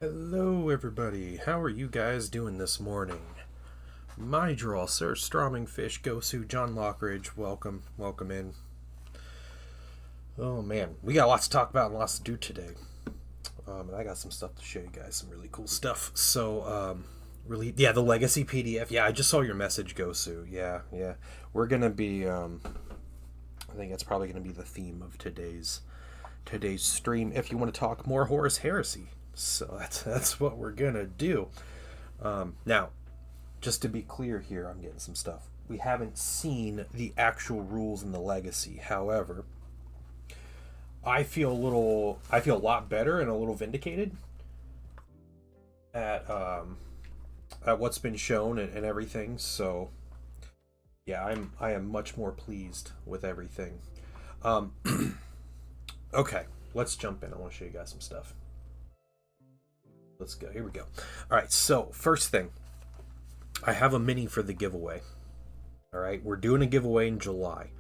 Hello, everybody. How are you guys doing this morning? My draw, Sir Stroming Fish, Gosu, John Lockridge. Welcome in. Oh man, we got lots to talk about and lots to do today. And I got some stuff to show you guys, some really cool stuff. The Legacy PDF. Yeah, I just saw your message, Gosu. Yeah. We're gonna be. I think that's probably gonna be the theme of today's stream. If you want to talk more Horus Heresy. So that's what we're gonna do. Now, just to be clear here, I'm getting some stuff. We haven't seen the actual rules in the Legacy. However, I feel a lot better and a little vindicated at what's been shown and everything. So, yeah, I am much more pleased with everything. Um, okay, let's jump in. I want to show you guys some stuff. Let's go. Here we go. All right. So first thing, I have a mini for the giveaway. All right. We're doing a giveaway in July.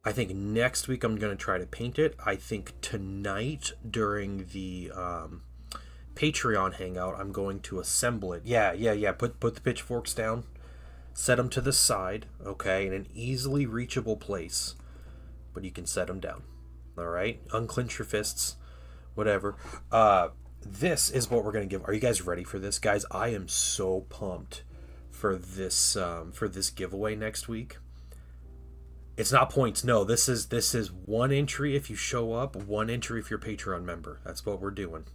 I think next week I'm going to try to paint it. I think tonight during the Patreon hangout, I'm going to assemble it. Yeah. Put the pitchforks down. Set them to the side. Okay. In an easily reachable place. But you can set them down. All right. Unclench your fists. Whatever. This is what we're going to give. Are you guys ready for this? Guys, I am so pumped for this giveaway next week. It's not points. No, this is one entry if you show up, one entry if you're a Patreon member. That's what we're doing.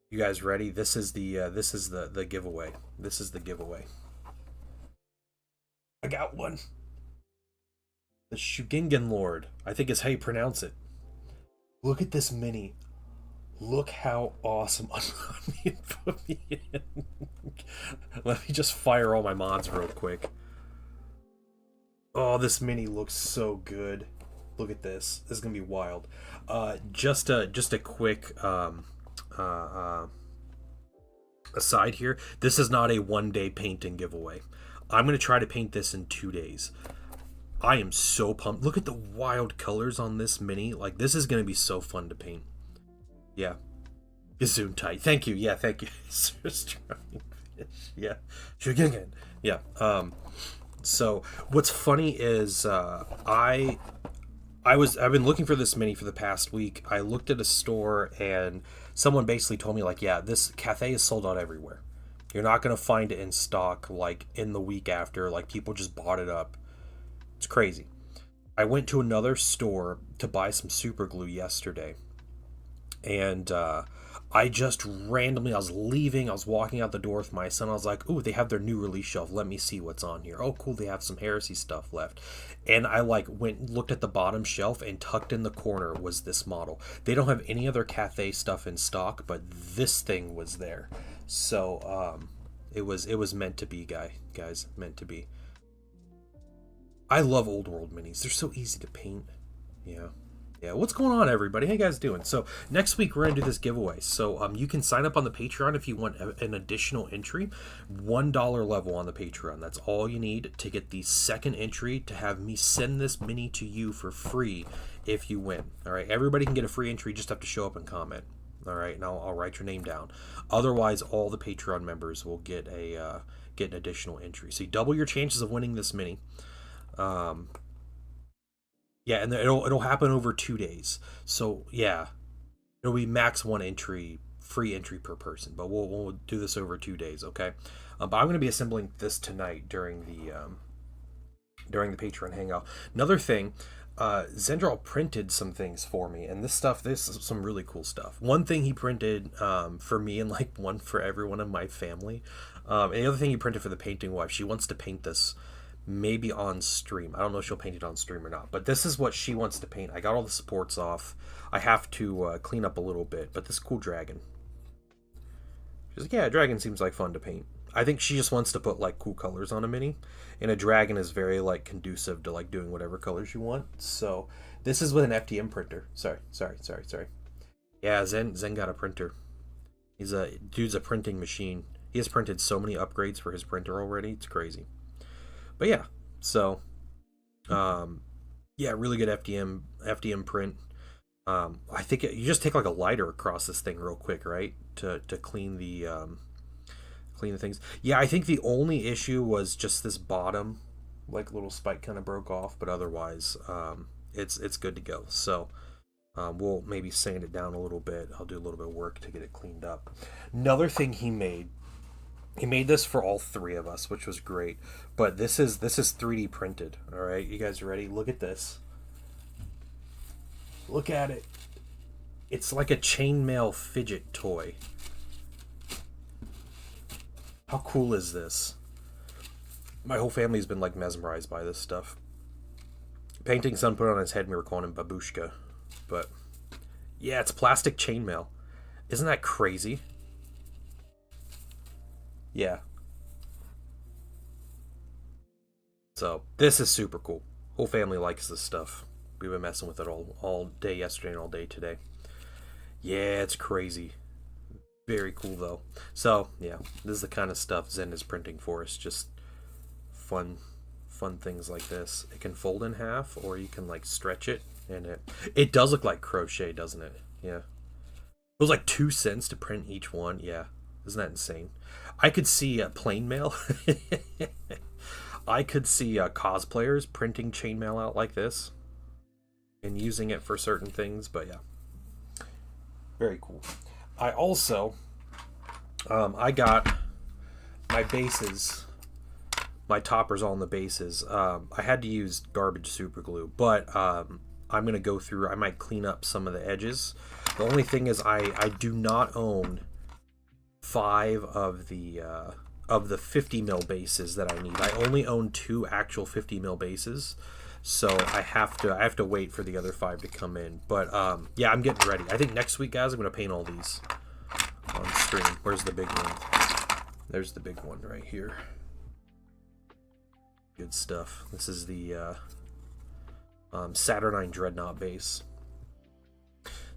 You guys ready? This is the giveaway. This is the giveaway. I got one. The Shugingen Lord. I think is how you pronounce it. Look at this mini. Look how awesome. Put me in. Let me just fire all my mods real quick. Oh, this mini looks so good. Look at this. This is gonna be wild. Just a quick aside here. This is not a one-day painting giveaway. I'm gonna try to paint this in 2 days. I am so pumped. Look at the wild colors on this mini. Like, this is gonna be so fun to paint. Yeah. Zoom tight. Thank you. Yeah, thank you. Yeah. Yeah. So what's funny is I've been looking for this mini for the past week. I looked at a store and someone basically told me, like, yeah, this Cathay is sold out everywhere. You're not gonna find it in stock like in the week after. Like, people just bought it up. It's crazy. I went to another store to buy some super glue yesterday. And I just randomly, I was walking out the door with my son. I was like, ooh, they have their new release shelf. Let me see what's on here. Oh, cool, they have some Heresy stuff left. And I looked at the bottom shelf, and tucked in the corner was this model. They don't have any other Cathay stuff in stock, but this thing was there. So it was meant to be, guys, meant to be. I love old world minis. They're so easy to paint. Yeah, what's going on, everybody? How you guys doing? So next week we're gonna do this giveaway. So you can sign up on the Patreon if you want an additional entry, $1 level on the Patreon. That's all you need to get the second entry to have me send this mini to you for free if you win. All right, everybody can get a free entry. Just have to show up and comment. All right, and I'll write your name down. Otherwise, all the Patreon members will get an additional entry. So you double your chances of winning this mini. Yeah, and it'll happen over 2 days. So yeah, it'll be max one entry, free entry per person. But we'll do this over 2 days, okay? But I'm going to be assembling this tonight during the Patreon hangout. Another thing, Zendral printed some things for me, and this is some really cool stuff. One thing he printed for me, and like one for everyone in my family. And the other thing he printed for the painting wife. She wants to paint this. Maybe on stream. I don't know if she'll paint it on stream or not, but this is what she wants to paint. I got all the supports off. I have to clean up a little bit, but this cool dragon. She's like, yeah, dragon seems like fun to paint. I think she just wants to put like cool colors on a mini, and a dragon is very like conducive to like doing whatever colors you want. So this is with an FDM printer. Sorry. Yeah, Zen got a printer. Dude's a printing machine. He has printed so many upgrades for his printer already. It's crazy. But yeah, so really good FDM print. I think you just take like a lighter across this thing real quick, right? to clean the things. Yeah, I think the only issue was just this bottom, like little spike kind of broke off, but otherwise, it's good to go. So we'll maybe sand it down a little bit. I'll do a little bit of work to get it cleaned up. Another thing he made this for all three of us, which was great. But this is 3D printed. All right, you guys ready? Look at this. Look at it. It's like a chainmail fidget toy. How cool is this? My whole family's been like mesmerized by this stuff. Painting son put it on his head and we were calling him Babushka. But yeah, it's plastic chainmail. Isn't that crazy? Yeah. So this is super cool. Whole family likes this stuff. We've been messing with it all day yesterday and all day today. Yeah, it's crazy. Very cool though. So yeah, this is the kind of stuff Zen is printing for us. Just fun things like this. It can fold in half, or you can like stretch it, and it does look like crochet, doesn't it? Yeah. It was like 2 cents to print each one. Yeah, isn't that insane? I could see plain mail. I could see cosplayers printing chainmail out like this and using it for certain things. But yeah, very cool. I also, I got my bases, my toppers all on the bases. I had to use garbage super glue, but I'm going to go through, I might clean up some of the edges. The only thing is I do not own 5 of the 50 mil bases that I need. I only own 2 actual 50 mil bases. So I have to wait for the other 5 to come in. But yeah, I'm getting ready. I think next week, guys, I'm going to paint all these on stream. Where's the big one? There's the big one right here. Good stuff. This is the Saturnine Dreadnought base.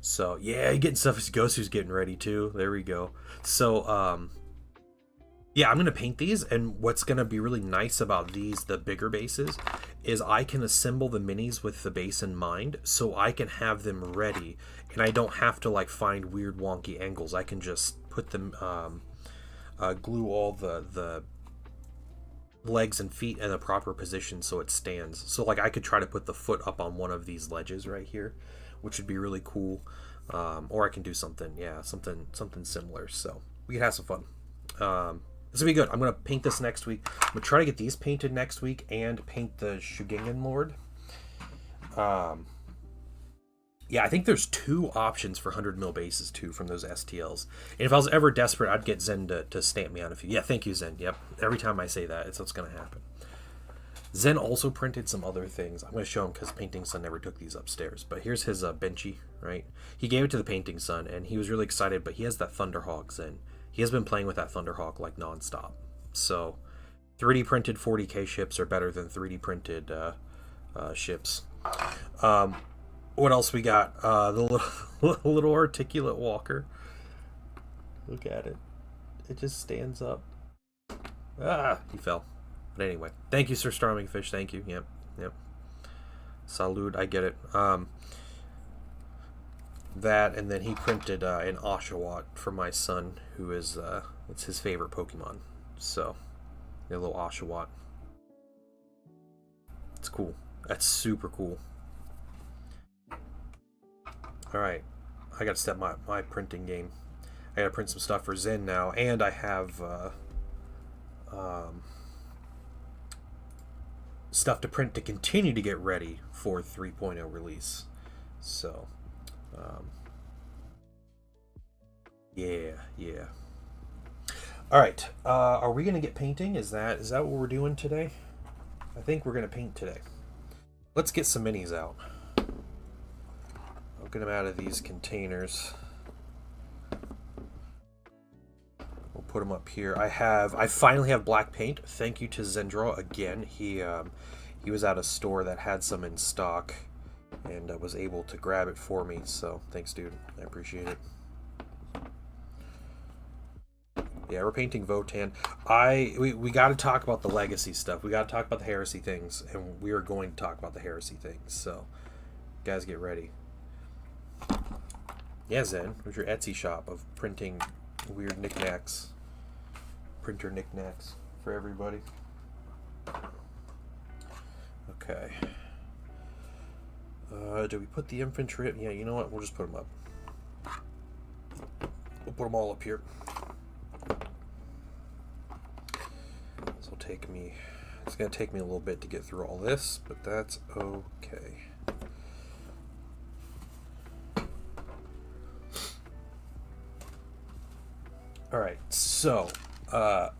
So yeah, getting stuff. Gosu's getting ready too. There we go. So yeah, I'm going to paint these, and what's going to be really nice about these, the bigger bases, is I can assemble the minis with the base in mind, so I can have them ready, and I don't have to like find weird wonky angles. I can just put them, glue all the legs and feet in a proper position so it stands. So like I could try to put the foot up on one of these ledges right here, which would be really cool. Or I can do something, yeah, something similar. So we can have some fun. This will be good. I'm going to paint this next week. I'm going to try to get these painted next week and paint the Shugingen Lord. Yeah, I think there's 2 options for 100 mil bases too from those STLs. And if I was ever desperate, I'd get Zen to stamp me on a few. Yeah, thank you, Zen. Yep. Every time I say that, it's what's going to happen. Zen also printed some other things. I'm going to show him because Painting Son never took these upstairs. But here's his Benchy, right? He gave it to the Painting Son, and he was really excited, but he has that Thunderhawk Zen. He has been playing with that Thunderhawk like nonstop. So 3D printed 40k ships are better than 3D printed ships. What else we got? The little articulate walker. Look at it. It just stands up. Ah, he fell. But anyway, thank you, Sir Starming Fish. Thank you. Yep. Salud, I get it. That, and then he printed an Oshawott for my son, who is it's his favorite Pokemon. So a little Oshawott. It's cool. That's super cool. All right, I gotta step my printing game. I gotta print some stuff for Zen now, and I have stuff to print to continue to get ready for 3.0 release. So yeah. All right, are we gonna get painting? Is that what we're doing today? I think we're gonna paint today. Let's get some minis out. I'll get them out of these containers. We'll put them up here. I finally have black paint. Thank you to Zendraw again. He was at a store that had some in stock and was able to grab it for me. So thanks, dude. I appreciate it. Yeah, we're painting Votann. We got to talk about the legacy stuff. We got to talk about the Heresy things, and we are going to talk about the Heresy things. So, guys, get ready. Yeah, Zen, there's your Etsy shop of printing weird knickknacks, printer knickknacks for everybody. Okay. Do we put the infantry up? Yeah, you know what? We'll just put them up. We'll put them all up here. This will take me... It's going to take me a little bit to get through all this, but that's okay. Alright, so,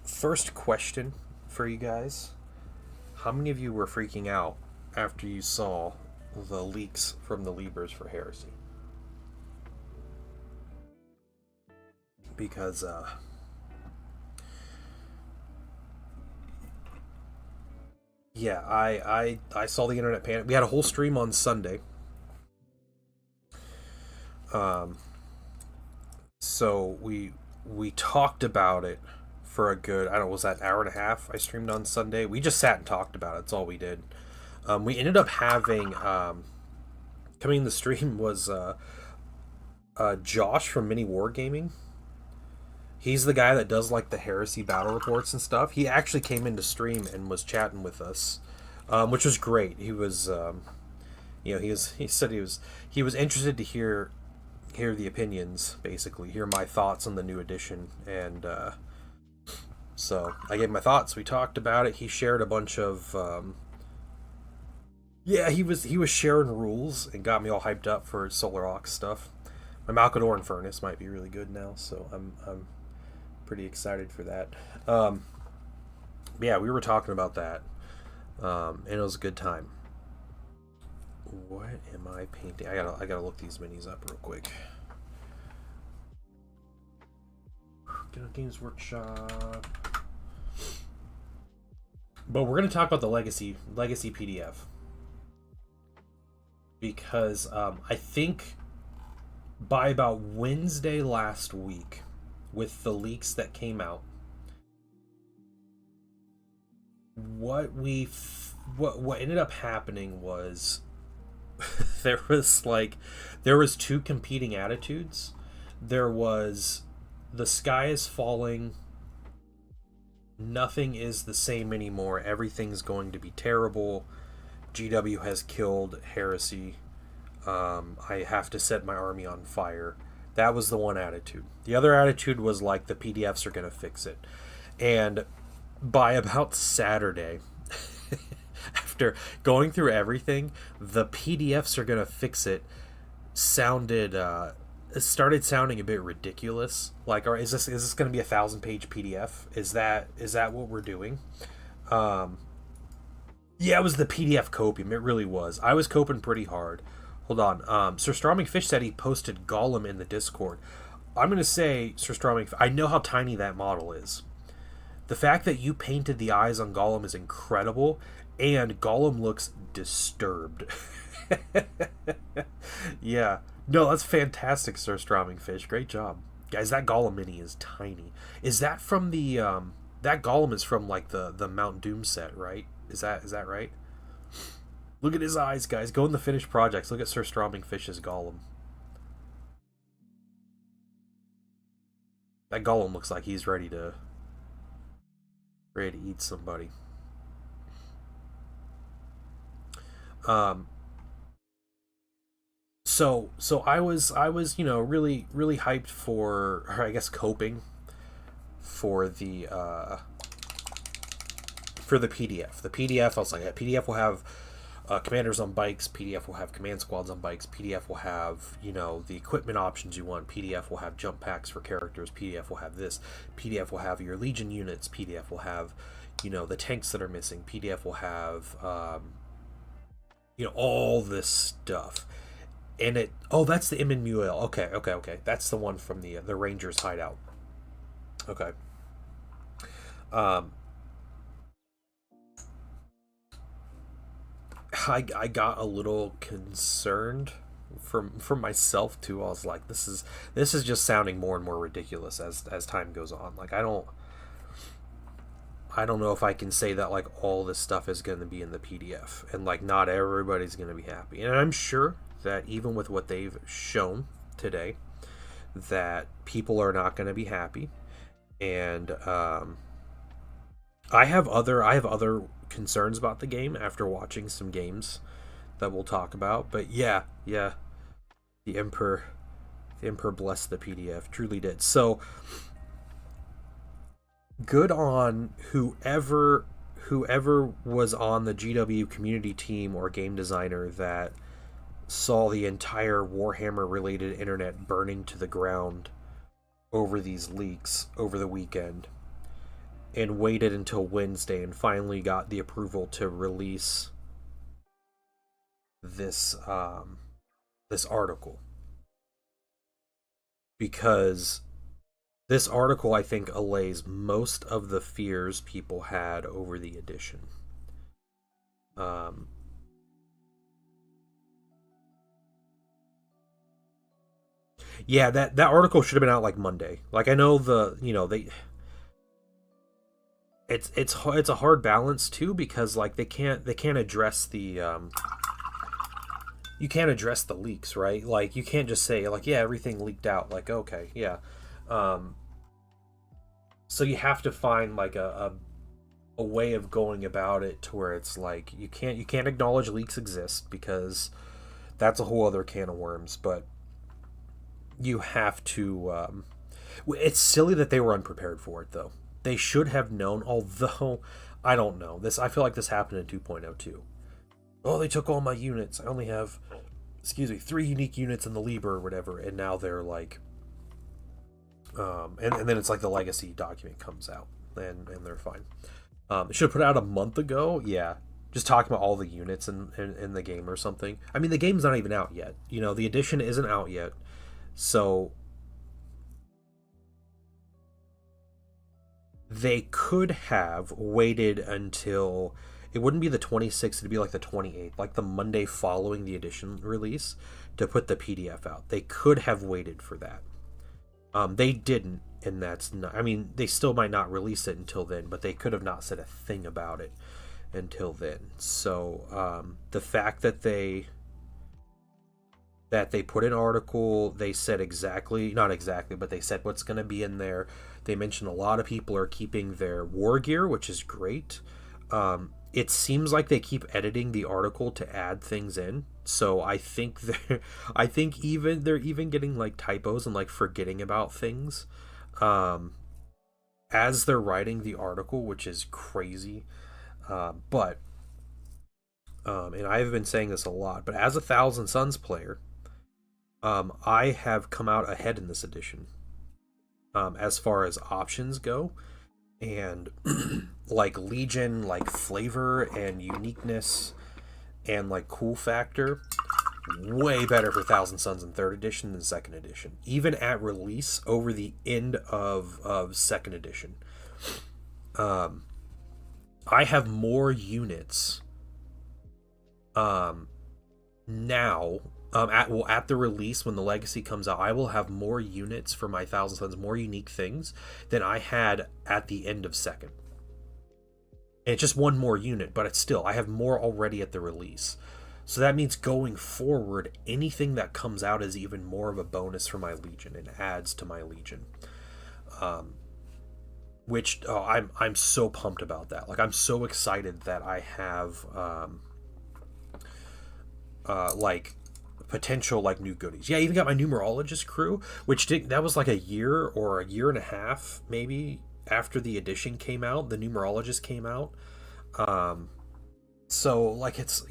first question for you guys. How many of you were freaking out after you saw the leaks from the Libras for Heresy? Because, yeah, I saw the internet panic. We had a whole stream on Sunday. So we talked about it for a good, I don't know, was that an hour and a half I streamed on Sunday? We just sat and talked about it. That's all we did. We ended up having, coming in the stream was Josh from Mini Wargaming. He's the guy that does like the Heresy battle reports and stuff. He actually came into stream and was chatting with us, which was great. He was, he said he was interested to hear the opinions, basically hear my thoughts on the new edition, and so I gave my thoughts. We talked about it. He shared a bunch of he was sharing rules and got me all hyped up for Solar Ox stuff. My Malkadoran furnace might be really good now, so I'm pretty excited for that. Yeah, we were talking about that, and it was a good time. What am I painting? I gotta look these minis up real quick. Games Workshop. But we're gonna talk about the Legacy PDF, because I think by about Wednesday last week, with the leaks that came out, what ended up happening was there was two competing attitudes. There was the sky is falling, nothing is the same anymore, everything's going to be terrible, GW has killed Heresy, I have to set my army on fire. That was the one attitude. The other attitude was like, the PDFs are going to fix it. And by about Saturday, after going through everything, the PDFs are going to fix it started sounding a bit ridiculous. Like, or is this going to be a 1,000-page PDF? Is that what we're doing? Yeah, it was the PDF copium. It really was. I was coping pretty hard. Hold on. Sir Storming Fish said he posted Gollum in the Discord. I'm going to say, Sir Storming, I know how tiny that model is. The fact that you painted the eyes on Gollum is incredible, and Gollum looks disturbed. Yeah. No, that's fantastic, Sir Storming Fish. Great job. Guys, that Gollum mini is tiny. Is that from the, that Gollum is from, like, the Mount Doom set, right? Is that right? Look at his eyes, guys. Go in the finished projects. Look at Sir Storming Fish's Gollum. That Gollum looks like he's ready to eat somebody. So I was really hyped for, or I guess coping for the PDF. The PDF, I was like, PDF will have commanders on bikes, PDF will have command squads on bikes, PDF will have, the equipment options you want, PDF will have jump packs for characters, PDF will have this, PDF will have your Legion units, PDF will have, the tanks that are missing, PDF will have, all this stuff. And that's the Immanuel. Okay. That's the one from the Rangers hideout. Okay. I got a little concerned for myself too. I was like, this is just sounding more and more ridiculous as time goes on. Like, I don't know if I can say that like all this stuff is going to be in the PDF, and like not everybody's going to be happy. And I'm sure that even with what they've shown today, that people are not going to be happy, and I have other concerns about the game after watching some games that we'll talk about. But yeah, yeah, the Emperor, the Emperor blessed the PDF, truly did. So good on whoever was on the GW community team or game designer that saw the entire Warhammer related internet burning to the ground over these leaks over the weekend, and waited until Wednesday and finally got the approval to release this this article, because this article, I think, allays most of the fears people had over the edition. Um, yeah, that article should have been out like Monday. Like, I know it's a hard balance too, because like they can't address the you can't address the leaks, right? Like, you can't just say like, yeah, everything leaked out. Like, okay, yeah. Um, so you have to find like a way of going about it to where it's like you can't acknowledge leaks exist, because that's a whole other can of worms. But you have to. It's silly that they were unprepared for it, though. They should have known. Although I don't know this, I feel like this happened in 2.0 too. Oh, they took all my units. I only have, excuse me, 3 unique units in the Liber or whatever, and now they're like, and then it's like the legacy document comes out, and they're fine. It should have put out a month ago. Yeah, just talking about all the units in the game or something. I mean, the game's not even out yet. The edition isn't out yet, so they could have waited until it wouldn't be the 26th, it'd be like the 28th, like the Monday following the edition release, to put the PDF out. They could have waited for that. They didn't, and that's not. I mean, they still might not release it until then, but they could have not said a thing about it until then. So the fact that they put an article, they said exactly, not exactly, but they said what's going to be in there. They mentioned a lot of people are keeping their war gear, which is great. It seems like they keep editing the article to add things in. So I think they're even getting like typos and like forgetting about things as they're writing the article, which is crazy. But and I've been saying this a lot, but as a Thousand Suns player, I have come out ahead in this edition, as far as options go, and like Legion, like flavor and uniqueness and like cool factor, way better for Thousand Suns in third edition than second edition, even at release over the end of second edition. I have more units now, at the release, when the legacy comes out, I will have more units for my Thousand Suns, more unique things than I had at the end of second. And it's just one more unit, but it's still, I have more already at the release. So that means going forward, anything that comes out is even more of a bonus for my Legion and adds to my Legion. Which I'm so pumped about that. Like, I'm so excited that I have like potential like new goodies. Yeah, I even got my numerologist crew, which that was like a year or a year and a half maybe after the edition came out. The numerologist came out. So like it's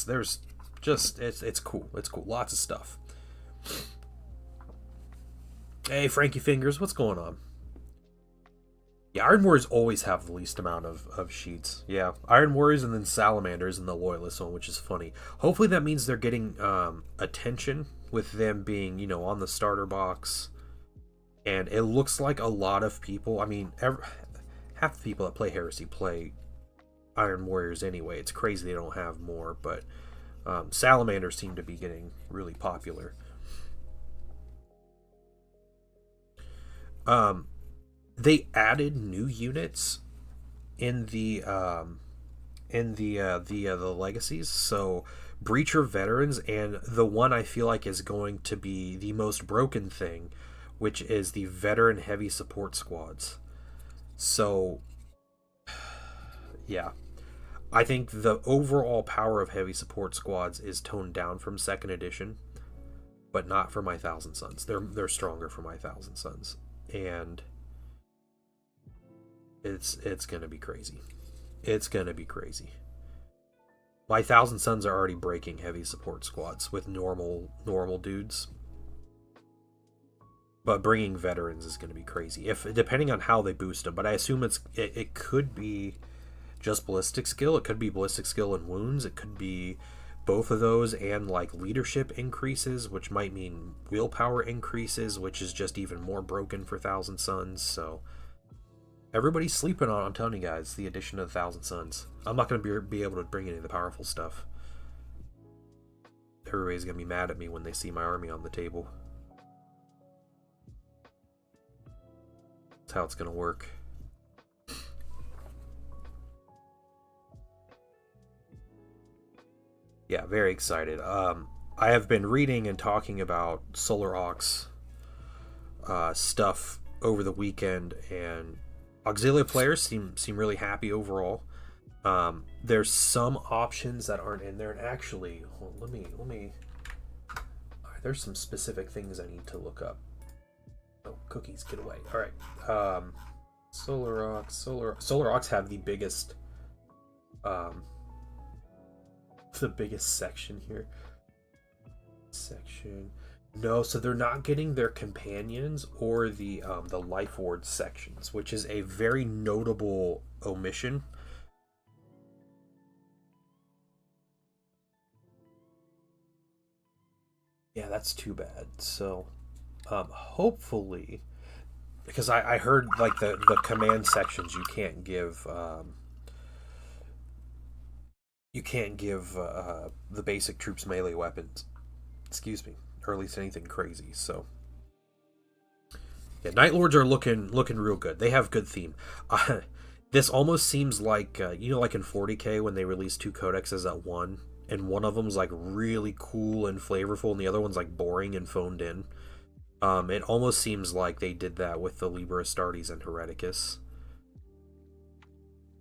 there's just it's cool. It's cool. Lots of stuff. Hey, Frankie Fingers, what's going on? Yeah, Iron Warriors always have the least amount of sheets. Yeah, Iron Warriors and then Salamanders and the Loyalist one, which is funny. Hopefully that means they're getting attention with them being, on the starter box. And it looks like a lot of people, I mean, half the people that play Heresy play Iron Warriors anyway. It's crazy they don't have more, but Salamanders seem to be getting really popular. They added new units in the legacies. So Breacher veterans, and the one I feel like is going to be the most broken thing, which is the veteran heavy support squads. So, yeah. I think the overall power of heavy support squads is toned down from second edition, but not for my Thousand Sons. They're stronger for my Thousand Sons, and it's gonna be crazy. It's gonna be crazy. My Thousand Sons are already breaking heavy support squads with normal dudes, but bringing veterans is gonna be crazy. If depending on how they boost them, but I assume it could be just ballistic skill. It could be ballistic skill and wounds. It could be both of those and like leadership increases, which might mean willpower increases, which is just even more broken for Thousand Sons. So everybody's sleeping on, I'm telling you guys, the addition of Thousand Sons. I'm not going to be able to bring any of the powerful stuff. Everybody's going to be mad at me when they see my army on the table. That's how it's going to work. Yeah, very excited. I have been reading and talking about Solar Aux stuff over the weekend, and Auxilia players seem really happy overall. There's some options that aren't in there, and actually, let me. There's some specific things I need to look up. Oh, cookies, get away! All right, Solar Aux have the biggest section here. No, so they're not getting their companions or the life ward sections, which is a very notable omission. Yeah, that's too bad. So hopefully, because I heard like the command sections you can't give the basic troops melee weapons. Excuse me, or at least anything crazy. So yeah, Night Lords are looking real good. They have good theme. This almost seems like like in 40k when they released two codexes at one, and one of them's like really cool and flavorful, and the other one's like boring and phoned in. It almost seems like they did that with the Liber Astartes and Hereticus.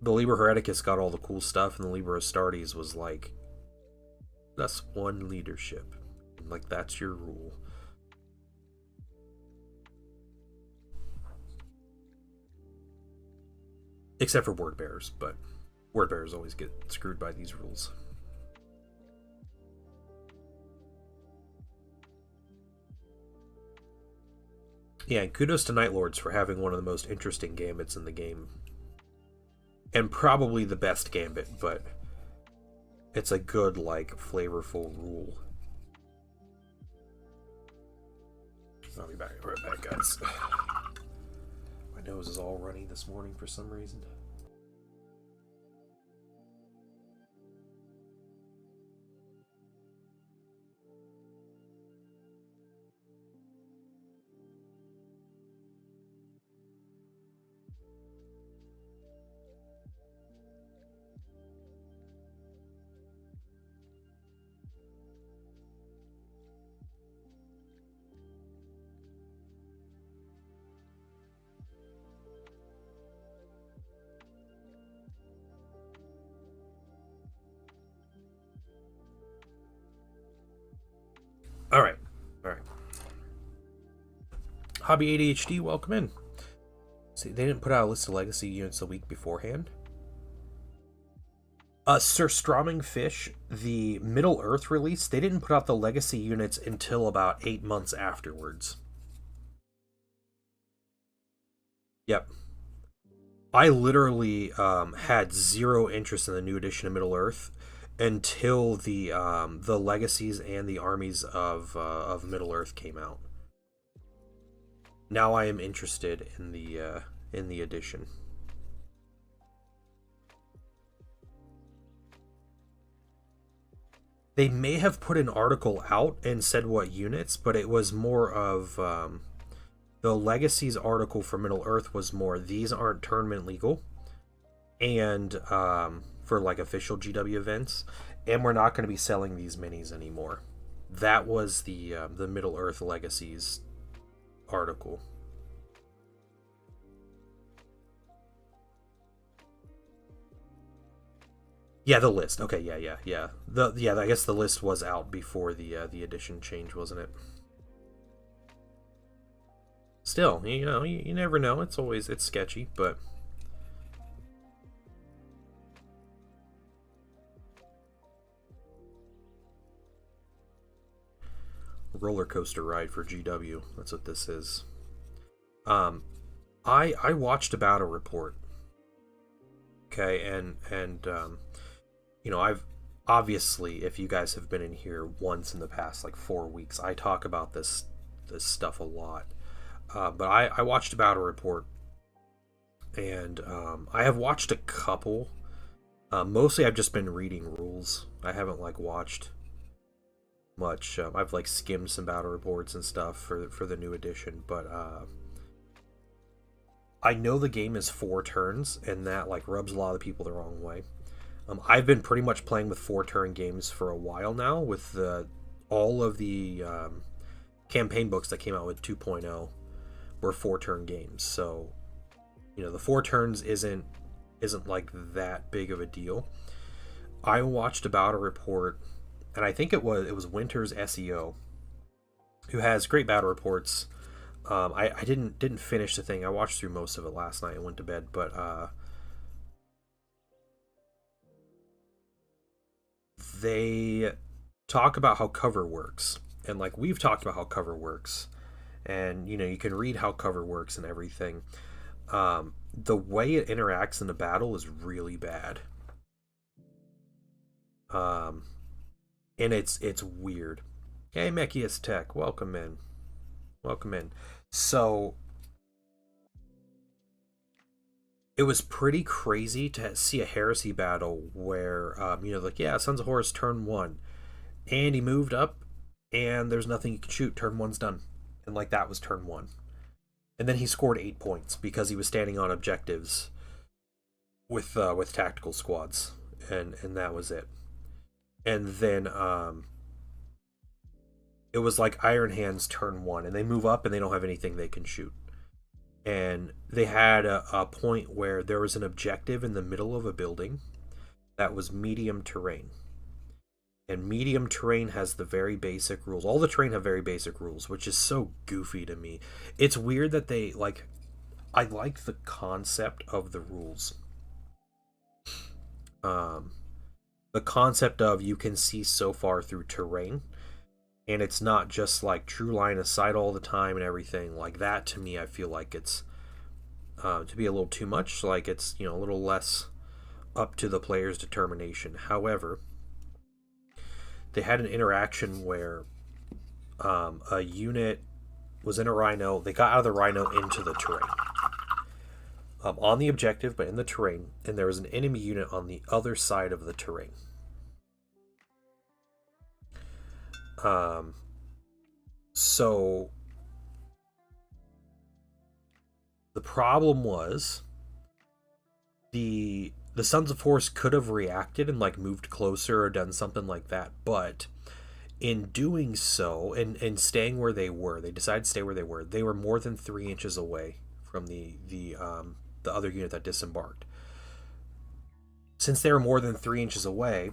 The Liber Hereticus got all the cool stuff, and the Liber Astartes was like, that's one leadership. Like, that's your rule. Except for word bearers, but word bearers always get screwed by these rules. Yeah, and kudos to Night Lords for having one of the most interesting gambits in the game. And probably the best gambit, but it's a good, like, flavorful rule. I'll be right back, guys. My nose is all runny this morning for some reason. All right. Hobby ADHD, welcome in. See, they didn't put out a list of legacy units a week beforehand. Sir Stroming Fish, the Middle Earth release, they didn't put out the legacy units until about 8 months afterwards. Yep. I literally had zero interest in the new edition of Middle Earth until the legacies and the armies of Middle Earth came out. Now I am interested in the edition. They may have put an article out and said what units, but it was more of the legacies article for Middle Earth was more these aren't tournament legal, and for like official GW events, and we're not going to be selling these minis anymore. That was the Middle Earth legacies article? Yeah, the list. Okay, yeah. I guess the list was out before the edition change, wasn't it? Still, you never know. It's sketchy, but roller coaster ride for GW. That's what this is. Um, I watched about a report. Okay, and I've obviously, if you guys have been in here once in the past like 4 weeks, I talk about this stuff a lot. But I watched about a report, and I have watched a couple. Mostly, I've just been reading rules. I haven't like watched much. I've like skimmed some battle reports and stuff for the new edition, but I know the game is 4 turns, and that like rubs a lot of people the wrong way. I've been pretty much playing with 4 turn games for a while now, with all of the campaign books that came out with 2.0 were 4 turn games. So the 4 turns isn't like that big of a deal. I watched about a report, and I think it was Winter's SEO, who has great battle reports. I didn't finish the thing. I watched through most of it last night and went to bed, but they talk about how cover works, and like we've talked about how cover works, and you can read how cover works and everything. The way it interacts in the battle is really bad, um, and it's weird. Hey, Mechius Tech, welcome in, welcome in. So it was pretty crazy to see a Heresy battle where like, yeah, Sons of Horus turn 1, and he moved up, and there's nothing you can shoot. Turn 1's done, and like that was turn 1. And then he scored 8 points because he was standing on objectives with tactical squads, and that was it. And then it was like Iron Hands turn 1, and they move up and they don't have anything they can shoot. And they had a point where there was an objective in the middle of a building that was medium terrain. And medium terrain has the very basic rules. All the terrain have very basic rules, which is so goofy to me. It's weird that they like. I like the concept of the rules. Um, the concept of you can see so far through terrain, and it's not just like true line of sight all the time and everything like that. To me, I feel like it's to be a little too much. Like it's a little less up to the player's determination. However, they had an interaction where a unit was in a rhino. They got out of the rhino into the terrain. On the objective, but in the terrain, and there was an enemy unit on the other side of the terrain. So the problem was the Sons of Horus could have reacted and like moved closer or done something like that, but in doing so, and staying where they were, they decided to stay where they were. They were more than 3 inches away from the other unit that disembarked. Since they were more than 3 inches away,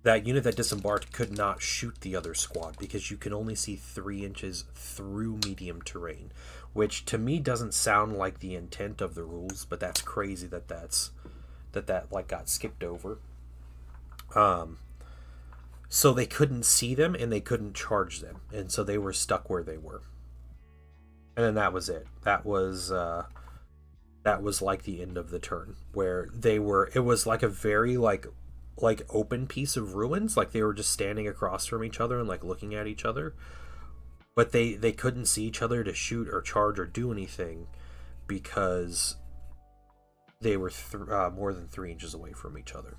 that unit that disembarked could not shoot the other squad because you can only see 3 inches through medium terrain, which to me doesn't sound like the intent of the rules, but that's crazy that like got skipped over. So they couldn't see them and they couldn't charge them, and so they were stuck where they were. And then that was it. That was like the end of the turn, where they were. It was like a very like open piece of ruins, like they were just standing across from each other and like looking at each other, but they couldn't see each other to shoot or charge or do anything because they were more than 3 inches away from each other.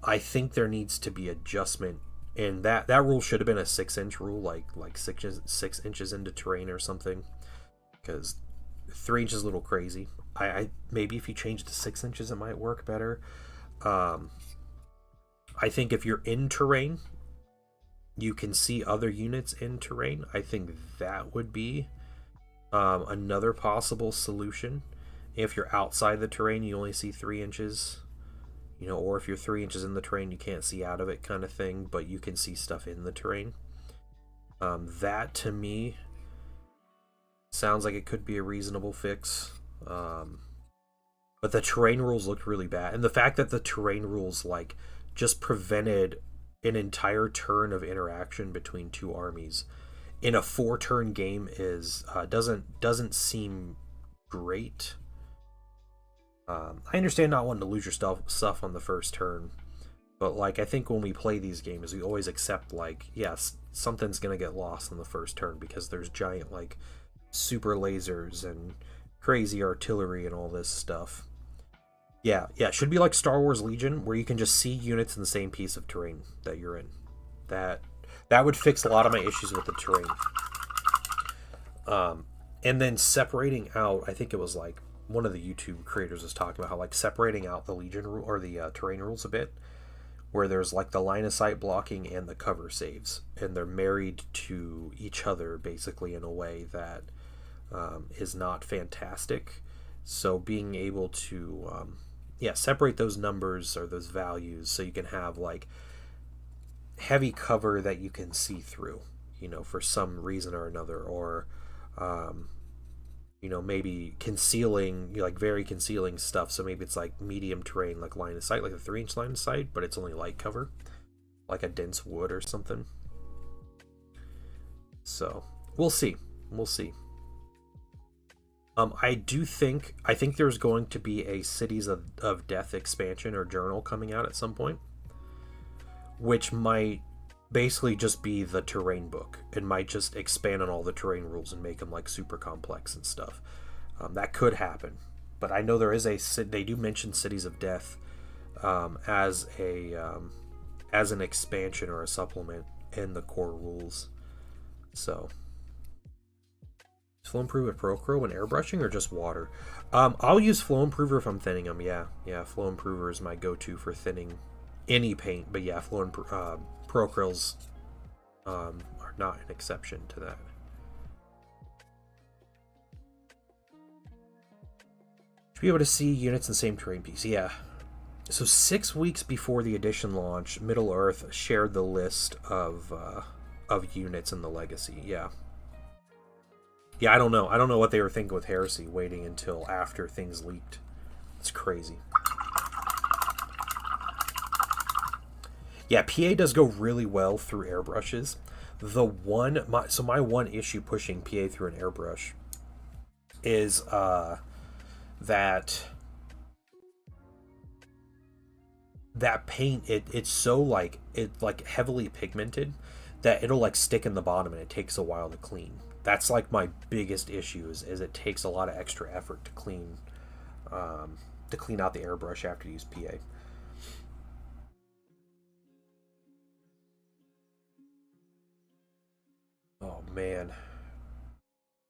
I think there needs to be adjustment, and that rule should have been a 6 inch rule, like 6 inches into terrain or something, because 3 inches is a little crazy. I maybe if you change it to 6 inches, it might work better. I think if you're in terrain, you can see other units in terrain. I think that would be another possible solution. If you're outside the terrain, you only see 3 inches, or if you're 3 inches in the terrain, you can't see out of it, kind of thing, but you can see stuff in the terrain. That to me sounds like it could be a reasonable fix. But the terrain rules looked really bad, and the fact that the terrain rules like just prevented an entire turn of interaction between two armies in a 4-turn game is doesn't seem great. I understand not wanting to lose your stuff on the first turn, but like I think when we play these games, we always accept like, yes, something's gonna get lost on the first turn because there's giant like super lasers and crazy artillery and all this stuff. Yeah, it should be like Star Wars Legion, where you can just see units in the same piece of terrain that you're in. That would fix a lot of my issues with the terrain. And then separating out, I think it was like one of the YouTube creators was talking about how like separating out the Legion rule or the terrain rules a bit, where there's like the line of sight blocking and the cover saves, and they're married to each other basically in a way that is not fantastic. So being able to separate those numbers or those values so you can have like heavy cover that you can see through, for some reason or another, or maybe concealing, like very concealing stuff. So maybe it's like medium terrain, like line of sight, like a 3-inch line of sight, but it's only light cover, like a dense wood or something. So we'll see. I think there's going to be a Cities of Death expansion or journal coming out at some point, which might basically just be the terrain book. It might just expand on all the terrain rules and make them like super complex and stuff. That could happen, but I know there is they do mention Cities of Death as an expansion or a supplement in the core rules. So Flow Improver with Procro and airbrushing or just water? I'll use Flow Improver if I'm thinning them. Yeah. Flow Improver is my go-to for thinning any paint. But yeah, Procryls are not an exception to that. To be able to see units in the same terrain piece, yeah. So 6 weeks before the edition launch, Middle Earth shared the list of units in the Legacy. Yeah, I don't know. I don't know what they were thinking with Heresy, waiting until after things leaked. It's crazy. Yeah, PA does go really well through airbrushes. My one issue pushing PA through an airbrush is that paint it's so like heavily pigmented that it'll like stick in the bottom and it takes a while to clean. That's like my biggest issue is it takes a lot of extra effort to clean out the airbrush after you use PA. Oh man,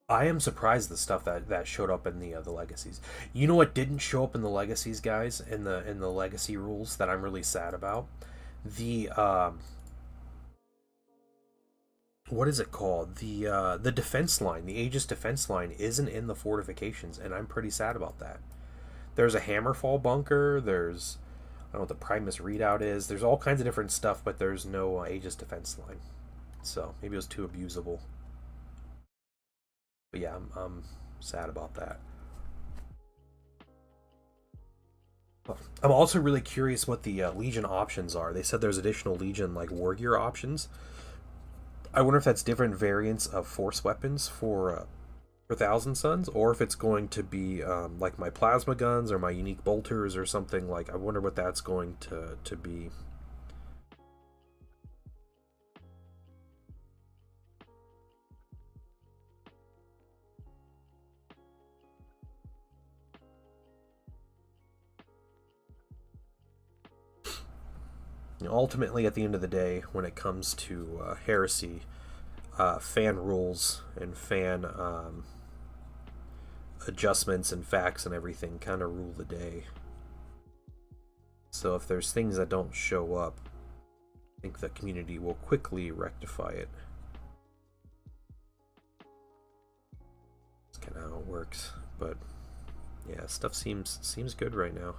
I am surprised the stuff that showed up in the Legacies. You know what didn't show up in the Legacies, guys? In the Legacy rules that I'm really sad about. The what is it called? The defense line, the Aegis defense line, isn't in the fortifications, and I'm pretty sad about that. There's a Hammerfall bunker. There's I don't know what the Primus redoubt is. There's all kinds of different stuff, but there's no Aegis defense line. So maybe it was too abusable. But yeah, I'm sad about that. I'm also really curious what the Legion options are. They said there's additional Legion like war gear options. I wonder if that's different variants of force weapons for Thousand Suns, or if it's going to be like my plasma guns or my unique bolters or something. Like I wonder what that's going to be. Ultimately, at the end of the day, when it comes to Heresy, fan rules and fan adjustments and facts and everything kind of rule the day. So if there's things that don't show up, I think the community will quickly rectify it. That's kind of how it works, but yeah, stuff seems good right now.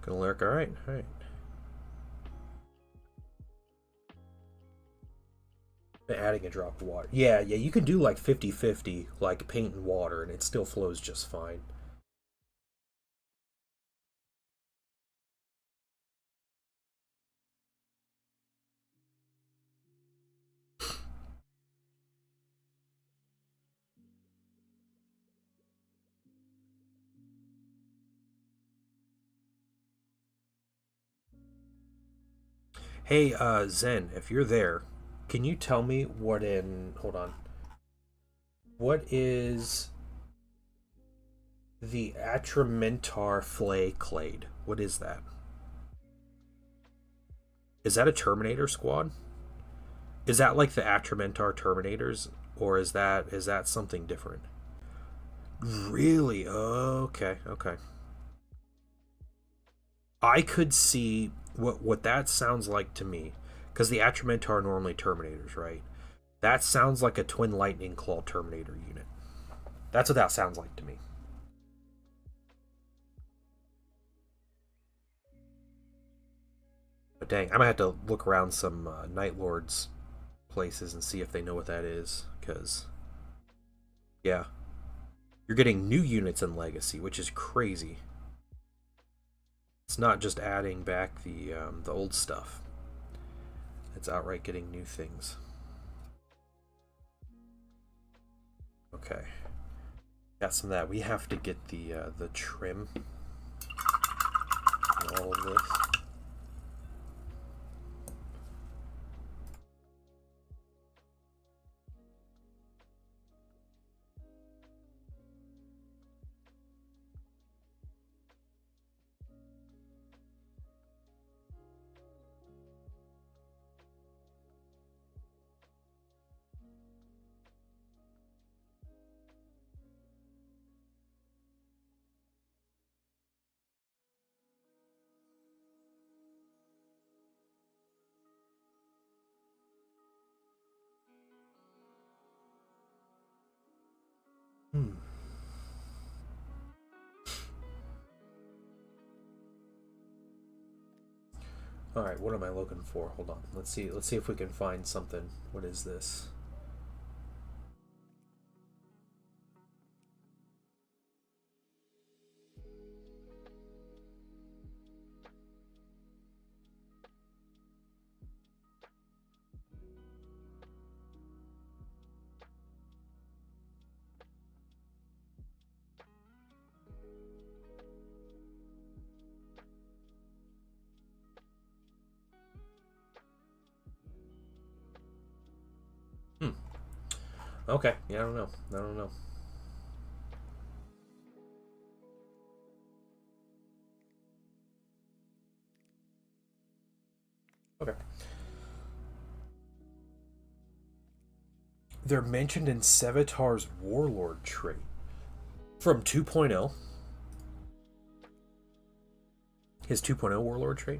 Gonna lurk, alright, alright. Adding a drop of water. Yeah, yeah, you can do like 50-50, like paint and water, and it still flows just fine. Hey, Zen, if you're there, can you tell me what in. Hold on. What is the Atramentar Flay Clade? What is that? Is that a Terminator squad? Is that like the Atramentar Terminators? Or is that something different? Really? Okay, okay. I could see what that sounds like to me, because the Atramentar are normally Terminators, right? That sounds like a Twin Lightning Claw Terminator unit. That's what that sounds like to me. But dang, I'm gonna have to look around some Night Lords places and see if they know what that is. Because, yeah, you're getting new units in Legacy, which is crazy. It's not just adding back the old stuff. It's outright getting new things. Okay, got some of that. We have to get the trim and all of this. Hmm. All right, what am I looking for? Hold on. Let's see. Let's see if we can find something. What is this? Hmm. Okay. Yeah, I don't know. I don't know. Okay. They're mentioned in Sevatar's Warlord trait from 2.0. His 2.0 Warlord trait.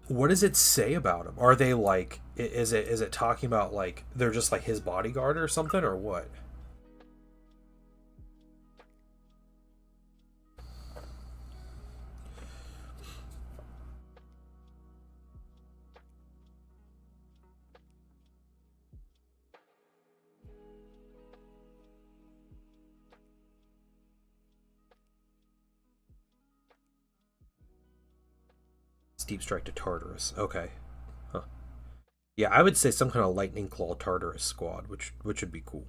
What does it say about him? Are they like? Is it talking about like they're just like his bodyguard or something or what? Steep strike to Tartarus. Okay. Huh. Yeah, I would say some kind of lightning claw Tartarus squad, which would be cool.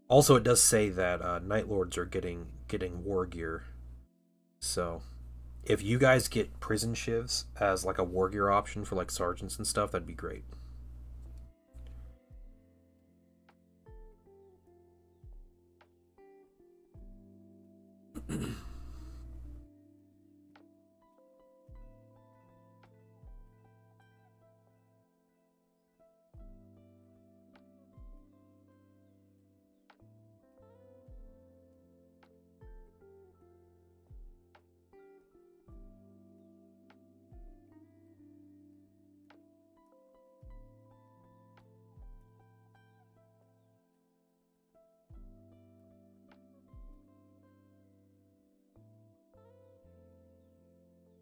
Also, it does say that Night Lords are getting war gear. So if you guys get prison shivs as like a war gear option for like sergeants and stuff, that'd be great.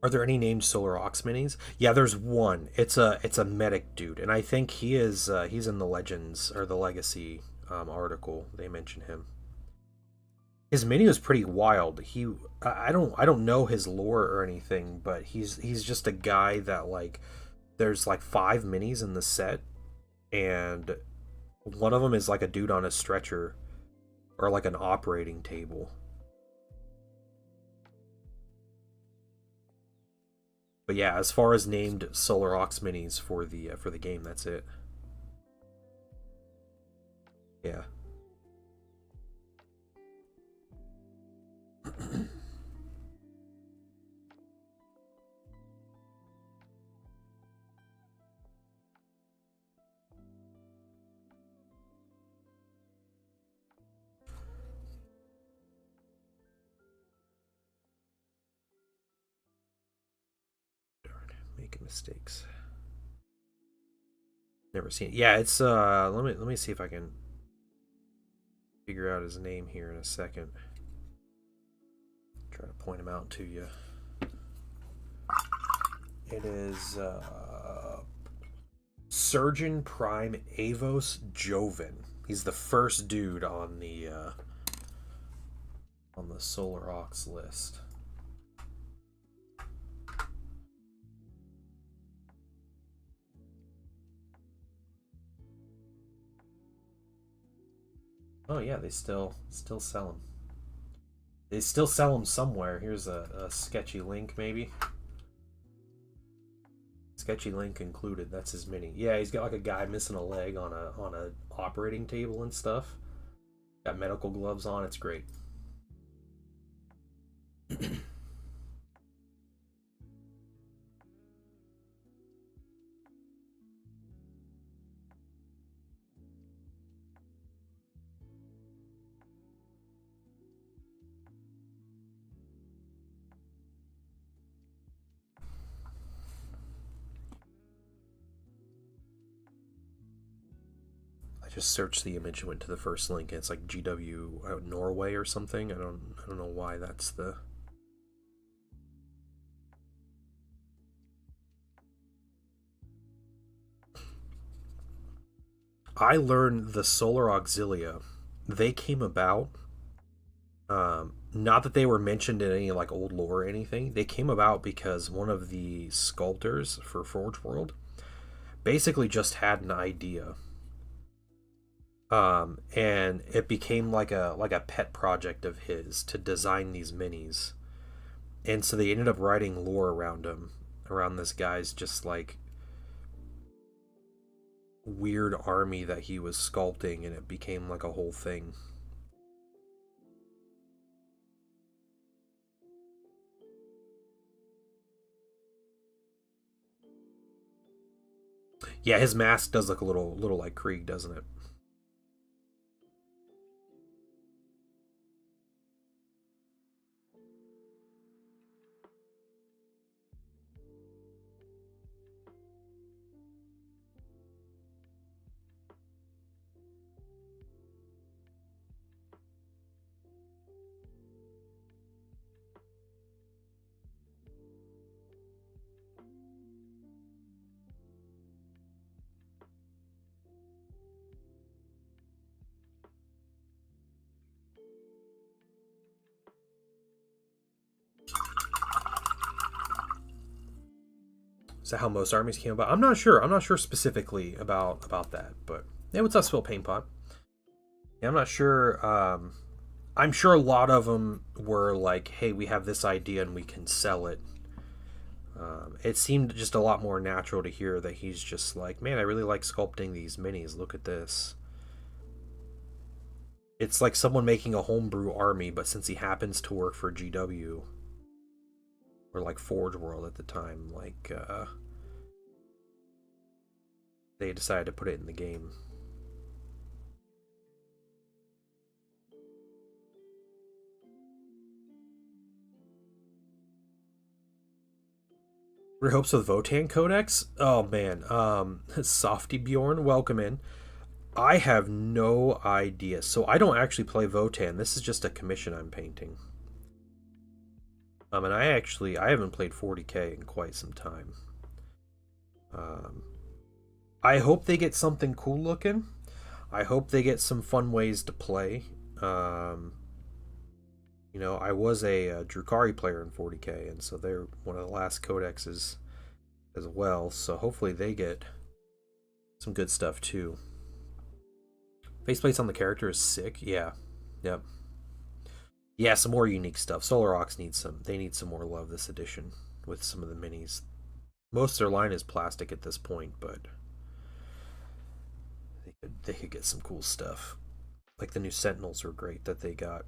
Are there any named Solar Ox minis? Yeah, there's one. It's a medic dude, and I think he's in the Legends or the Legacy article. They mention him. His mini was pretty wild. I don't know his lore or anything, but he's just a guy that like there's like five minis in the set, and one of them is like a dude on a stretcher or like an operating table. But yeah, as far as named Solar Ox minis for the game, that's it. Yeah. Darn, making mistakes. Never seen it. Yeah, it's let me see if I can figure out his name here in a second. Try to point him out to you. It is Surgeon Prime Avos Joven. He's the first dude on the Solar Ox list. Oh yeah, they still sell them. They still sell them somewhere. Here's a sketchy link, maybe. Sketchy link included. That's his mini. Yeah, he's got like a guy missing a leg on a operating table and stuff. Got medical gloves on. It's great. I just searched the image and went to the first link, and it's like GW Norway or something. I don't know why that's the. I learned the Solar Auxilia. They came about. Not that they were mentioned in any like old lore or anything. They came about because one of the sculptors for Forge World basically just had an idea, and it became like a pet project of his to design these minis. And so they ended up writing lore around him, around this guy's just like weird army that he was sculpting, and it became like a whole thing. Yeah, his mask does look a little like Krieg, doesn't it? Is that how most armies came about? I'm not sure. I'm not sure specifically about that, but yeah, what's up, Spill Paint Pot? Yeah, I'm not sure. I'm sure a lot of them were like, "Hey, we have this idea and we can sell it." It seemed just a lot more natural to hear that he's just like, "Man, I really like sculpting these minis. Look at this." It's like someone making a homebrew army, but since he happens to work for GW or like Forge World at the time, like they decided to put it in the game. Your hopes with Votann Codex? Oh man, Softy Bjorn, welcome in. I have no idea. So I don't actually play Votann. This is just a commission I'm painting. And I haven't played 40k in quite some time. Um, I hope they get something cool looking. I hope they get some fun ways to play. Um, I was a Drukari player in 40k, and so they're one of the last codexes as well. So hopefully they get some good stuff too. Faceplates on the character is sick. Yeah, yep. Yeah, some more unique stuff. Solar Ox needs some. They need some more love this edition with some of the minis. Most of their line is plastic at this point, but they could get some cool stuff. Like the new Sentinels were great that they got.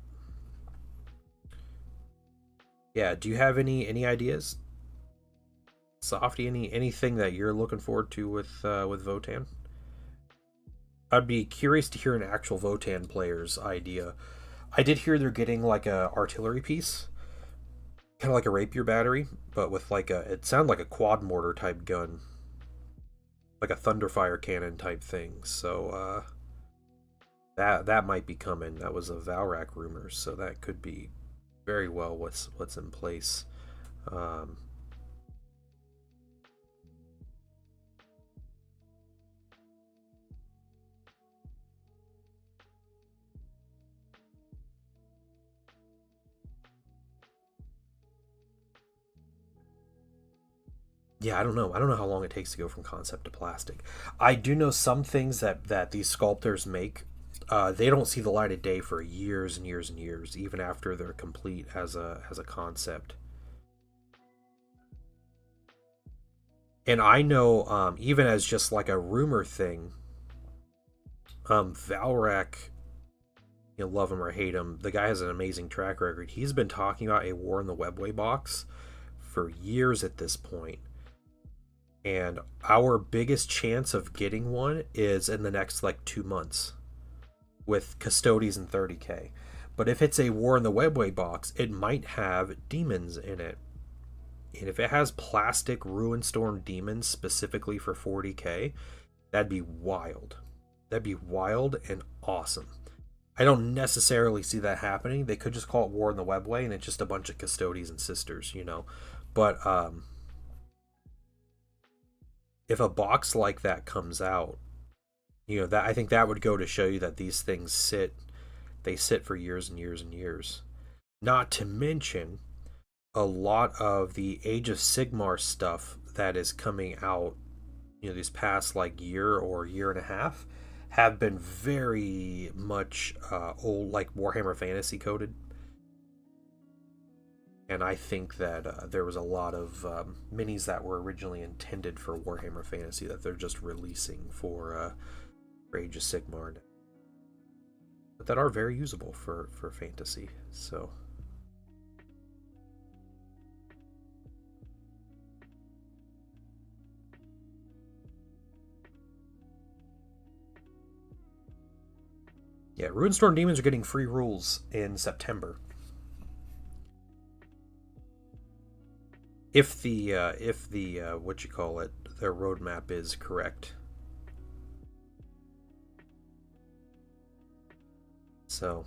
Yeah, do you have any ideas? Softy, anything that you're looking forward to with Votann? I'd be curious to hear an actual Votann player's idea. I did hear they're getting like a artillery piece, kind of like a rapier battery, but with like a it sounded like a quad mortar type gun, like a thunderfire cannon type thing. So that might be coming. That was a Valrak rumor, so that could be very well what's in place. Um, yeah, I don't know. I don't know how long it takes to go from concept to plastic. I do know some things that these sculptors make. They don't see the light of day for years and years and years, even after they're complete as a concept. And I know, even as just like a rumor thing, Valrak, love him or hate him, the guy has an amazing track record. He's been talking about a War in the Webway box for years at this point, and our biggest chance of getting one is in the next like 2 months with Custodes and 30k. But if it's a War in the Webway box, it might have demons in it. And if it has plastic Ruinstorm demons specifically for 40k, that'd be wild. That'd be wild and awesome. I don't necessarily see that happening. They could just call it War in the Webway and it's just a bunch of Custodes and sisters. But if a box like that comes out, that I think that would go to show you that these things sit for years and years and years. Not to mention a lot of the Age of Sigmar stuff that is coming out, these past like year or year and a half, have been very much old, like Warhammer Fantasy coded. And I think that there was a lot of minis that were originally intended for Warhammer Fantasy that they're just releasing for Age of Sigmar, but that are very usable for fantasy. So yeah, Ruinstorm Demons are getting free rules in September. If the what you call it, their roadmap is correct. So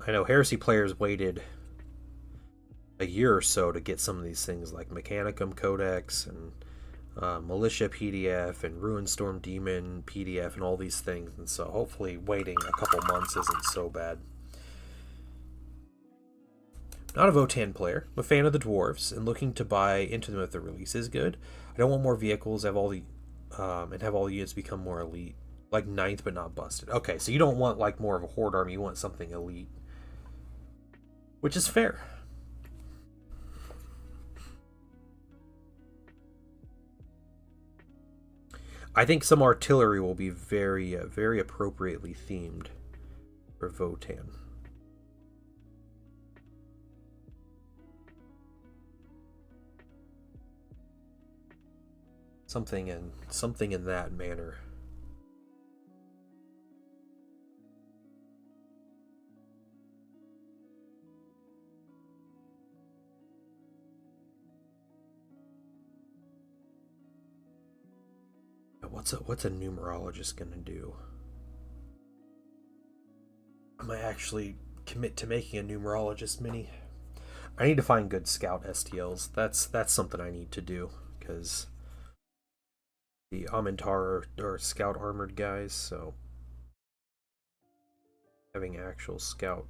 I know Heresy players waited a year or so to get some of these things like Mechanicum Codex and Militia PDF and Ruinstorm Demon PDF and all these things, and so hopefully waiting a couple months isn't so bad. Not a Votann player. I'm a fan of the dwarves and looking to buy into them if the release is good. I don't want more vehicles. Have all the and have all the units become more elite. Like ninth but not busted. Okay, so you don't want like more of a horde army, you want something elite. Which is fair. I think some artillery will be very, very appropriately themed for Votann. Something in that manner. What's a numerologist gonna do? I might actually commit to making a numerologist mini. I need to find good scout STLs. That's something I need to do because the Amintar are scout armored guys, so having actual scout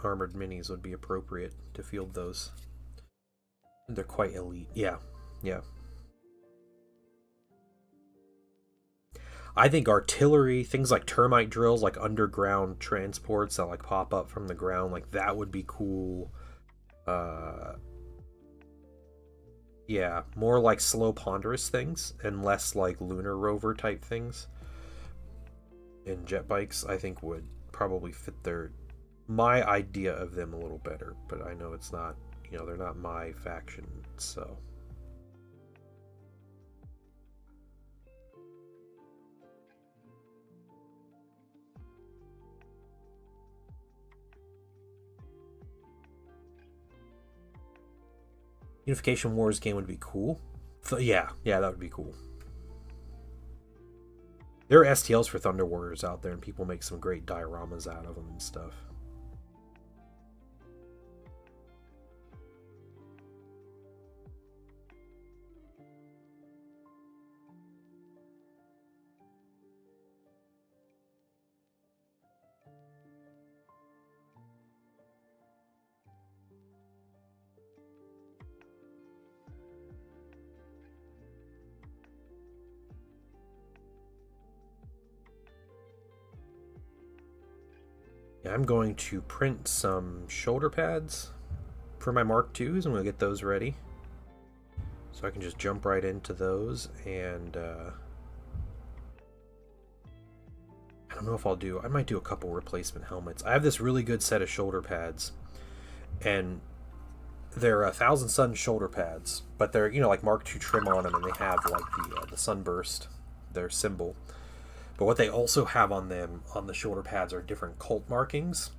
armored minis would be appropriate to field those. They're quite elite. Yeah, yeah. I think artillery, things like termite drills, like underground transports that like pop up from the ground, like that would be cool. Uh, yeah, more like slow ponderous things and less like lunar rover type things. And jet bikes, I think would probably fit their my idea of them a little better, but I know it's not, they're not my faction, so. Unification Wars game would be cool. Yeah, that would be cool. There are STLs for Thunder Warriors out there, and people make some great dioramas out of them and stuff. Yeah, I'm going to print some shoulder pads for my Mark IIs, and we'll get those ready. So I can just jump right into those, and I don't know if I might do a couple replacement helmets. I have this really good set of shoulder pads, and they're 1,000 Sun shoulder pads, but they're, like Mark II trim on them, and they have like the sunburst, their symbol. But what they also have on them, on the shoulder pads, are different cult markings.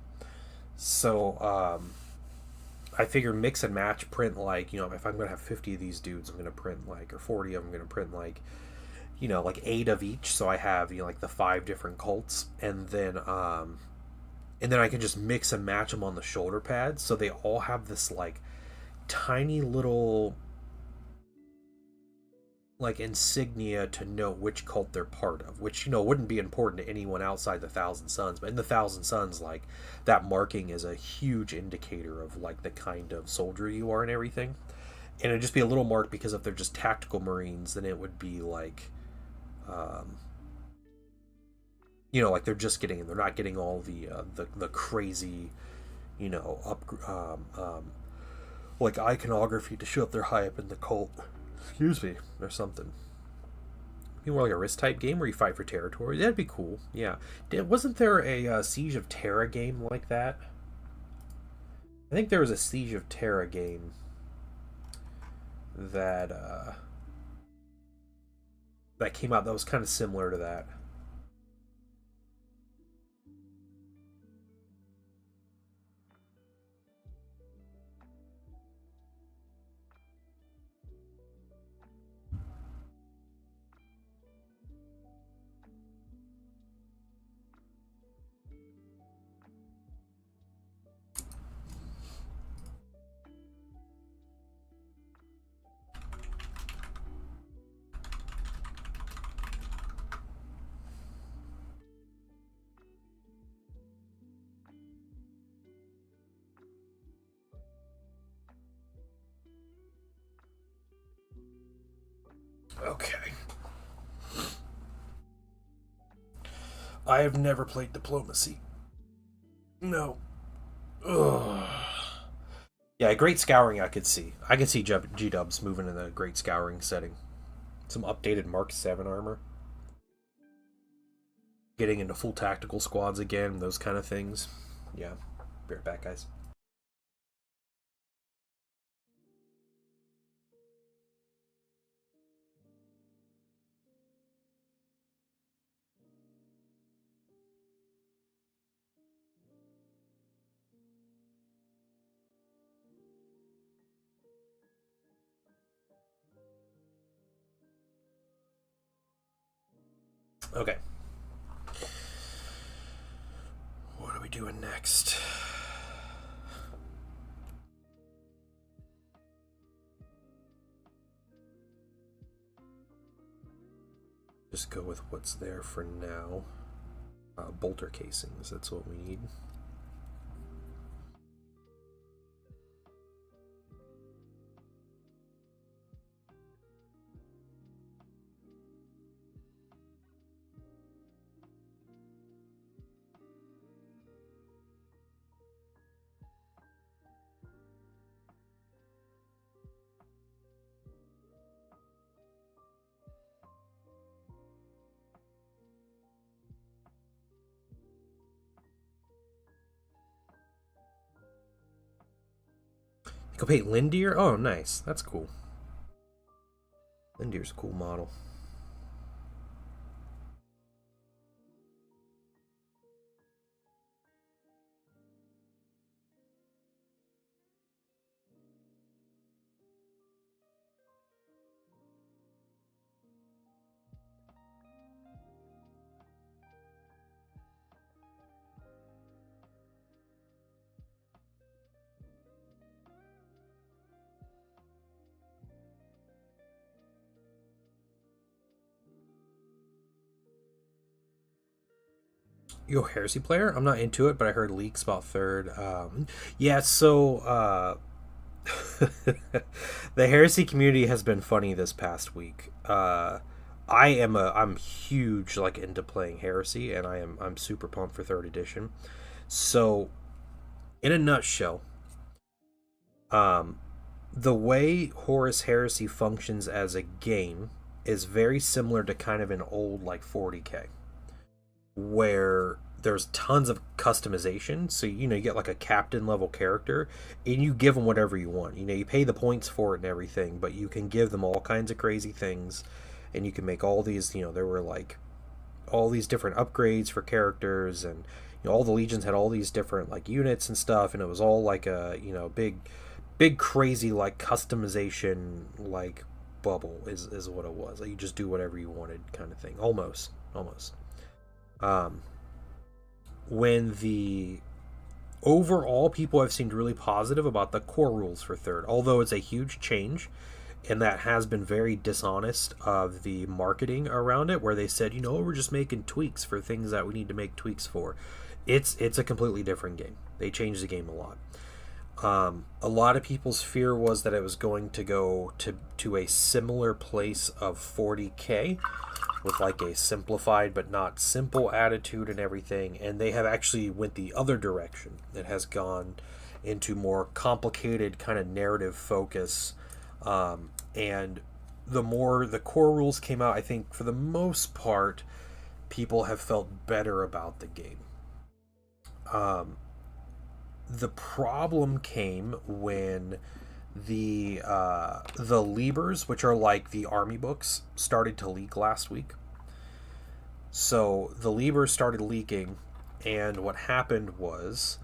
So I figure mix and match, print like, if I'm going to have 50 of these dudes, I'm going to print like, or 40 of them, I'm going to print like, like 8 of each. So I have, like the 5 different cults. And then I can just mix and match them on the shoulder pads. So they all have this like tiny little like insignia to know which cult they're part of, which wouldn't be important to anyone outside the 1,000 Suns, but in the 1,000 Suns, like that marking is a huge indicator of like the kind of soldier you are and everything. And it'd just be a little mark, because if they're just tactical Marines, then it would be like like they're not getting all the crazy like iconography to show up they're high up in the cult. Excuse me, or something. Maybe more like a risk type game where you fight for territory. That'd be cool. Yeah. Wasn't there a Siege of Terra game like that? I think there was a Siege of Terra game that that came out that was kind of similar to that. Okay. I have never played Diplomacy. No. Ugh. Yeah, Great Scouring I could see. I could see G-Dubs moving in a Great Scouring setting. Some updated Mark 7 armor. Getting into full tactical squads again, those kind of things. Yeah. Be right back, guys. Okay. What are we doing next? Just go with what's there for now. Bolter casings, that's what we need. You can paint Lindir? Oh, nice. That's cool. Lindir's a cool model. Yo, Heresy player? I'm not into it, but I heard leaks about third. Yeah, so the Heresy community has been funny this past week. I'm huge like into playing Heresy, and I'm super pumped for third edition. So, in a nutshell, um, the way Horus Heresy functions as a game is very similar to kind of an old like 40k, where there's tons of customization. So you get like a captain level character, and you give them whatever you want. You pay the points for it and everything, but you can give them all kinds of crazy things, and you can make all these. There were like all these different upgrades for characters, and all the legions had all these different like units and stuff, and it was all like a big crazy like customization like bubble is what it was. Like you just do whatever you wanted kind of thing, almost. um when the overall people have seemed really positive about the core rules for third, although it's a huge change, and that has been very dishonest of the marketing around it, where they said, we're just making tweaks for things that we need to make tweaks for. It's a completely different game. They changed the game a lot. A lot of people's fear was that it was going to go to a similar place of 40k, with like a simplified but not simple attitude and everything, and they have actually went the other direction. It has gone into more complicated kind of narrative focus, and the more the core rules came out, I think for the most part people have felt better about the game. The problem came when the Libers, which are like the army books, started to leak last week. So the Libers started leaking, and what happened was,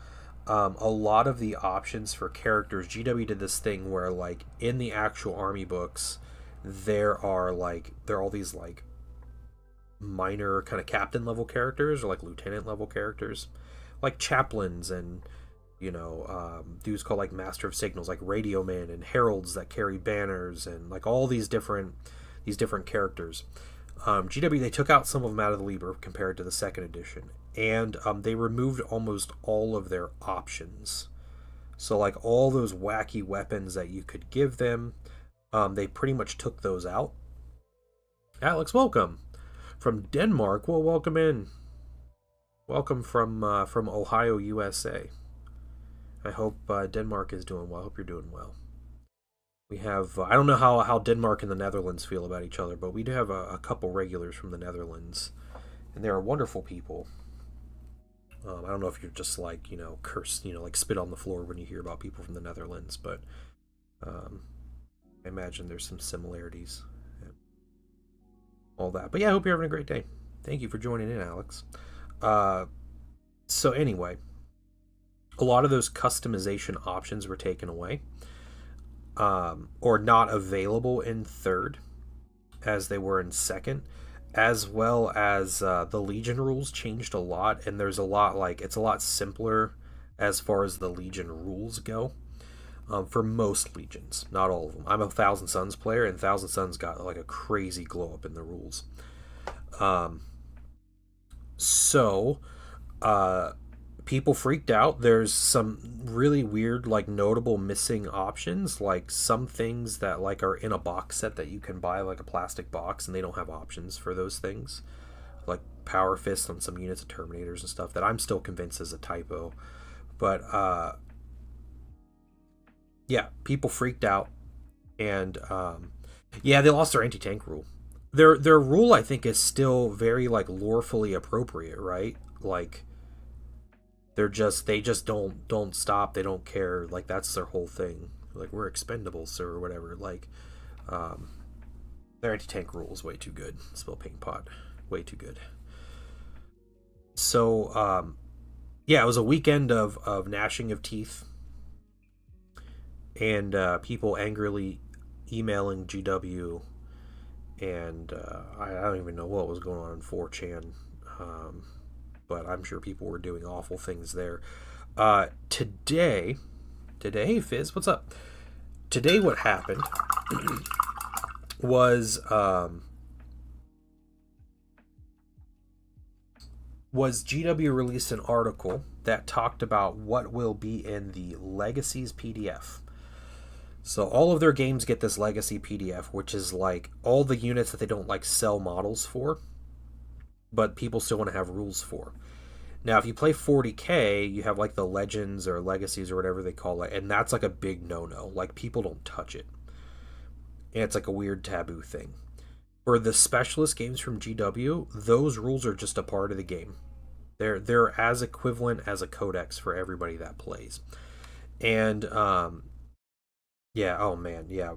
a lot of the options for characters, GW did this thing where like in the actual army books there are all these like minor kind of captain level characters or like lieutenant level characters, like chaplains and dudes called like Master of Signals, like Radio Man, and heralds that carry banners, and like all these different characters. GW, they took out some of them out of the Liber compared to the second edition, and they removed almost all of their options. So like all those wacky weapons that you could give them, they pretty much took those out. Alex, welcome from Denmark. Well, welcome in. Welcome from Ohio, USA. I hope Denmark is doing well. I hope you're doing well. We have I don't know how Denmark and the Netherlands feel about each other, but we do have a couple regulars from the Netherlands, and they are wonderful people. I don't know if you're just like curse like spit on the floor when you hear about people from the Netherlands, but um, I imagine there's some similarities and all that. But yeah, I hope you're having a great day. Thank you for joining in, Alex. Uh, so anyway, a lot of those customization options were taken away, or not available in third as they were in second, as well as the Legion rules changed a lot, and there's a lot like it's a lot simpler as far as the Legion rules go. For most legions, not all of them. I'm a Thousand Suns player, and Thousand Suns got like a crazy glow up in the rules. Um, so, uh, People freaked out. There's some really weird, like notable missing options, like some things that like are in a box set that you can buy, like a plastic box, and they don't have options for those things, like Power Fist on some units of Terminators and stuff that I'm still convinced is a typo. But yeah, people freaked out, and yeah, they lost their anti tank rule. Their rule, I think, is still very like lorefully appropriate, right? Like they just don't stop. They don't care. Like that's their whole thing. Like we're expendable, sir, or whatever. Like um, their anti tank rule is way too good. Spill paint pot, way too good. So yeah, it was a weekend of gnashing of teeth and people angrily emailing GW, and I don't even know what was going on in 4chan, um, but I'm sure people were doing awful things there. Today, hey Fizz, what's up? Today, what happened was GW released an article that talked about what will be in the Legacies PDF. So all of their games get this legacy PDF, which is like all the units that they don't like sell models for, but people still want to have rules for. Now, if you play 40K, you have like the legends or legacies or whatever they call it, and that's like a big no-no. Like people don't touch it, and it's like a weird taboo thing. For the specialist games from GW, those rules are just a part of the game. They're as equivalent as a codex for everybody that plays. And yeah, oh man, yeah.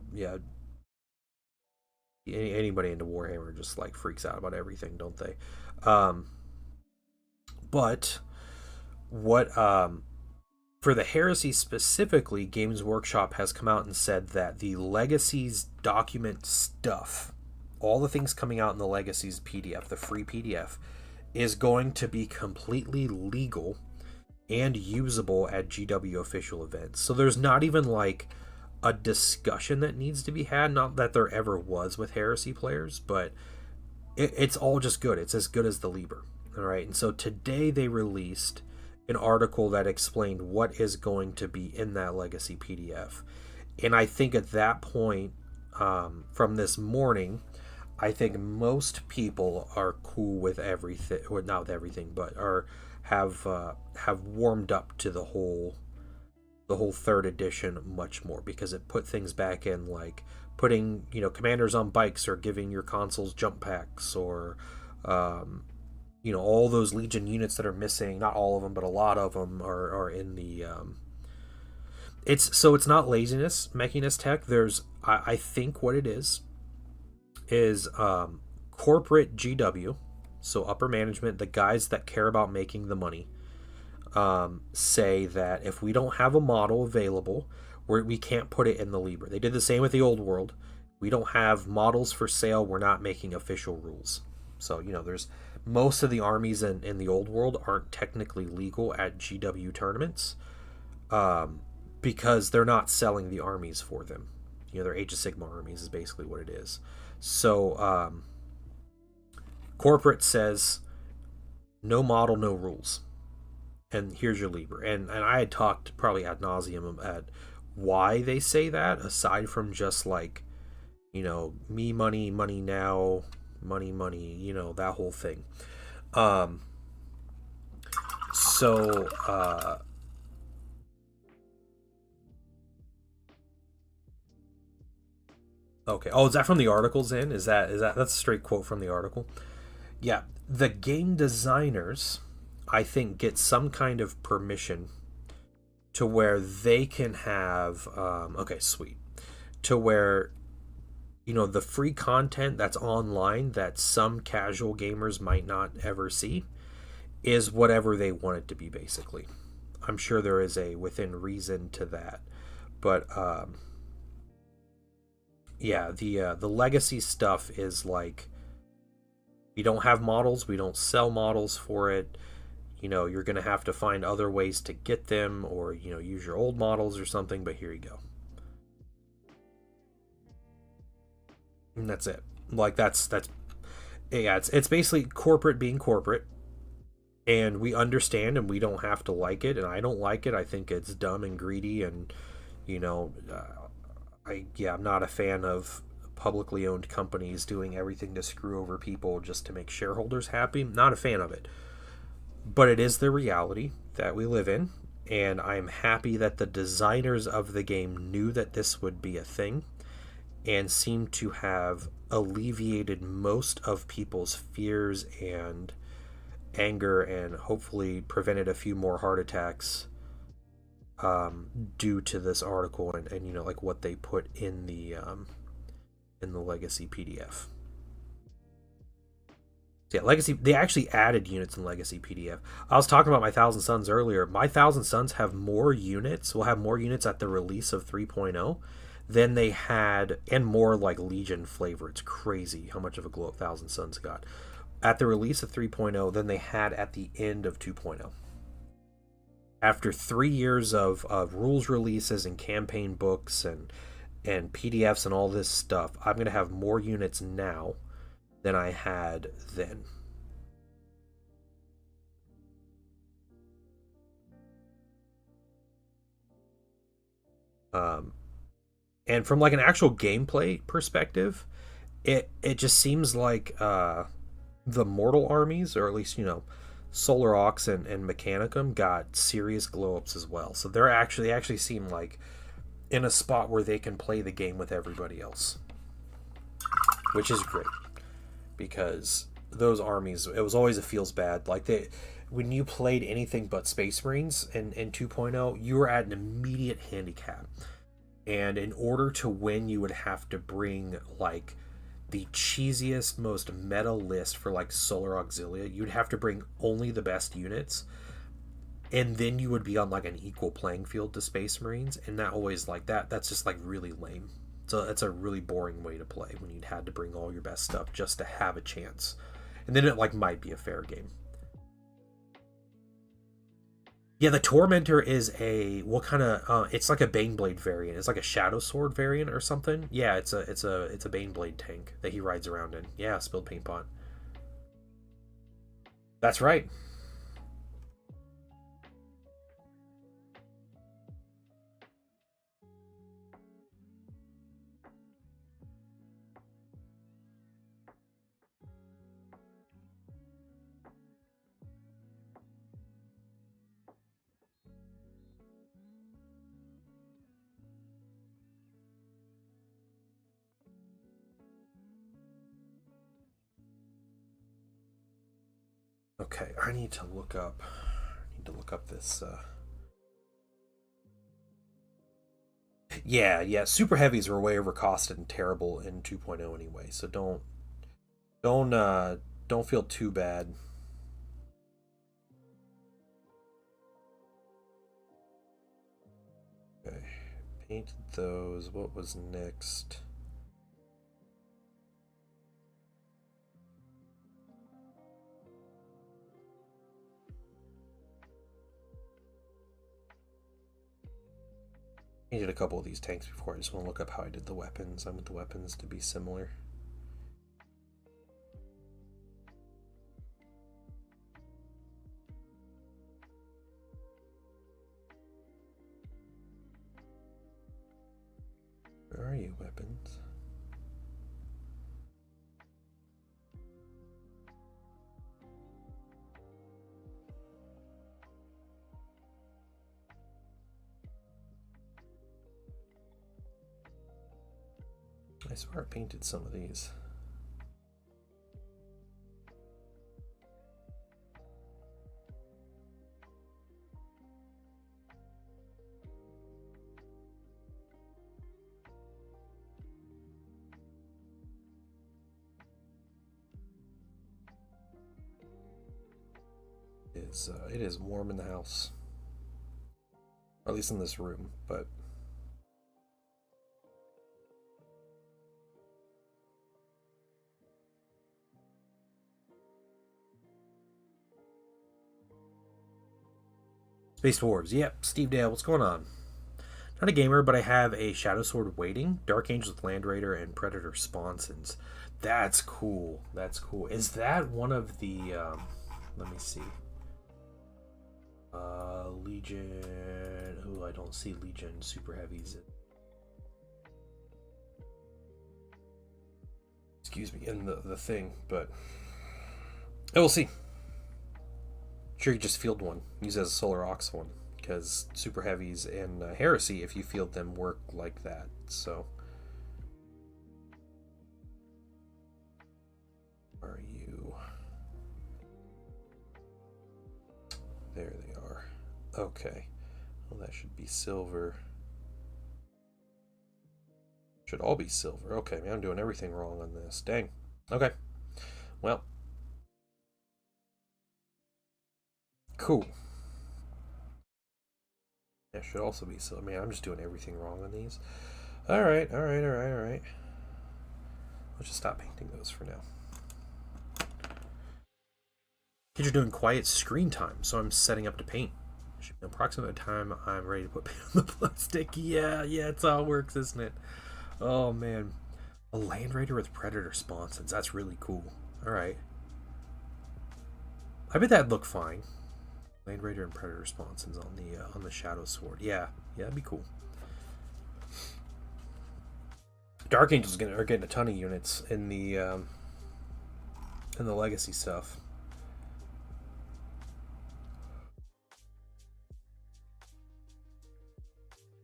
Anybody into Warhammer just like freaks out about everything, don't they? Um, but what For the Heresy specifically, Games Workshop has come out and said that the Legacies document stuff, all the things coming out in the Legacies PDF, the free PDF, is going to be completely legal and usable at GW official events. So there's not even like a discussion that needs to be had. Not that there ever was with Heresy players, but it's all just good. It's as good as the Liber. All right. And so today they released an article that explained what is going to be in that Legacy PDF. And I think at that point, from this morning, I think most people are cool with everything, or not with everything, but are have warmed up to the whole third edition much more, because it put things back in, like putting commanders on bikes, or giving your consoles jump packs, or all those Legion units that are missing. Not all of them, but a lot of them are in the. It's not laziness making this tech. I think what it is corporate GW, so upper management, the guys that care about making the money, say that if we don't have a model available, we can't put it in the Liber. They did the same with the old world. We don't have models for sale, we're not making official rules. So there's most of the armies in the old world aren't technically legal at GW tournaments, because they're not selling the armies for them. They're Age of Sigmar armies is basically what it is. So corporate says no model, no rules, and here's your Liber. And I had talked probably ad nauseum at why they say that, aside from just like me money, money now, money, that whole thing. So, okay. Oh, is that from the articles? Is that that's a straight quote from the article? Yeah, the game designers, I think, get some kind of permission to where they can have. Okay, sweet. To where the free content that's online that some casual gamers might not ever see is whatever they want it to be. Basically, I'm sure there is a within reason to that, but yeah, the legacy stuff is like we don't have models, we don't sell models for it. You're going to have to find other ways to get them, or use your old models or something, but here you go. And that's it. Like that's yeah, it's basically corporate being corporate, and we understand, and we don't have to like it, and I don't like it. I think it's dumb and greedy, and you know I'm not a fan of publicly owned companies doing everything to screw over people just to make shareholders happy. Not a fan of it. But it is the reality that we live in, and I'm happy that the designers of the game knew that this would be a thing and seem to have alleviated most of people's fears and anger, and hopefully prevented a few more heart attacks due to this article, and like what they put in the legacy PDF. Yeah, Legacy, they actually added units in Legacy PDF. I was talking about my Thousand Suns earlier. My Thousand Suns have more units, will have more units at the release of 3.0 than they had, and more like Legion flavor. It's crazy how much of a glow up Thousand Suns got at the release of 3.0 than they had at the end of 2.0. After 3 years of rules releases and campaign books and PDFs and all this stuff, I'm going to have more units now than I had then. Um, and from like an actual gameplay perspective, it just seems like the Mortal armies, or at least Solar Aux and Mechanicum, got serious glow ups as well. So they actually seem like in a spot where they can play the game with everybody else, which is great, because those armies, it was always, it feels bad like they, when you played anything but Space Marines in 2.0, you were at an immediate handicap, and in order to win you would have to bring like the cheesiest, most meta list for like Solar Auxilia. You'd have to bring only the best units, and then you would be on like an equal playing field to Space Marines, and not always like that. That's just like really lame. So it's a really boring way to play when you'd had to bring all your best stuff just to have a chance. And then it like might be a fair game. Yeah, the Tormentor is a what kind of? It's like a Baneblade variant. It's like a Shadow Sword variant or something. Yeah, it's a Baneblade tank that he rides around in. Yeah, spilled paint pot. That's right. Okay, I need to look up. I need to look up this. Yeah. Super heavies were way overcosted and terrible in 2.0 anyway. So don't don't feel too bad. Okay, painted those. What was next? I did a couple of these tanks before. I just want to look up how I did the weapons. I want the weapons to be similar. Where are you, weapons? I swear I painted some of these. It is warm in the house. Or at least in this room, but Space Dwarves. Yep, Steve Dale, what's going on? Not a gamer, but I have a Shadow Sword waiting, Dark Angels with Land Raider, and Predator Sponsons. That's cool. That's cool. Is that one of the let me see. Legion. Oh, I don't see Legion Super Heavies. Excuse me, in the thing, but I will see. Sure, you just field one. Use it as a Solar Ox one, because Super Heavies and Heresy, if you field them, work like that. So, where are you? There they are. Okay. Well, that should be silver. Should all be silver. Okay, man, I'm doing everything wrong on this. Dang. Okay. Well. Cool. That should also be silver. Man, I'm just doing everything wrong on these. Alright. Let's just stop painting those for now. Kids are doing quiet screen time, so I'm setting up to paint. Should be approximate time I'm ready to put paint on the plastic. Yeah, it's how it works, isn't it? Oh man, a Land Raider with Predator Sponsons. That's really cool. All right, I bet that'd look fine. Land Raider and Predator Sponsons on the Shadow Sword. Yeah, that'd be cool. Dark Angels are getting a ton of units in the Legacy stuff.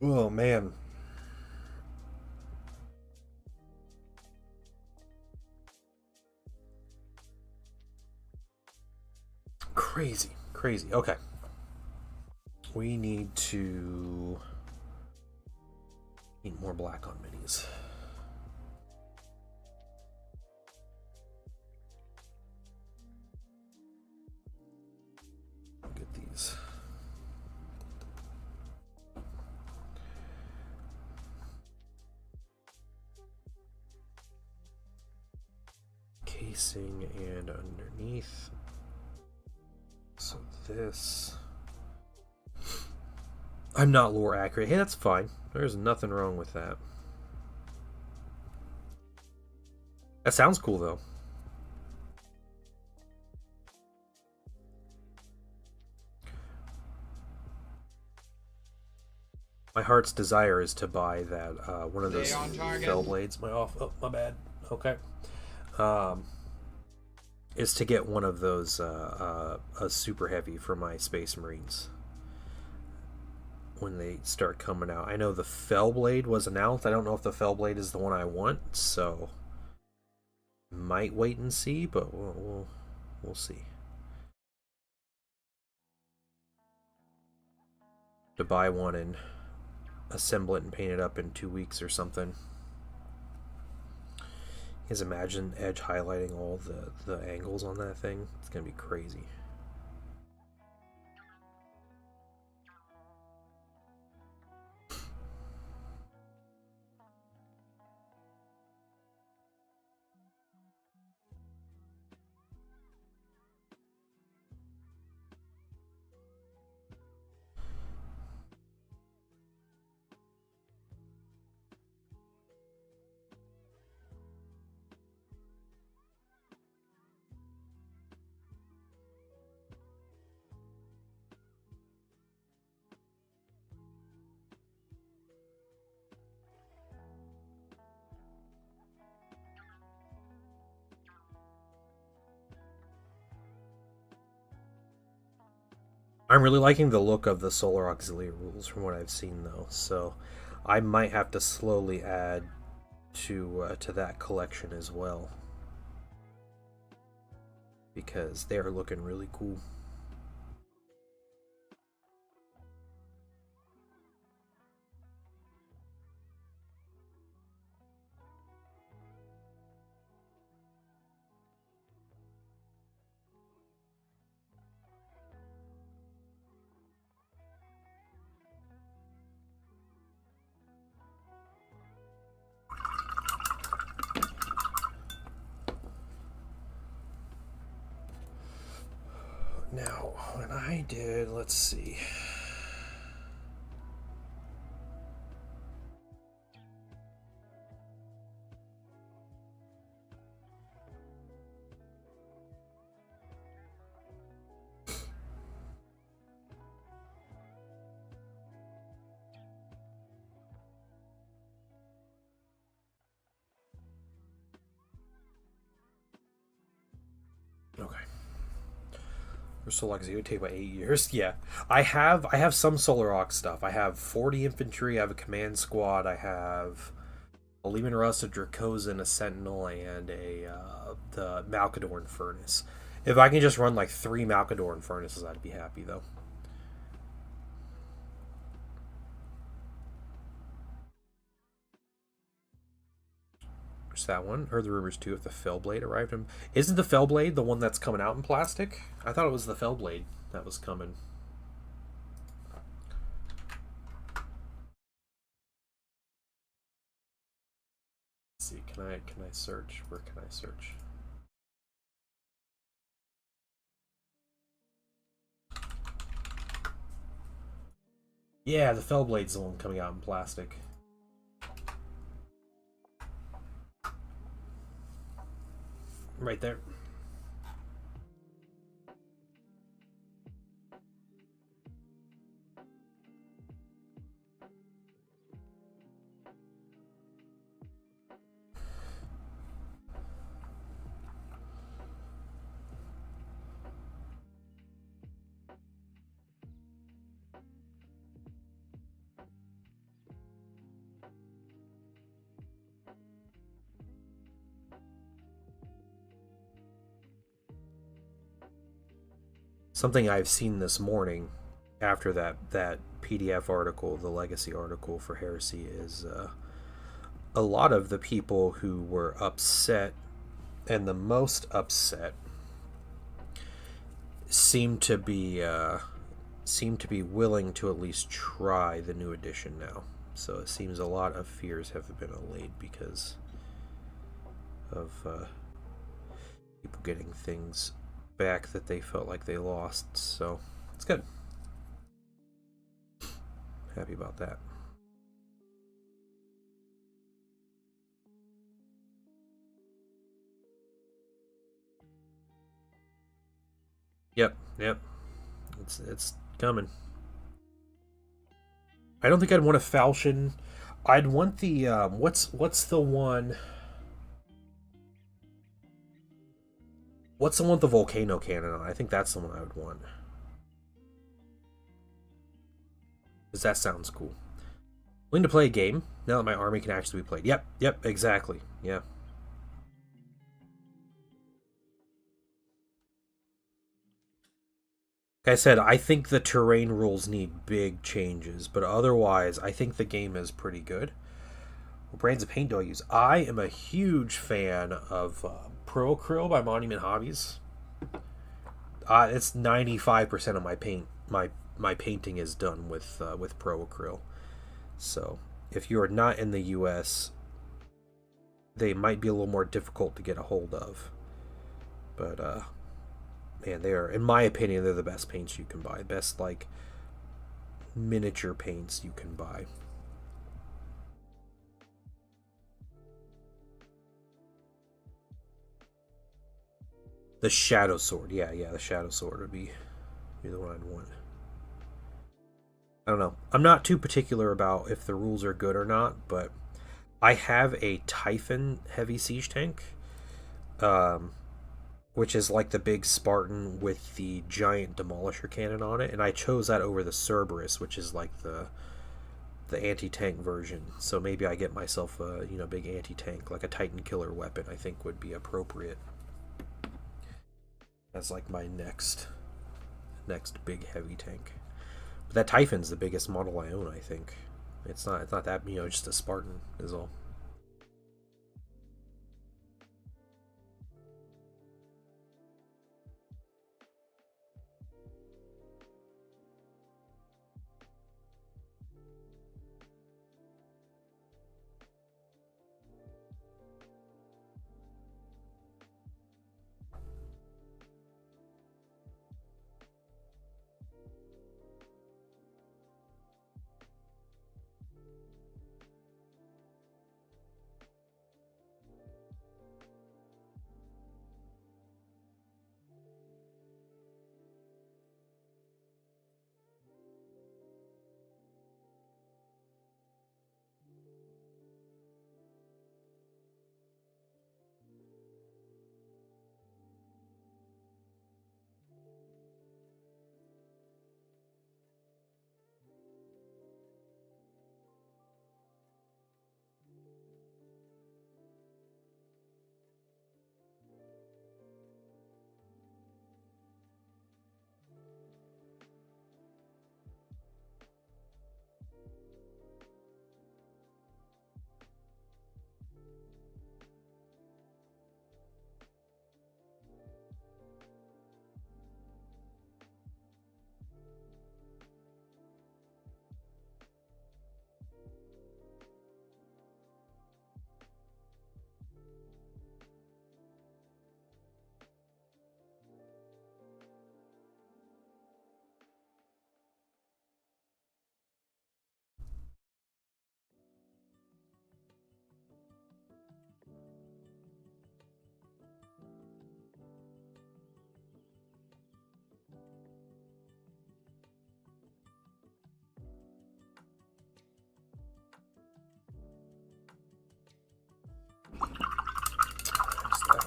Oh man. Crazy. Okay. We need more black on minis. Get these. Casing and underneath. So this, I'm not lore accurate. Hey, that's fine. There's nothing wrong with that. That sounds cool though. My heart's desire is to buy that one of those fell blades. My bad. Okay. Is to get one of those a super heavy for my Space Marines when they start coming out. I know the Fellblade was announced. I don't know if the Fellblade is the one I want, so might wait and see, but we'll see. To buy one and assemble it and paint it up in 2 weeks or something. Just imagine Edge highlighting all the angles on that thing. It's gonna be crazy. I'm really liking the look of the Solar Auxiliary rules from what I've seen, though, so I might have to slowly add to that collection as well, because they are looking really cool. Now, when I did, let's see. Okay. So like it would take about 8 years. Yeah, I have some Solar Aux stuff. I have 40 infantry. I have a command squad. I have a Lehman Russ, a Dracosan, a Sentinel, and a the Malkadorn furnace. If I can just run like 3 Malkadorn furnaces, I'd be happy though. There's that one. Heard the rumors too if the Fellblade arrived. Isn't the Fellblade the one that's coming out in plastic? I thought it was the Fellblade that was coming. Let's see, can I search? Where can I search? Yeah, the Fellblade's the one coming out in plastic. Right there. Something I've seen this morning after that PDF article, the legacy article for Heresy, is a lot of the people who were upset and the most upset seem to be willing to at least try the new edition now. So it seems a lot of fears have been allayed because of people getting things back that they felt like they lost. So it's good. Happy about that. Yep, yep. It's coming. I don't think I'd want a falchion. I'd want the what's the one? What's the one with the volcano cannon on? I think that's the one I would want. Because that sounds cool. Willing to play a game now that my army can actually be played. Yep, yep, exactly. Yeah. Like I said, I think the terrain rules need big changes, but otherwise, I think the game is pretty good. What brands of paint do I use? I am a huge fan of Pro Acryl by Monument Hobbies. It's 95% of my paint. My painting is done with Pro Acryl. So if you are not in the U.S., they might be a little more difficult to get a hold of. But man, they are, in my opinion, they're the best paints you can buy. Best like miniature paints you can buy. The Shadow Sword, yeah, yeah, the Shadow Sword would be the one I'd want. I don't know. I'm not too particular about if the rules are good or not, but I have a Typhon heavy siege tank, um, which is like the big Spartan with the giant demolisher cannon on it, and I chose that over the Cerberus, which is like the anti-tank version. So maybe I get myself a big anti-tank, like a Titan killer weapon. I think would be appropriate as like my next big heavy tank. But that Typhon's the biggest model I own. I think it's not that just a Spartan is all.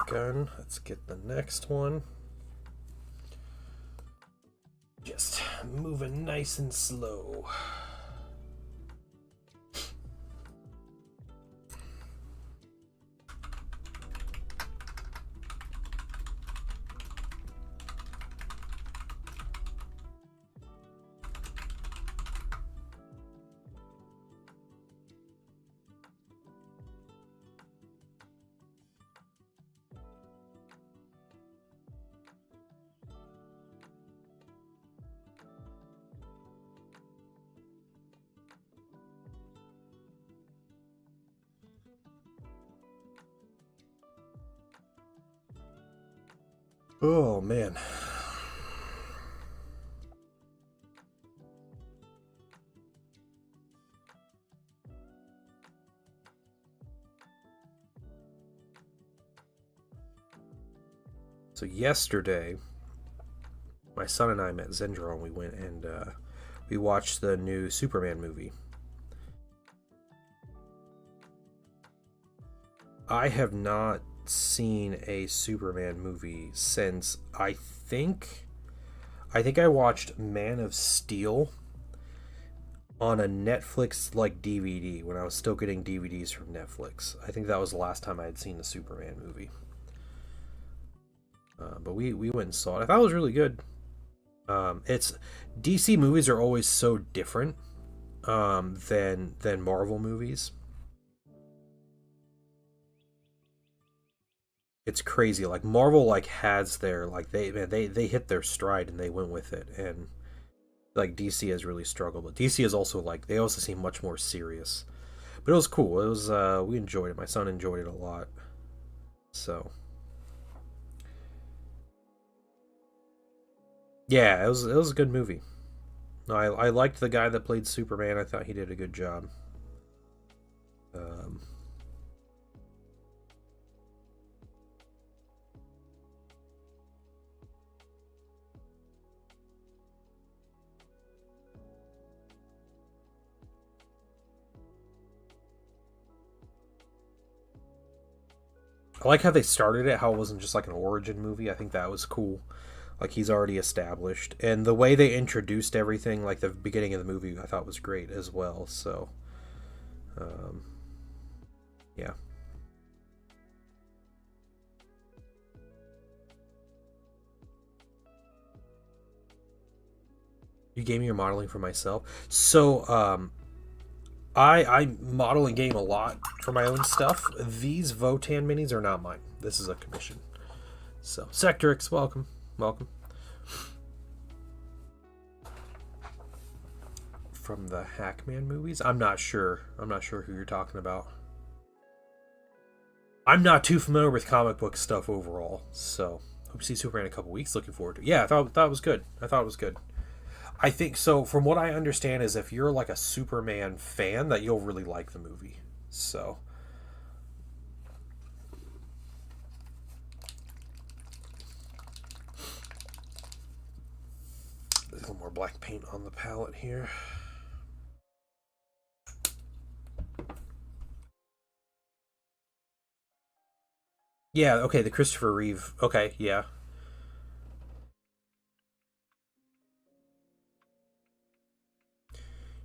Gun. Let's get the next one. Just moving nice and slow. Oh man. So yesterday, my son and I met Zendra and we went and we watched the new Superman movie. I have not seen a Superman movie since I think I watched Man of Steel on a Netflix like DVD when I was still getting DVDs from Netflix. I think that was the last time I had seen the Superman movie. But we went and saw it. I thought it was really good. It's DC movies are always so different than Marvel movies. It's crazy. Like Marvel like has their like they hit their stride and they went with it, and like DC has really struggled. But DC is also like they also seem much more serious. But it was cool. It was we enjoyed it. My son enjoyed it a lot. So yeah, it was a good movie. No, I liked the guy that played Superman. I thought he did a good job. Um, I like how they started it. How it wasn't just like an origin movie. I think that was cool. Like he's already established, and the way they introduced everything, like the beginning of the movie, I thought was great as well. So, um, yeah. You gave me your modeling for myself. So, I model and game a lot for my own stuff. These Votann minis are not mine. This is a commission. So, Sectrix, welcome, welcome. From the Hackman movies, I'm not sure. I'm not sure who you're talking about. I'm not too familiar with comic book stuff overall, so hope to see Superman in a couple weeks. Looking forward to it. Yeah, I thought it was good. I thought it was good. I think so. From what I understand, is if you're like a Superman fan, that you'll really like the movie. So, there's a little more black paint on the palette here. Yeah. Okay. The Christopher Reeve. Okay. Yeah.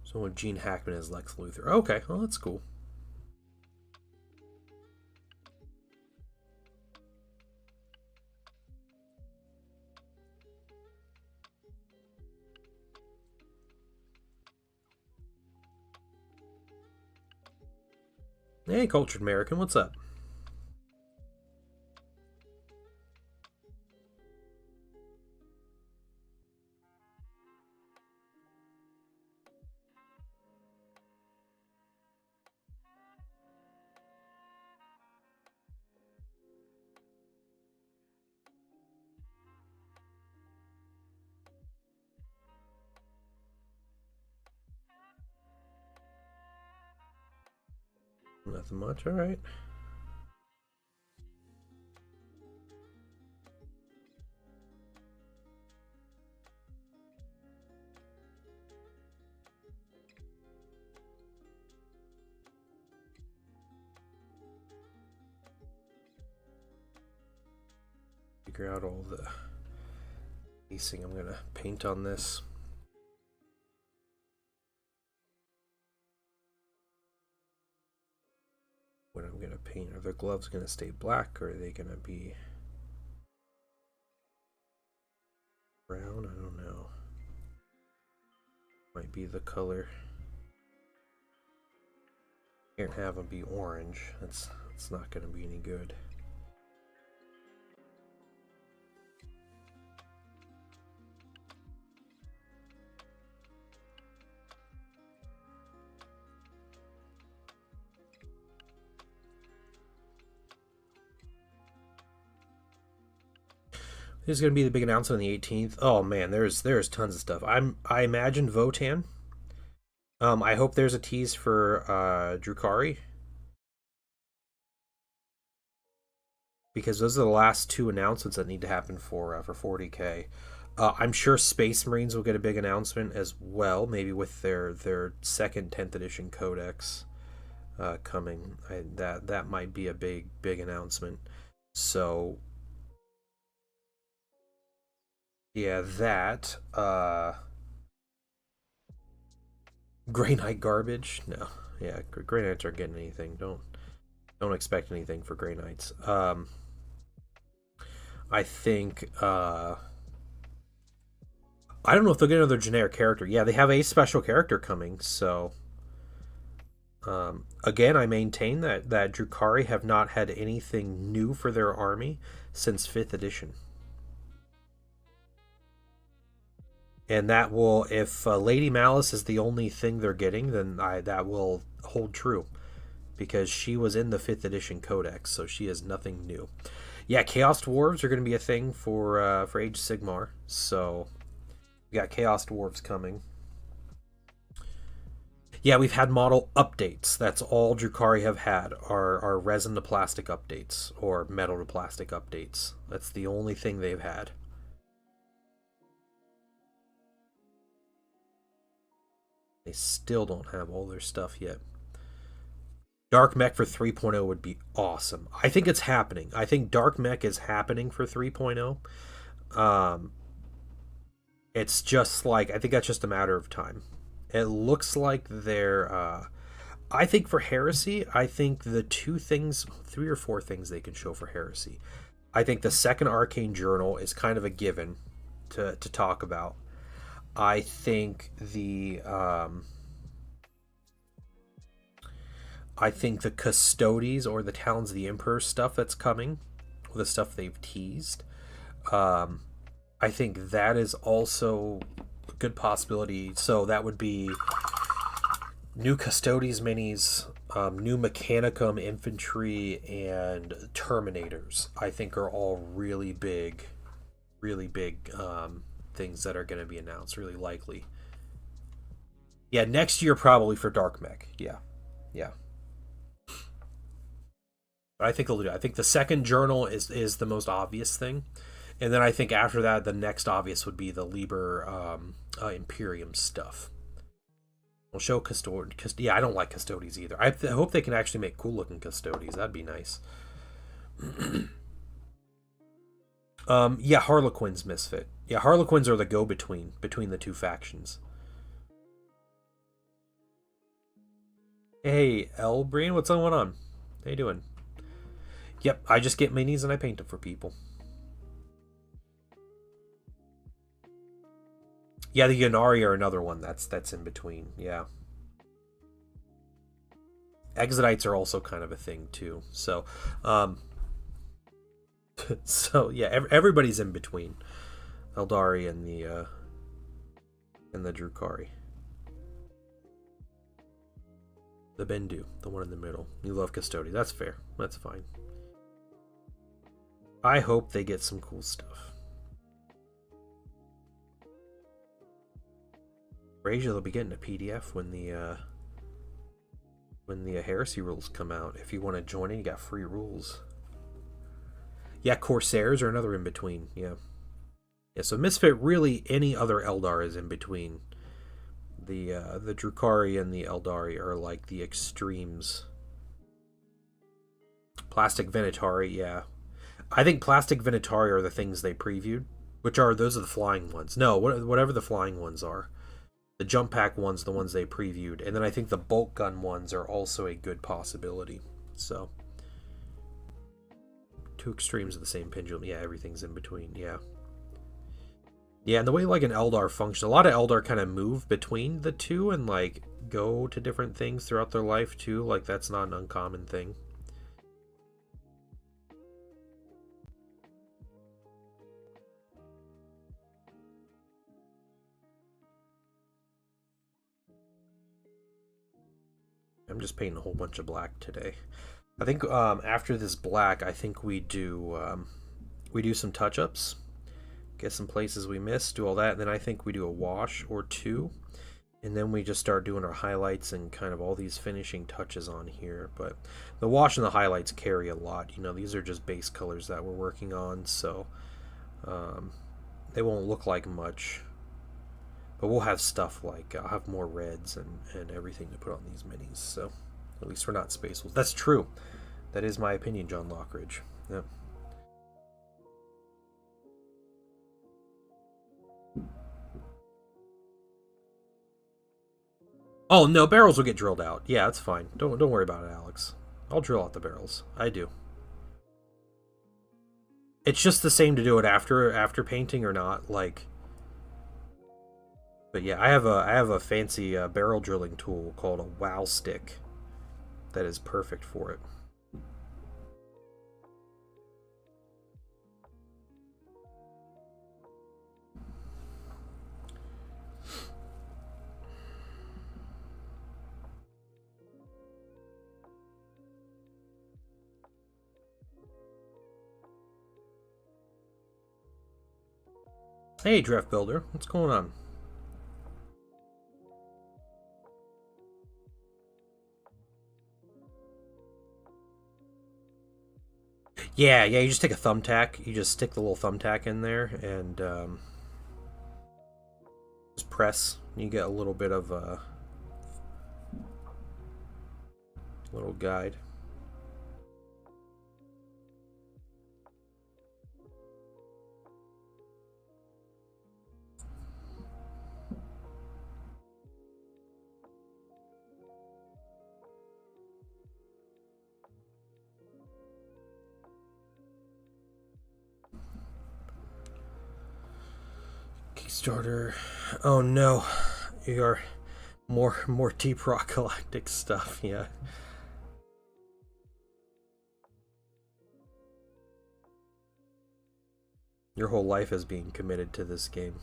So Gene Hackman as Lex Luthor. Okay. Well, that's cool. Hey, Cultured American. What's up? Nothing much. All right. Figure out all the piecing I'm gonna paint on this. What I'm gonna paint. Are the gloves gonna stay black, or are they gonna be brown? I don't know. Might be the color. Can't have them be orange. It's not gonna be any good. This is going to be the big announcement on the 18th. Oh man, there's tons of stuff. I imagine Votann. I hope there's a tease for Drukari, because those are the last two announcements that need to happen for 40K. I'm sure Space Marines will get a big announcement as well, maybe with their second 10th edition codex coming. That might be a big announcement. So yeah, that Grey Knight garbage. No, yeah, Grey Knights aren't getting anything. Don't expect anything for Grey Knights. I think I don't know if they'll get another generic character. Yeah, they have a special character coming. So again, I maintain that Drukari have not had anything new for their army since 5th edition. And that will, if Lady Malice is the only thing they're getting, then that will hold true, because she was in the 5th edition codex, so she is nothing new. Yeah, Chaos Dwarves are going to be a thing for Age of Sigmar, so we got Chaos Dwarves coming. Yeah, we've had model updates. That's all Drukari have had are resin to plastic updates or metal to plastic updates. That's the only thing they've had. They still don't have all their stuff yet. Dark Mech for 3.0 would be awesome. I think it's happening. I think Dark Mech is happening for 3.0. It's just like, I think that's just a matter of time. It looks like they're I think for Heresy, I think the two things, three or four things they can show for Heresy. I think the second Arcane Journal is kind of a given to talk about. I think the Custodes or the Talons of the Emperor stuff that's coming, the stuff they've teased. Um, I think that is also a good possibility. So that would be new Custodes minis, new Mechanicum infantry, and Terminators. I think are all really big things that are going to be announced. Really likely. Yeah, next year probably for Dark Mech. Yeah, yeah. I think they'll do. I think the second journal is the most obvious thing, and then I think after that, the next obvious would be the Liber Imperium stuff. We'll show Custodes. Yeah, I don't like Custodes either. I hope they can actually make cool looking Custodes. That'd be nice. Yeah, Harlequin's Misfit. Yeah, Harlequins are the go between the two factions. Hey, Elbreen, what's going on? How you doing? Yep, I just get minis and I paint them for people. Yeah, the Yannari are another one that's in between. Yeah. Exodites are also kind of a thing too. So, so yeah, everybody's in between Eldari and the Drukari. The Bendu, the one in the middle. You love Custody. That's fair. That's fine. I hope they get some cool stuff. Asia, they'll be getting a PDF when the Heresy rules come out. If you want to join it, you got free rules. Yeah, Corsairs are another in between. Yeah. Yeah, so Misfit, really any other Eldar is in between. The Drukari and the Eldari are like the extremes. Plastic Venatari, yeah. I think Plastic Venatari are the things they previewed, those are the flying ones. No, whatever the flying ones are. The jump pack ones, the ones they previewed, and then I think the bolt gun ones are also a good possibility. So, two extremes of the same pendulum. Yeah, everything's in between. Yeah. Yeah, and the way like an Eldar functions, a lot of Eldar kind of move between the two and like go to different things throughout their life too. Like that's not an uncommon thing. I'm just painting a whole bunch of black today. I think after this black, I think we do some touch-ups, get some places we missed, do all that, and then I think we do a wash or two, and then we just start doing our highlights and kind of all these finishing touches on here. But the wash and the highlights carry a lot. You know, these are just base colors that we're working on, so they won't look like much. But we'll have stuff like, I'll have more reds and everything to put on these minis, so at least we're not space wolves. That's true. That is my opinion, John Lockridge. Yep. Oh no, barrels will get drilled out. Yeah, that's fine. Don't worry about it, Alex. I'll drill out the barrels. I do. It's just the same to do it after painting or not. Like, but yeah, I have a fancy barrel drilling tool called a wow stick that is perfect for it. Hey, Draft Builder, what's going on? Yeah, you just take a thumbtack. You just stick the little thumbtack in there and just press. You get a little bit of a little guide. Starter. Oh no, you're more Deep Rock Galactic stuff. Yeah. Your whole life is being committed to this game.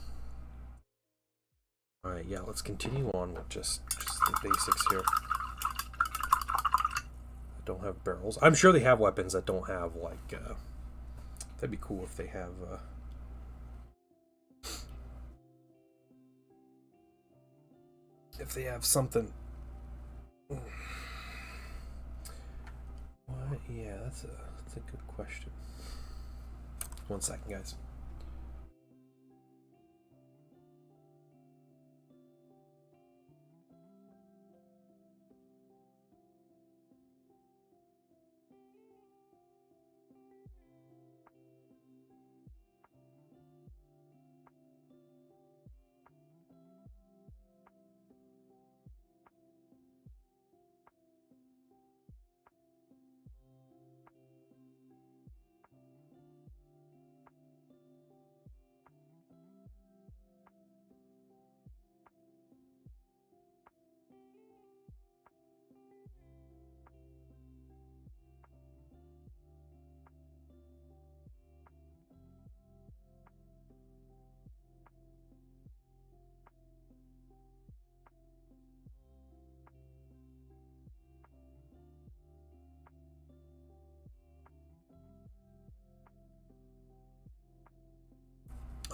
All right, yeah. Let's continue on with just the basics here. Don't have barrels. I'm sure they have weapons that don't have like. That'd be cool if they have. If they have something. What? Yeah, that's a good question. 1 second, guys.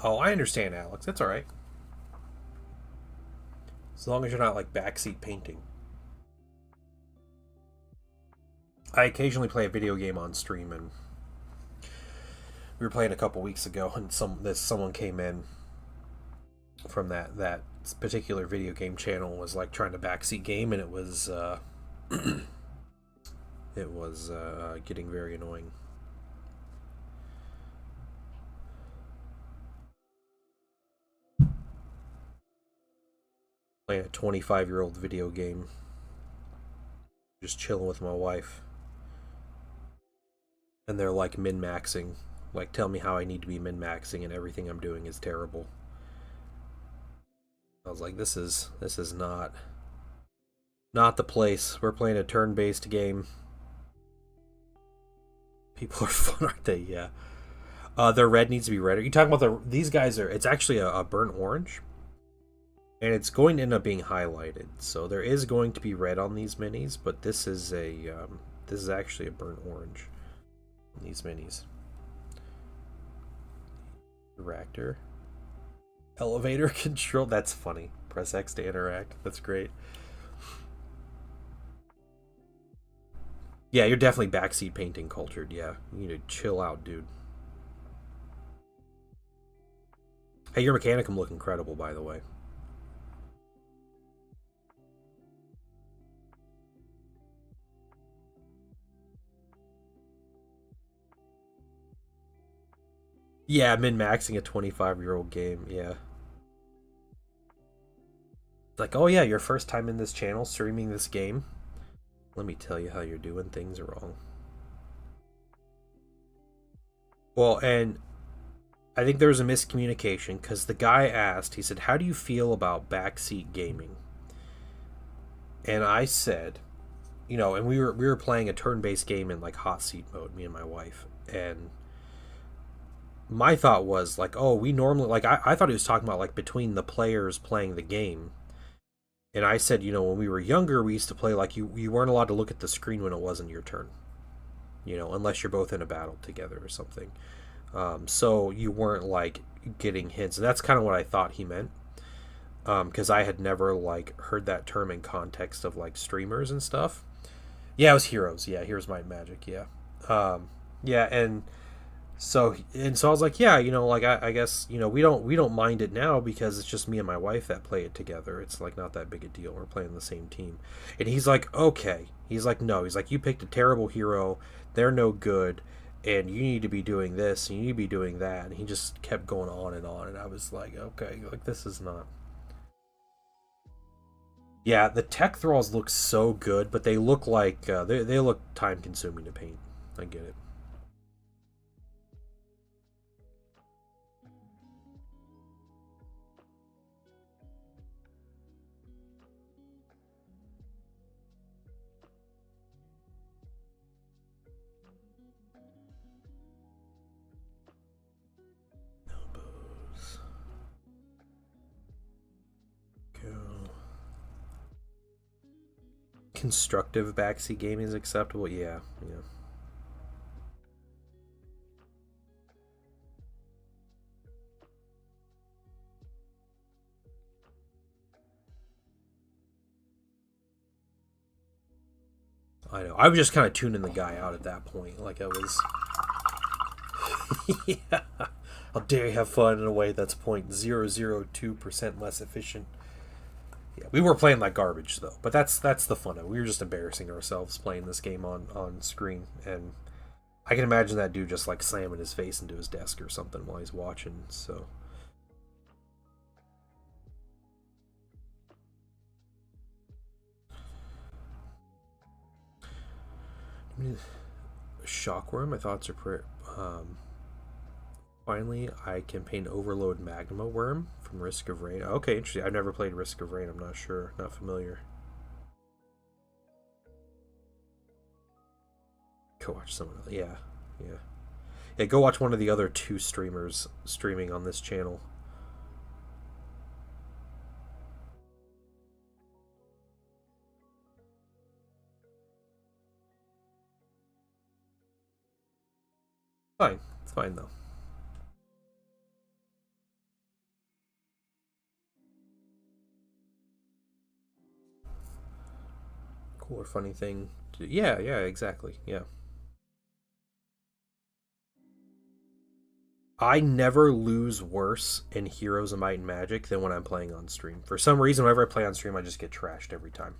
Oh, I understand, Alex. That's all right. As long as you're not like backseat painting. I occasionally play a video game on stream, and we were playing a couple weeks ago, and someone came in from that particular video game channel, was like trying to backseat game, and it was getting very annoying. Playing a 25-year-old video game, just chilling with my wife, and they're like min-maxing, like tell me how I need to be min-maxing, and everything I'm doing is terrible. I was like, this is not the place. We're playing a turn-based game. People are fun, aren't they? Yeah. Their red needs to be red. Are you talking about these guys are? It's actually a burnt orange, and it's going to end up being highlighted. So there is going to be red on these minis, but this is actually a burnt orange on these minis. Reactor. Elevator control. That's funny. Press X to interact. That's great. Yeah, you're definitely backseat painting cultured. Yeah, you need to chill out, dude. Hey, your Mechanicum look incredible, by the way. Yeah, min-maxing a 25-year-old game. Yeah. Like, oh yeah, your first time in this channel streaming this game. Let me tell you how you're doing things wrong. Well, and I think there was a miscommunication because the guy asked, he said, how do you feel about backseat gaming? And I said, and we were playing a turn-based game in like hot seat mode, me and my wife. And my thought was like, oh, we normally, like, I thought he was talking about like between the players playing the game. And I said, when we were younger, we used to play like you weren't allowed to look at the screen when it wasn't your turn. Unless you're both in a battle together or something. So you weren't like getting hints. And that's kind of what I thought he meant. Because I had never like heard that term in context of like streamers and stuff. Yeah, it was Heroes. Yeah, Here's My Magic. Yeah. Yeah, and so I was like, yeah, like I guess we don't mind it now because it's just me and my wife that play it together. It's like not that big a deal. We're playing the same team. And he's like, okay. He's like, no. He's like, you picked a terrible hero. They're no good, and you need to be doing this and you need to be doing that. And he just kept going on, and I was like, okay, like this is not. Yeah, the tech thralls look so good, but they look like they look time consuming to paint. I get it. constructive backseat gaming is acceptable. Yeah, yeah. I know. I was just kind of tuning the guy out at that point. Like I was. Yeah. How dare you have fun in a way that's 0.002% less efficient. Yeah, we were playing like garbage though, but that's the fun of it. We were just embarrassing ourselves playing this game on screen, and I can imagine that dude just like slamming his face into his desk or something while he's watching. So Shockworm, my thoughts are finally, I can paint Overload Magma Worm from Risk of Rain. Okay, interesting. I've never played Risk of Rain. I'm not sure. Not familiar. Go watch someone else. Yeah, yeah. Yeah, go watch one of the other two streamers streaming on this channel. Fine. It's fine, though. Cool or funny thing. Yeah, yeah, exactly. Yeah. I never lose worse in Heroes of Might and Magic than when I'm playing on stream. For some reason, whenever I play on stream, I just get trashed every time.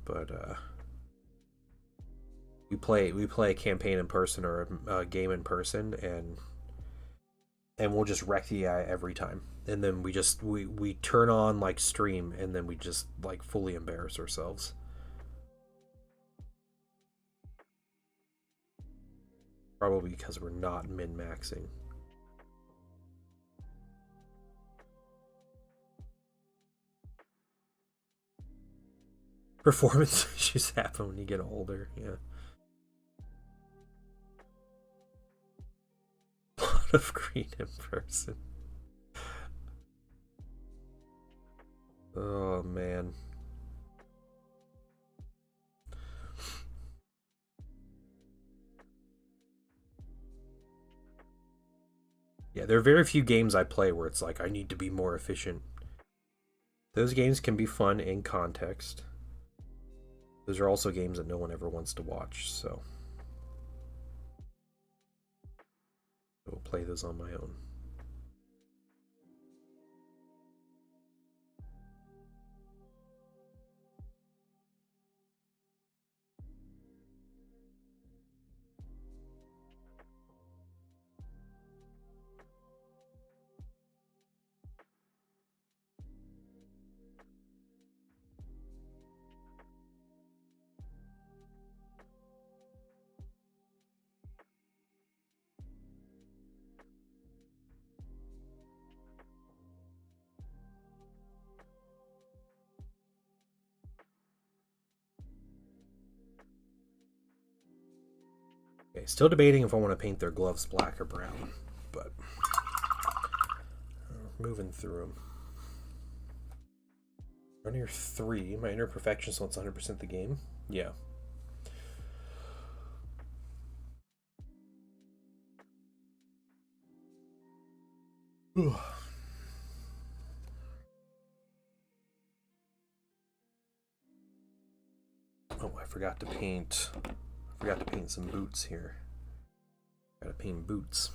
But we play a campaign in person or a game in person, and we'll just wreck the AI every time. And then we turn on like stream, and then we just like fully embarrass ourselves. Probably because we're not min maxing. Performance issues happen when you get older. Yeah. A lot of green in person. Oh man. Yeah, there are very few games I play where it's like I need to be more efficient. Those games can be fun in context. Those are also games that no one ever wants to watch, so I will play those on my own. Okay, still debating if I want to paint their gloves black or brown, but moving through them. Runner 3, my inner perfection, so it's 100% the game. Yeah. Oh, I forgot to paint. I forgot to paint some boots here. Gotta paint boots.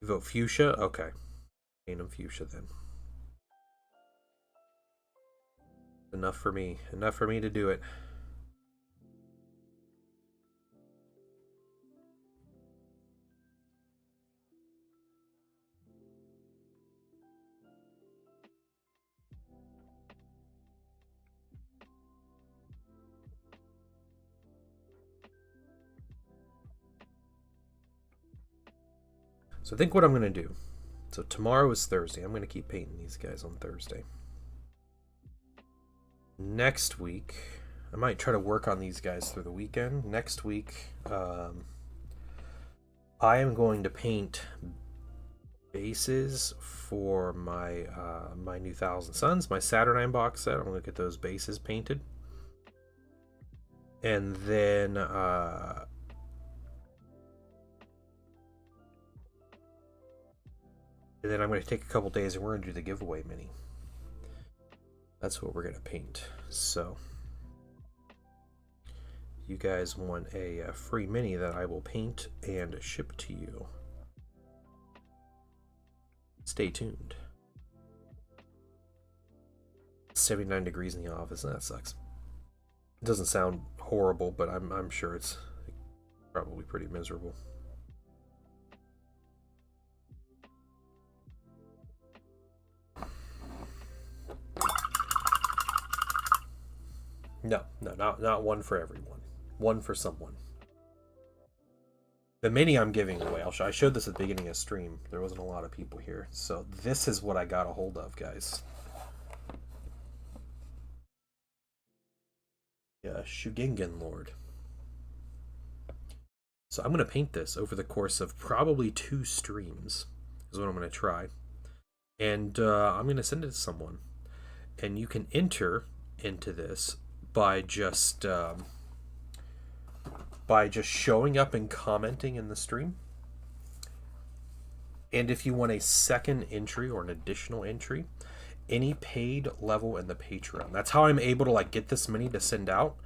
You vote fuchsia? Okay. Paint them fuchsia then. Enough for me. Enough for me to do it. So I think what I'm going to do. So tomorrow is Thursday. I'm going to keep painting these guys on Thursday. Next week, I might try to work on these guys through the weekend. Next week, I am going to paint bases for my my new Thousand Suns, my Saturnine box set. I'm going to get those bases painted. And then I'm going to take a couple days and we're going to do the giveaway mini. That's what we're going to paint. So you guys want a free mini that I will paint and ship to you. Stay tuned. 79 degrees in the office, and that sucks. It doesn't sound horrible, but I'm sure it's probably pretty miserable. No, not one for everyone. One for someone. The mini I'm giving away, I showed this at the beginning of stream. There wasn't a lot of people here. So this is what I got a hold of, guys. Yeah, Shugingen Lord. So I'm going to paint this over the course of probably 2 streams, is what I'm going to try. And I'm going to send it to someone. And you can enter into this by just showing up and commenting in the stream. And if you want a second entry or an additional entry, any paid level in the Patreon. That's how I'm able to like get this many to send out,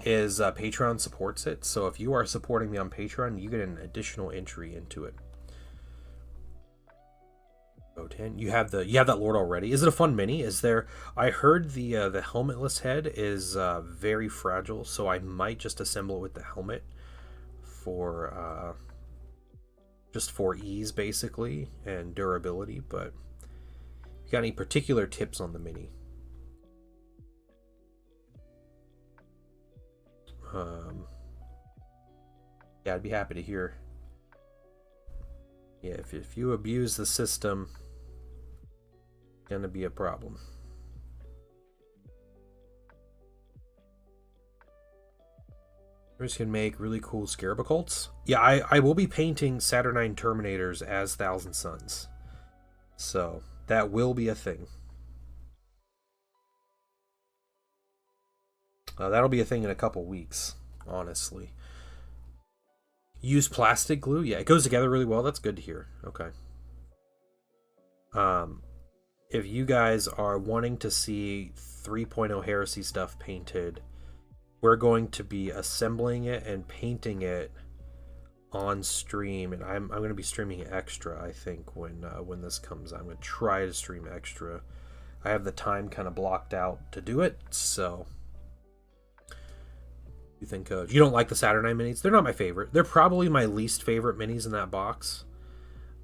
is Patreon supports it. So if you are supporting me on Patreon, you get an additional entry into it. Votann, you have that Lord already. Is it a fun mini? Is there? I heard the helmetless head is very fragile, so I might just assemble it with the helmet for just for ease basically and durability. But you got any particular tips on the mini? Yeah, I'd be happy to hear. Yeah, if you abuse the system, it's gonna be a problem. Can make really cool Scarab Occults. Yeah, I will be painting Saturnine Terminators as Thousand Suns. So that will be a thing. That'll be a thing in a couple weeks, honestly. Use plastic glue? Yeah, it goes together really well. That's good to hear. Okay. If you guys are wanting to see 3.0 Heresy stuff painted, we're going to be assembling it and painting it on stream, and I'm going to be streaming extra, I think, when this comes out. I'm going to try to stream extra. I have the time kind of blocked out to do it, so you think you don't like the Saturnine minis? They're not my favorite. They're probably my least favorite minis in that box.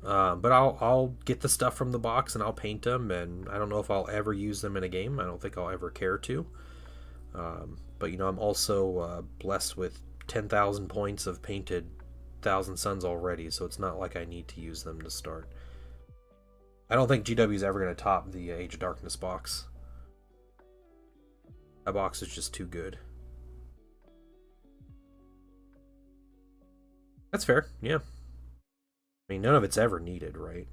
But I'll get the stuff from the box and I'll paint them, and I don't know if I'll ever use them in a game. I don't think I'll ever care to. But you know, I'm also blessed with 10,000 points of painted Thousand Suns already, so it's not like I need to use them to start. I don't think GW is ever going to top the Age of Darkness box. That box is just too good. That's fair, yeah. I mean, none of it's ever needed, right?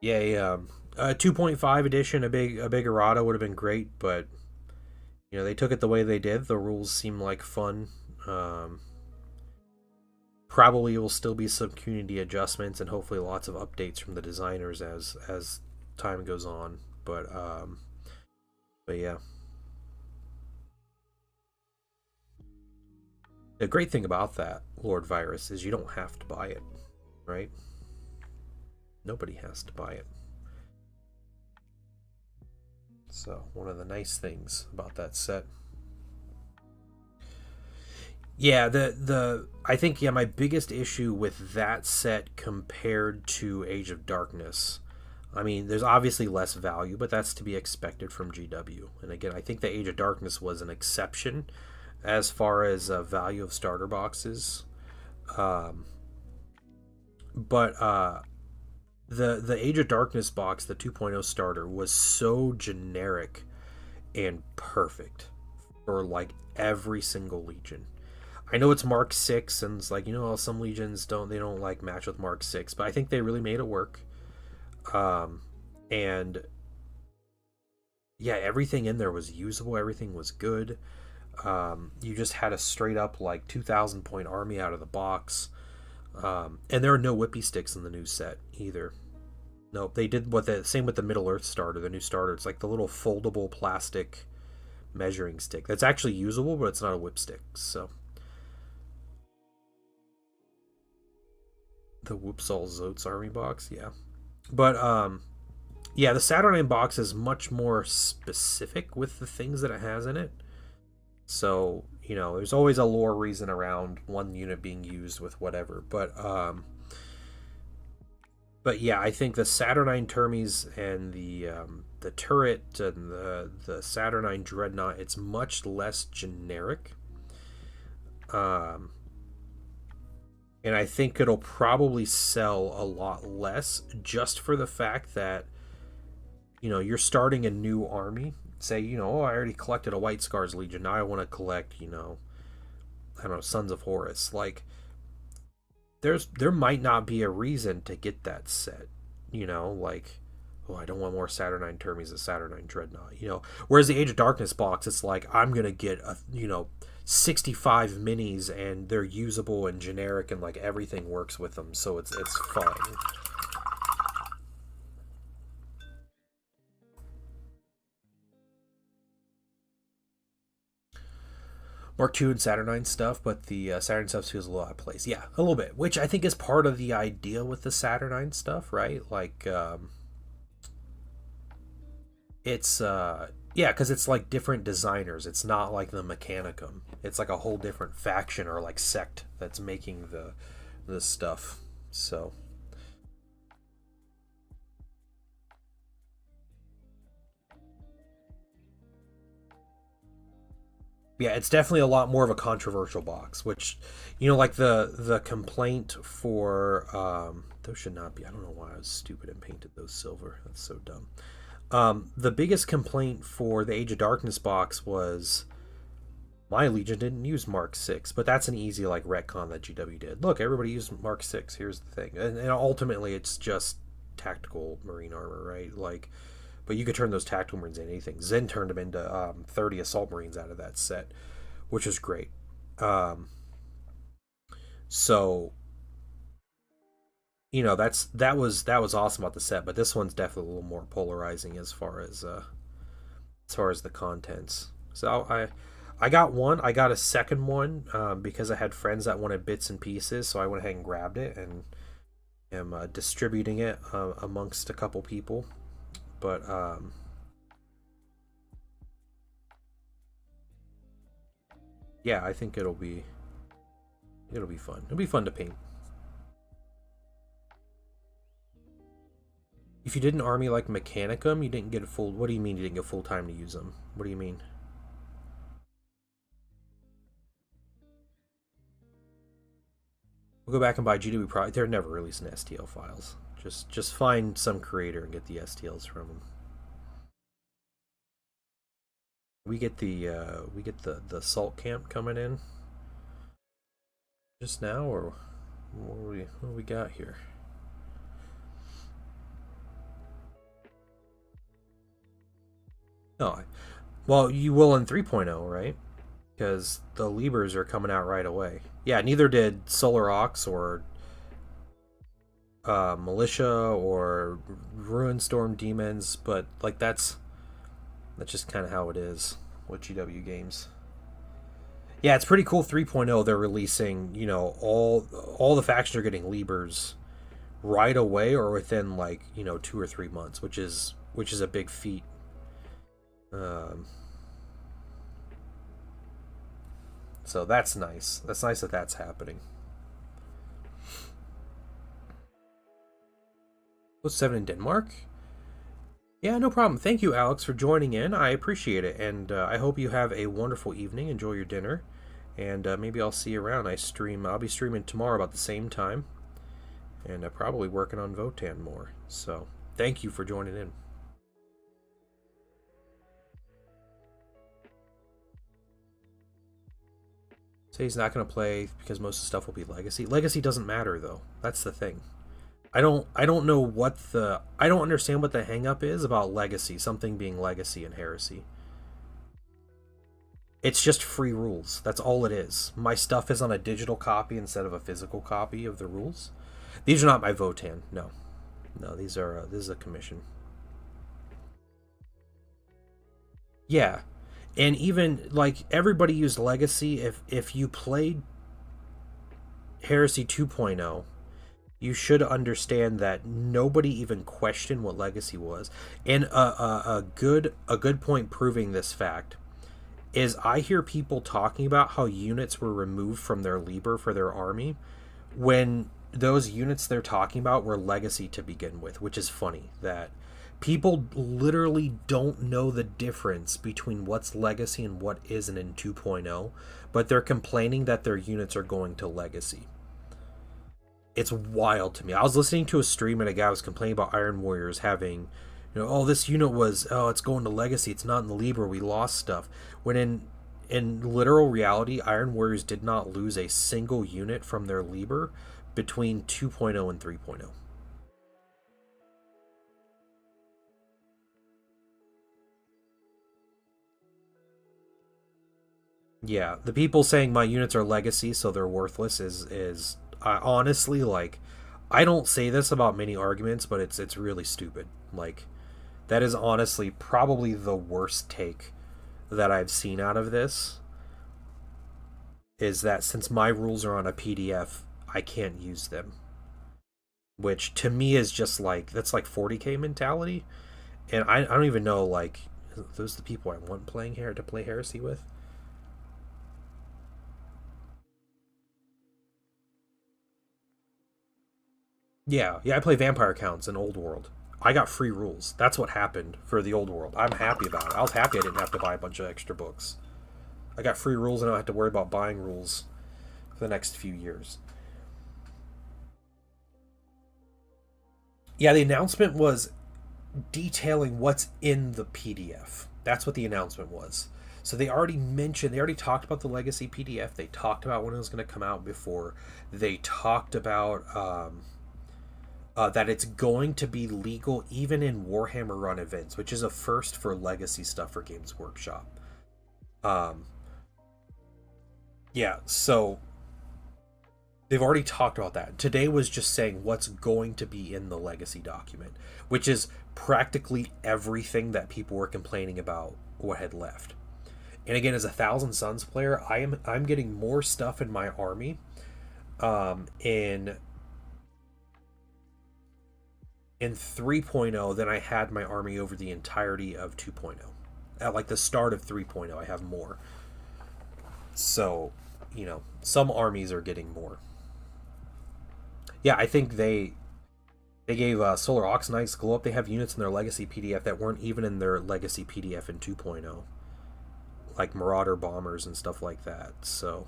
Yeah, a 2.5 edition, a big errata would have been great, but you know, they took it the way they did. The rules seem like fun. Probably will still be some community adjustments and hopefully lots of updates from the designers as time goes on. But yeah. The great thing about that, Lord Virus, is you don't have to buy it, right? Nobody has to buy it. So, one of the nice things about that set. Yeah, I think my biggest issue with that set compared to Age of Darkness, I mean, there's obviously less value, but that's to be expected from GW. And again, I think the Age of Darkness was an exception as far as value of starter boxes. But the Age of Darkness box, the 2.0 starter, was so generic and perfect for like every single legion. I know it's Mark 6 and it's like, some legions don't like match with Mark 6, but I think they really made it work. And yeah, everything in there was usable, everything was good. You just had a straight up like 2,000 point army out of the box. And there are no whippy sticks in the new set either. Nope, they did what the same with the Middle Earth starter, the new starter. It's like the little foldable plastic measuring stick that's actually usable, but it's not a whip stick. So the Whoopsall Zotes army box, yeah. But yeah, the Saturnine box is much more specific with the things that it has in it. So, there's always a lore reason around one unit being used with whatever. But yeah, I think the Saturnine Termies and the turret and the Saturnine Dreadnought, it's much less generic. And I think it'll probably sell a lot less just for the fact that, you're starting a new army. Say, I already collected a White Scars Legion. Now I want to collect, I don't know, Sons of Horus. Like, there might not be a reason to get that set, like, oh, I don't want more Saturnine Termies, a Saturnine Dreadnought, Whereas the Age of Darkness box, it's like, I'm going to get, 65 minis and they're usable and generic and like everything works with them, so it's fine. Mark II and Saturnine stuff, but the Saturn stuff feels a little out of place. Yeah, a little bit, which I think is part of the idea with the Saturnine stuff, right? Like, it's yeah, because it's like different designers. It's not like the Mechanicum. It's like a whole different faction or like sect that's making the stuff. So yeah, it's definitely a lot more of a controversial box. Which, like the complaint for those should not be. I don't know why I was stupid and painted those silver. That's so dumb. The biggest complaint for the Age of Darkness box was my Legion didn't use Mark 6, but that's an easy like retcon that GW did. Look, everybody used Mark 6. Here's the thing, and ultimately it's just tactical marine armor, right? Like, but you could turn those tactical marines into anything. Zen turned them into 30 assault marines out of that set, which is great. So that was awesome about the set, but this one's definitely a little more polarizing as far as the contents. So I got one. I got a second one because I had friends that wanted bits and pieces, so I went ahead and grabbed it and am distributing it amongst a couple people. But yeah, I think it'll be fun. It'll be fun to paint. If you did an army like Mechanicum, you didn't get a full. What do you mean you didn't get full time to use them? What do you mean? We'll go back and buy GW product. They're never releasing STL files. Just find some creator and get the STLs from them. We get the salt camp coming in just now, or what we got here? No, well, you will in 3.0, right? Because the Libers are coming out right away. Yeah, neither did Solar Ox or Militia or Ruinstorm Demons, but like that's just kind of how it is with GW games. Yeah, it's pretty cool. 3.0, they're releasing, all the factions are getting Libers right away or within like 2 or 3 months, which is a big feat. Um, so that's nice. That's nice that that's happening. What's 7 in Denmark? Yeah, no problem. Thank you, Alex, for joining in. I appreciate it, and I hope you have a wonderful evening. Enjoy your dinner, and maybe I'll see you around. I'll be streaming tomorrow about the same time, and probably working on Votann more. So, thank you for joining in. Say he's not going to play because most of the stuff will be Legacy. Legacy doesn't matter though. That's the thing. I don't know what the I don't understand what the hang up is about Legacy, something being Legacy and Heresy. It's just free rules. That's all it is. My stuff is on a digital copy instead of a physical copy of the rules. These are not my Votann. No. No, these are this is a commission. Yeah. And even like everybody used Legacy. If you played Heresy 2.0, you should understand that nobody even questioned what Legacy was. And a good point proving this fact is I hear people talking about how units were removed from their Liber for their army when those units they're talking about were Legacy to begin with, which is funny that people literally don't know the difference between what's Legacy and what isn't in 2.0, but they're complaining that their units are going to Legacy. It's wild to me. I was listening to a stream and a guy was complaining about Iron Warriors having, oh, this unit was, it's going to Legacy. It's not in the Liber. We lost stuff. When in literal reality, Iron Warriors did not lose a single unit from their Liber between 2.0 and 3.0. Yeah, the people saying my units are Legacy, so they're worthless is honestly like, I don't say this about many arguments, but it's really stupid. Like, that is honestly probably the worst take that I've seen out of this. Is that since my rules are on a PDF, I can't use them, which to me is just like that's like 40k mentality, and I don't even know like those are the people I want playing here to play Heresy with. Yeah, yeah, I play vampire counts in Old World. I got free rules. That's what happened for the Old World. I'm happy about it. I was happy I didn't have to buy a bunch of extra books. I got free rules and I don't have to worry about buying rules for the next few years. Yeah, the announcement was detailing what's in the PDF. That's what the announcement was. So they already talked about the Legacy PDF. They talked about when it was going to come out before. They talked about that it's going to be legal even in Warhammer Run events, which is a first for Legacy stuff for Games Workshop. Um, yeah, so they've already talked about that. Today was just saying what's going to be in the Legacy document, which is practically everything that people were complaining about what had left. And again, as a Thousand Suns player, I'm getting more stuff in my army in 3.0 than I had my army over the entirety of 2.0. At like the start of 3.0, I have more. So, some armies are getting more. Yeah, I think they gave Solar Ox Knights Glow Up. They have units in their Legacy PDF that weren't even in their Legacy PDF in 2.0, like Marauder Bombers and stuff like that. So,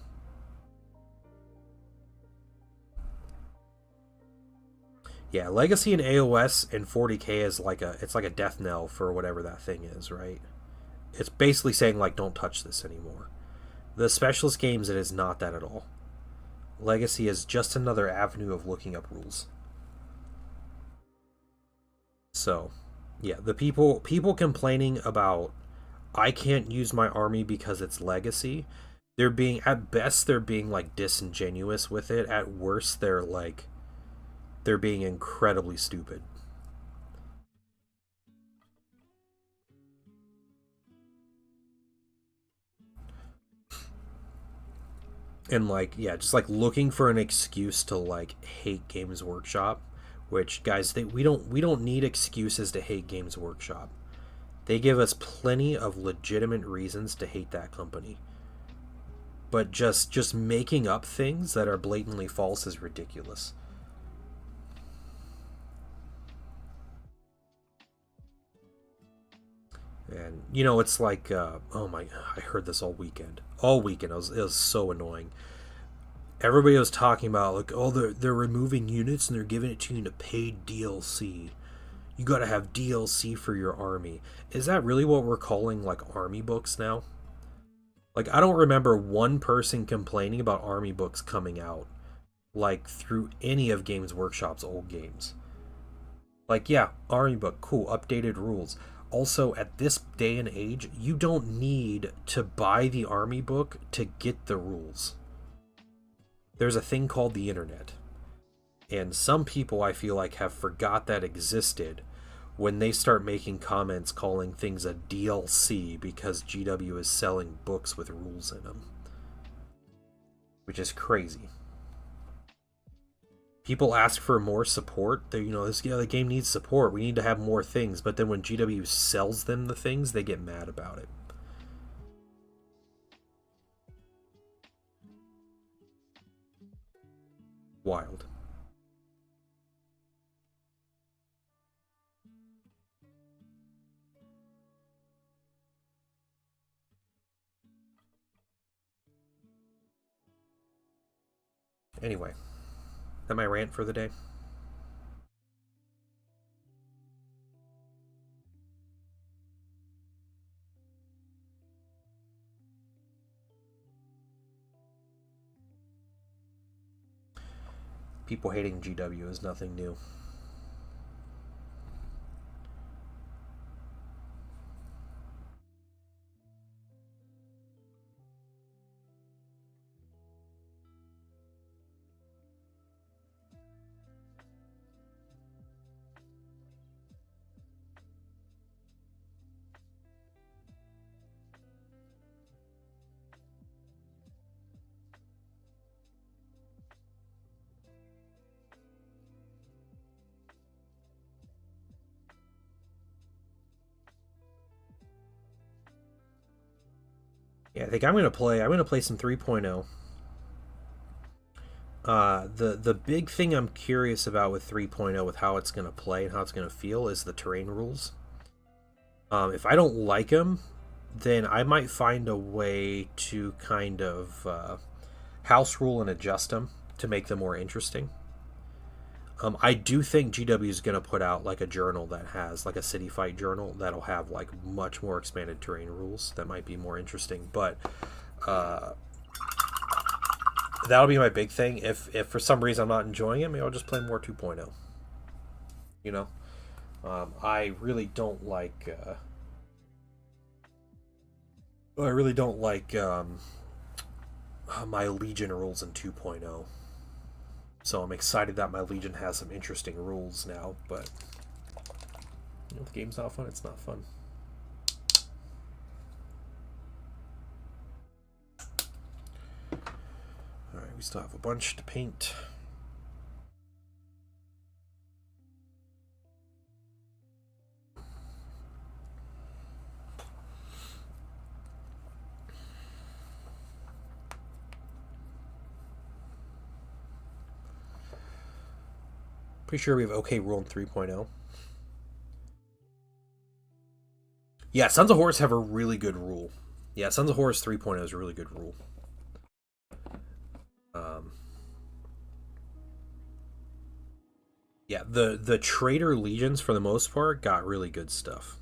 yeah, Legacy and AOS and 40k is like a death knell for whatever that thing is, right? It's basically saying like don't touch this anymore. The specialist games, it is not that at all. Legacy is just another avenue of looking up rules. So, yeah, the people complaining about I can't use my army because it's Legacy. They're being like disingenuous with it. At worst, they're being incredibly stupid. And like, yeah, just like looking for an excuse to like hate Games Workshop, which guys, we don't need excuses to hate Games Workshop. They give us plenty of legitimate reasons to hate that company. But just making up things that are blatantly false is ridiculous. And it's like, oh my, I heard this all weekend. All weekend, it was so annoying. Everybody was talking about like, oh, they're removing units and they're giving it to you in a paid DLC. You got to have DLC for your army. Is that really what we're calling like army books now? Like, I don't remember one person complaining about army books coming out, like, through any of Games Workshop's old games. Like, yeah, army book, cool, updated rules. Also, at this day and age, you don't need to buy the army book to get the rules. There's a thing called the internet. And some people, I feel like, have forgot that existed when they start making comments calling things a DLC because GW is selling books with rules in them, which is crazy. People ask for more support. They, the game needs support. We need to have more things. But then when GW sells them the things, they get mad about it. Wild. Anyway, that my rant for the day. People hating GW is nothing new. Yeah, I think I'm gonna play some 3.0. The big thing I'm curious about with 3.0, with how it's gonna play and how it's gonna feel, is the terrain rules. If I don't like them, then I might find a way to kind of house rule and adjust them to make them more interesting. I do think GW is going to put out like a journal that has like a city fight journal that'll have like much more expanded terrain rules that might be more interesting. But uh, that'll be my big thing. If for some reason I'm not enjoying it, maybe I'll just play more 2.0. You know, I really don't like. I really don't like my Legion rules in 2.0. So I'm excited that my Legion has some interesting rules now, but if the game's not fun, it's not fun. Alright, we still have a bunch to paint. Pretty sure we have okay rule in 3.0. Yeah, Sons of Horus have a really good rule. Yeah, Sons of Horus 3.0 is a really good rule. Yeah, the Traitor Legions, for the most part, got really good stuff.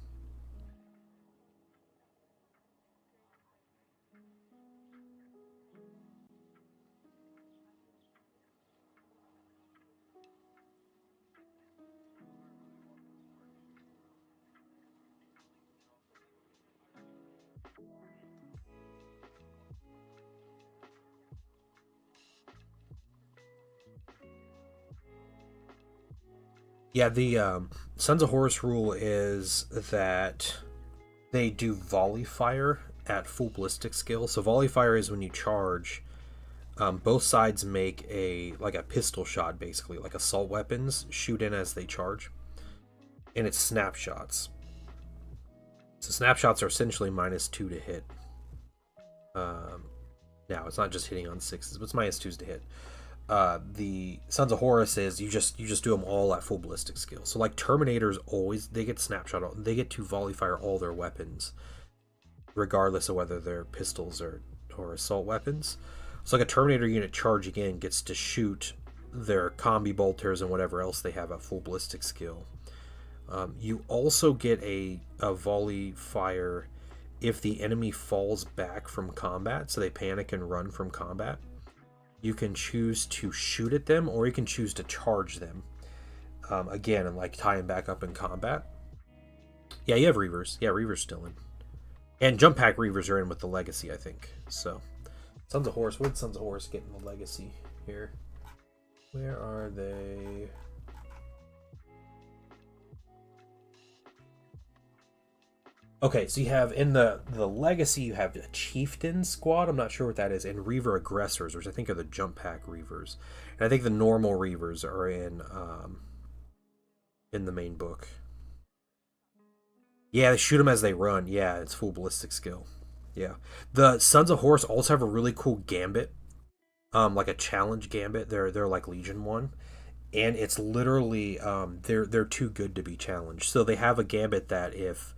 Yeah, the Sons of Horus rule is that they do volley fire at full ballistic skill. So volley fire is when you charge, both sides make a pistol shot, basically like assault weapons shoot in as they charge, and it's snapshots. So snapshots are essentially -2 to hit. Um, Now it's not just hitting on sixes, but it's -2s to hit. The Sons of Horus is you just do them all at full ballistic skill. So like Terminators always they get snapshot, they get to volley fire all their weapons, regardless of whether they're pistols or assault weapons. So like a Terminator unit charging in gets to shoot their combi bolters and whatever else they have at full ballistic skill. You also get a volley fire if the enemy falls back from combat, so they panic and run from combat, you can choose to shoot at them or you can choose to charge them. Again, and like tie them back up in combat. Yeah, you have Reavers. Yeah, Reavers still in. And Jump Pack Reavers are in with the Legacy, I think. So, Sons of Horus. Where did Sons of Horus get in the Legacy here? Where are they? Okay, so you have in the Legacy, you have a Chieftain squad. I'm not sure what that is, and Reaver Aggressors, which I think are the Jump Pack Reavers. And I think the normal Reavers are in the main book. Yeah, they shoot them as they run. Yeah, it's full ballistic skill. Yeah, the Sons of Horus also have a really cool gambit, like a challenge gambit. They're like Legion 1, and it's literally they're too good to be challenged. So they have a gambit that if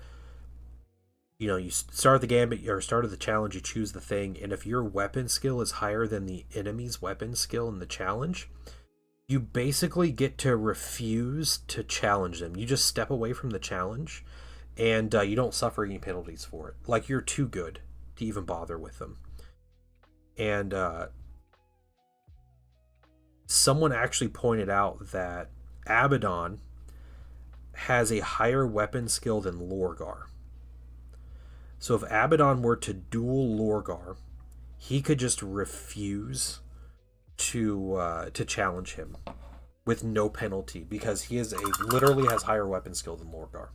you start the gambit or start of the challenge, you choose the thing, and if your weapon skill is higher than the enemy's weapon skill in the challenge, you basically get to refuse to challenge them. You just step away from the challenge, and you don't suffer any penalties for it. Like, you're too good to even bother with them. And someone actually pointed out that Abaddon has a higher weapon skill than Lorgar. So if Abaddon were to duel Lorgar, he could just refuse to challenge him with no penalty because he literally has higher weapon skill than Lorgar.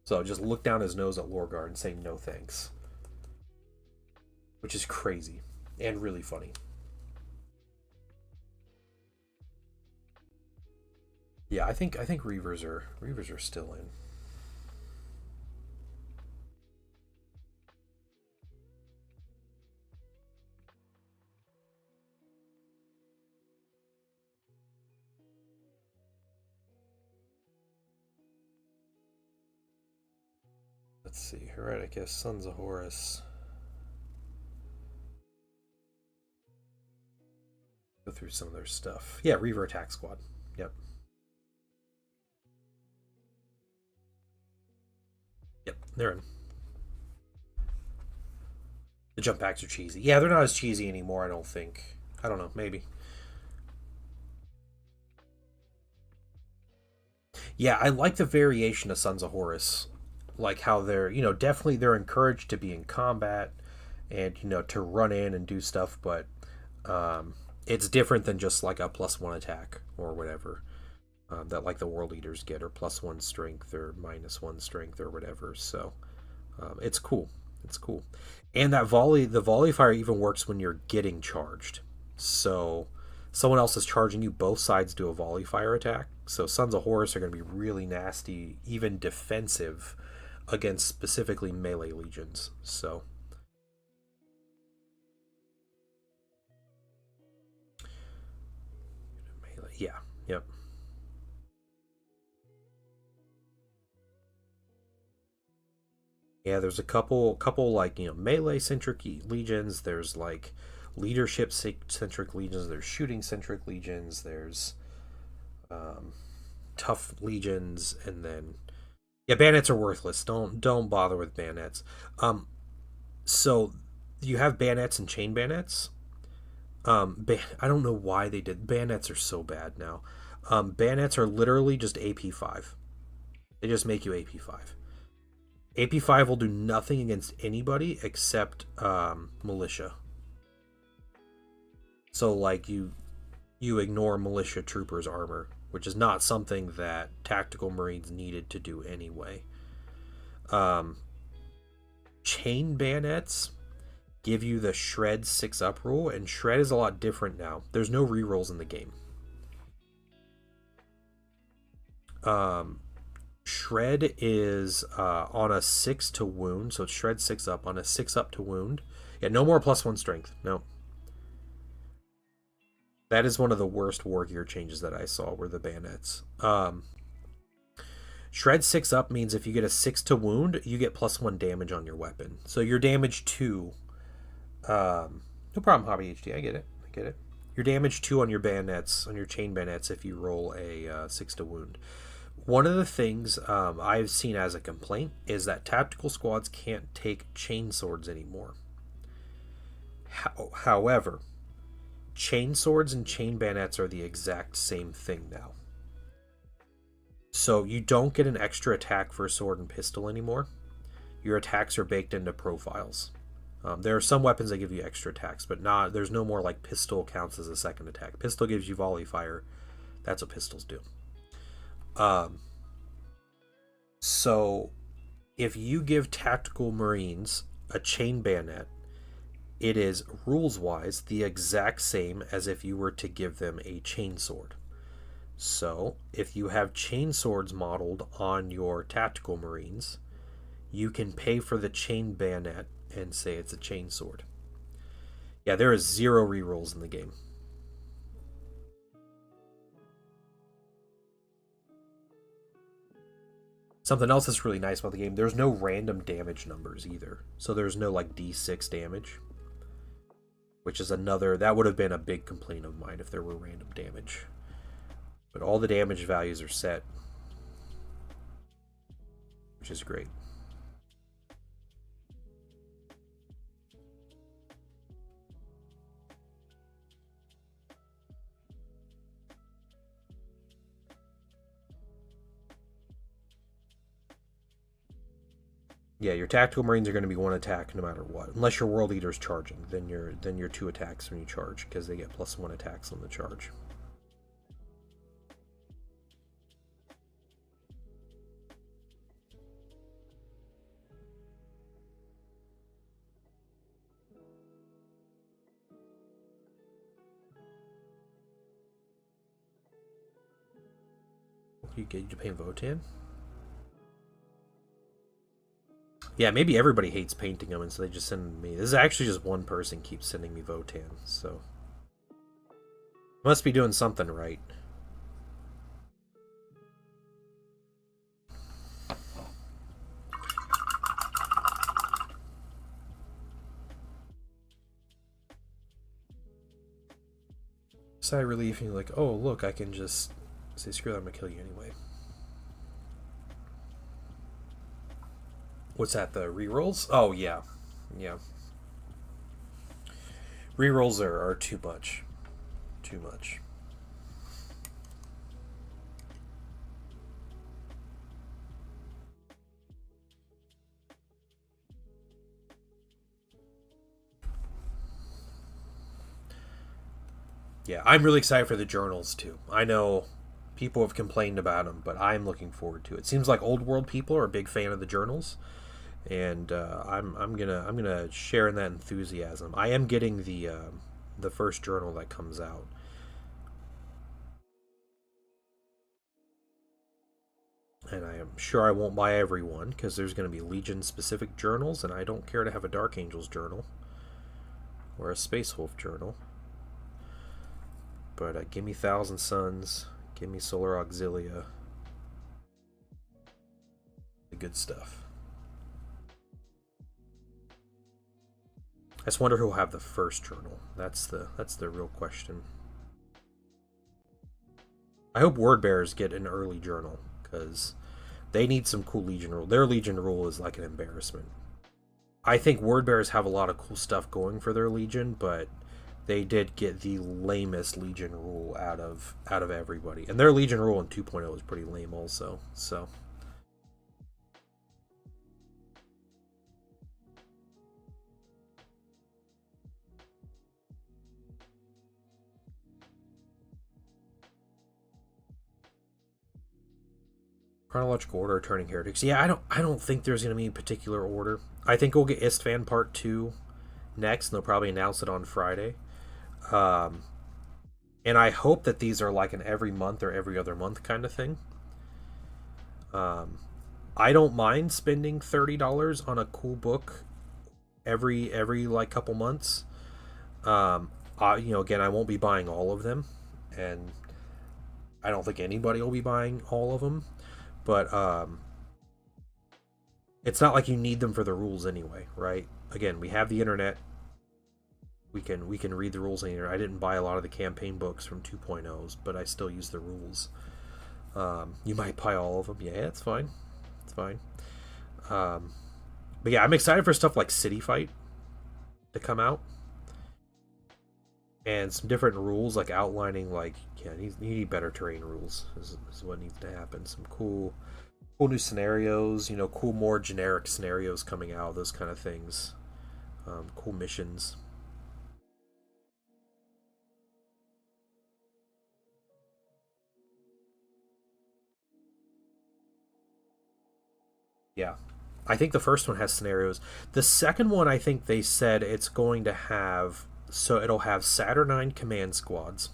So just look down his nose at Lorgar and say no thanks, which is crazy and really funny. Yeah, I think Reavers are still in. Let's see, Hereticus, Sons of Horus. Go through some of their stuff. Yeah, Reaver Attack Squad. Yep. Yep, they're in. The jump packs are cheesy. Yeah, they're not as cheesy anymore, I don't think. I don't know, maybe. Yeah, I like the variation of Sons of Horus. Like how they're, definitely they're encouraged to be in combat and, to run in and do stuff, but it's different than just like a +1 attack or whatever that like the World Eaters get, or +1 strength or -1 strength or whatever. So it's cool. It's cool. And the volley fire even works when you're getting charged. So someone else is charging you, both sides do a volley fire attack. So Sons of Horus are going to be really nasty, even defensive, against specifically melee legions. So melee, yeah, yep. Yeah, there's a couple like, melee centric legions. There's like leadership centric legions. There's shooting centric legions. There's tough legions, and then yeah, bandits are worthless. Don't bother with bandits. So you have bandits and chain bandits. I don't know why they did. Bandits are so bad now. Bandits are literally just AP5. They just make you AP5. AP5 will do nothing against anybody except militia. So like you ignore militia troopers armor, which is not something that tactical marines needed to do anyway. Chain bayonets give you the shred 6-up rule, and shred is a lot different now. There's no rerolls in the game. Shred is on a 6 to wound, so it's shred 6-up on a 6-up to wound. Yeah, no more +1 strength. No. That is one of the worst war gear changes that I saw, were the bayonets. Shred 6-up means if you get a 6 to wound, you get +1 damage on your weapon. So your damage 2. No problem, Hobby HD. I get it. Your damage 2 on your bayonets, on your chain bayonets, if you roll a 6 to wound. One of the things I've seen as a complaint is that tactical squads can't take chain swords anymore. However, chain swords and chain bayonets are the exact same thing now. So you don't get an extra attack for a sword and pistol anymore. Your attacks are baked into profiles. There are some weapons that give you extra attacks, but not. There's no more like pistol counts as a second attack. Pistol gives you volley fire. That's what pistols do. So if you give tactical marines a chain bayonet, it is rules-wise the exact same as if you were to give them a chain sword. So if you have chain swords modeled on your tactical marines, you can pay for the chain bayonet and say it's a chain sword. Yeah, there is 0 rerolls in the game. Something else that's really nice about the game, there's no random damage numbers either. So there's no like D6 damage, which is another, that would have been a big complaint of mine if there were random damage. But all the damage values are set, which is great. Yeah, your tactical marines are going to be 1 attack no matter what, unless your world leader is charging. Then you're 2 attacks when you charge because they get +1 attacks on the charge. You get to paint Votann? Yeah, maybe everybody hates painting them, and so they just send me. This is actually just one person keeps sending me Votann, so must be doing something right. Sigh of relief, and you're like, oh look, I can just say screw that, I'm gonna kill you anyway. What's that, the rerolls? Oh, yeah. Yeah. Rerolls are too much. Too much. Yeah, I'm really excited for the journals, too. I know people have complained about them, but I'm looking forward to it. It seems like old world people are a big fan of the journals. And I'm gonna share in that enthusiasm. I am getting the first journal that comes out. And I am sure I won't buy every one because there's going to be Legion specific journals, and I don't care to have a Dark Angels journal or a Space Wolf journal. But give me Thousand Suns, give me Solar Auxilia, the good stuff. I just wonder who'll have the first journal. That's the real question. I hope Word Bearers get an early journal because they need some cool Legion rule. Their Legion rule is like an embarrassment. I think Word Bearers have a lot of cool stuff going for their Legion, but they did get the lamest Legion rule out of everybody. And their Legion rule in 2.0 is pretty lame also. So chronological order of turning heretics. Yeah, I don't think there's going to be a particular order. I think we'll get Istvan Part 2 next, and they'll probably announce it on Friday. And I hope that these are like an every month or every other month kind of thing. I don't mind spending $30 on a cool book every like couple months. Again, I won't be buying all of them, and I don't think anybody will be buying all of them. But it's not like you need them for the rules anyway, right? Again, we have the internet. We can read the rules in here. I didn't buy a lot of the campaign books from 2.0s, but I still use the rules. You might buy all of them. Yeah, it's fine. It's fine. Um, but yeah, I'm excited for stuff like City Fight to come out, and some different rules like outlining like yeah, you need better terrain rules is what needs to happen. Some cool new scenarios, cool more generic scenarios coming out, those kind of things. Cool missions. Yeah. I think the first one has scenarios. The second one, I think they said it's going to have, so it'll have Saturnine command squads.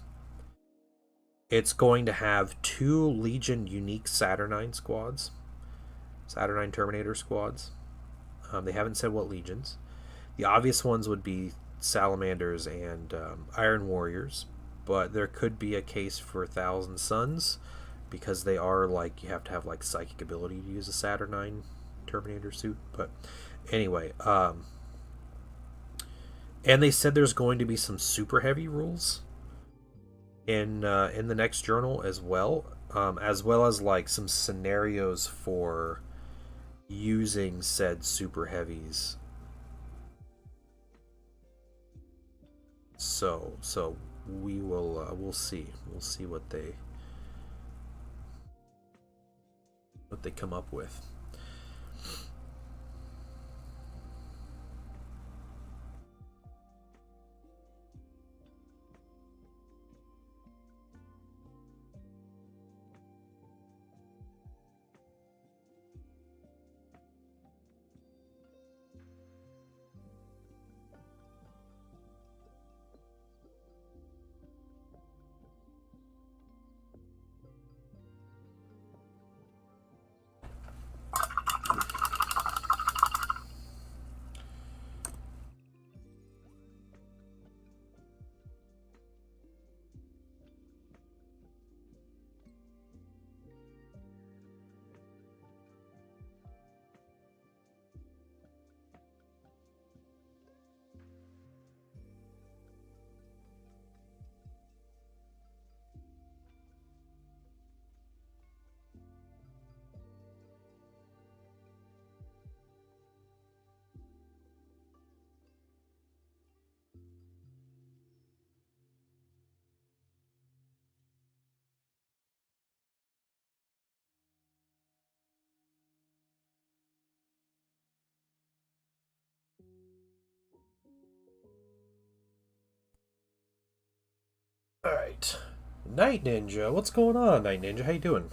It's going to have two Legion unique Saturnine squads, Saturnine Terminator squads. They haven't said what legions. The obvious ones would be Salamanders and Iron Warriors, but there could be a case for Thousand Suns because they are like you have to have like psychic ability to use a Saturnine Terminator suit. But anyway, and they said there's going to be some super heavy rules in the next journal as well as like some scenarios for using said super heavies. So we'll see what they come up with. All right, Night Ninja, what's going on, Night Ninja? How you doing?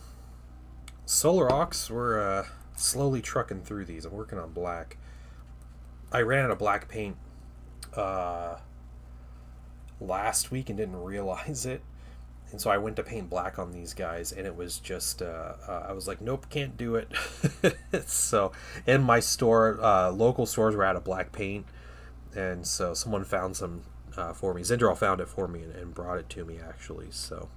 Solar Ox, we're slowly trucking through these. I'm working on black. I ran out of black paint uh, last week and didn't realize it. And so I went to paint black on these guys, and it was just, I was like, nope, can't do it. So in my store, local stores were out of black paint. And so someone found some for me. Zindral found it for me and brought it to me, actually. So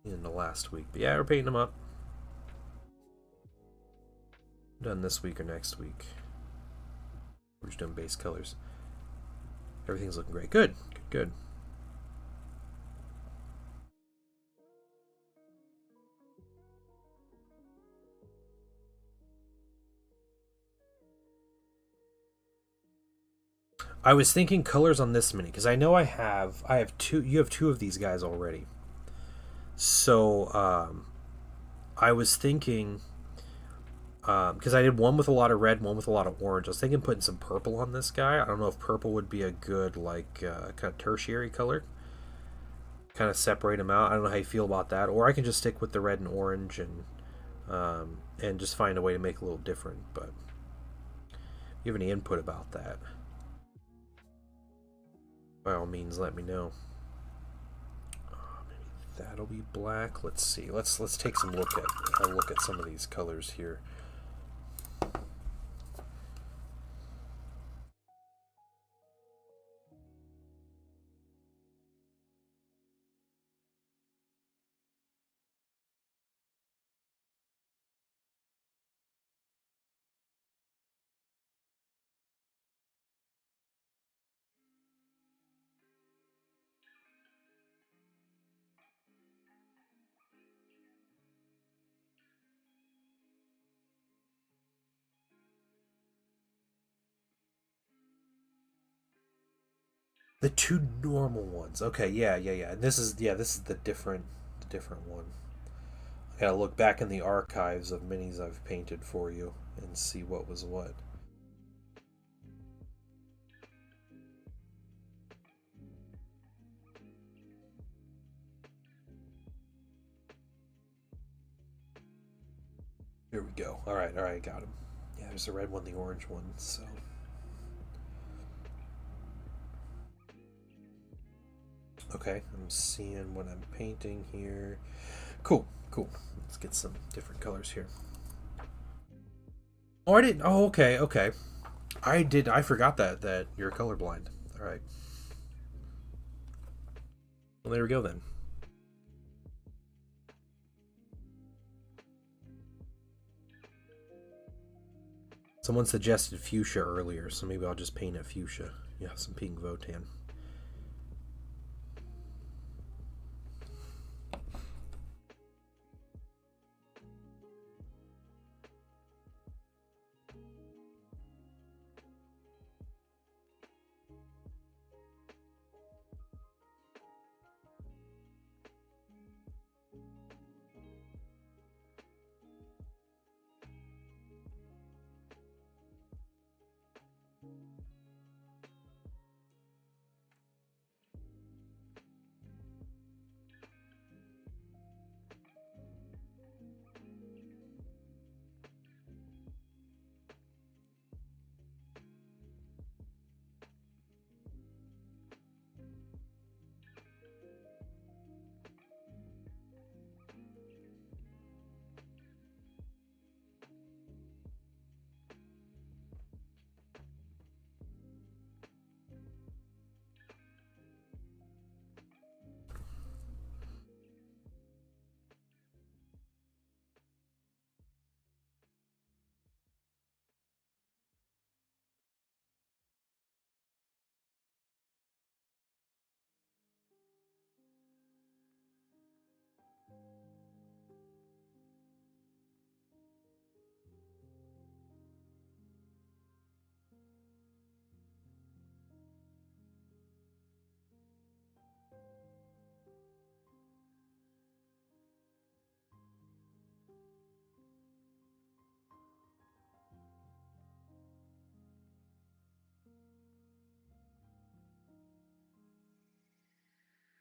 in the last week. But yeah, we're painting them up. Done this week or next week. We're just doing base colors. Everything's looking great. Good, good, good. I was thinking colors on this mini because I know I have two. You have two of these guys already. So I was thinking because I did one with a lot of red, one with a lot of orange. I was thinking putting some purple on this guy. I don't know if purple would be a good like kind of tertiary color, kind of separate them out. I don't know how you feel about that, or I can just stick with the red and orange and just find a way to make it a little different. But if you have any input about that, by all means, let me know. Maybe that'll be black. Let's see. Let's take some look at a look at some of these colors here. The two normal ones. Okay, yeah. And this is the different one. I gotta look back in the archives of minis I've painted for you and see what was what. Here we go. All right, got him. Yeah, there's the red one, the orange one. So okay, I'm seeing what I'm painting here. Cool, cool. Let's get some different colors here. Oh, I didn't. Oh, okay, okay. I did. I forgot that you're colorblind. All right. Well, there we go then. Someone suggested fuchsia earlier, so maybe I'll just paint a fuchsia. Yeah, some pink Votann.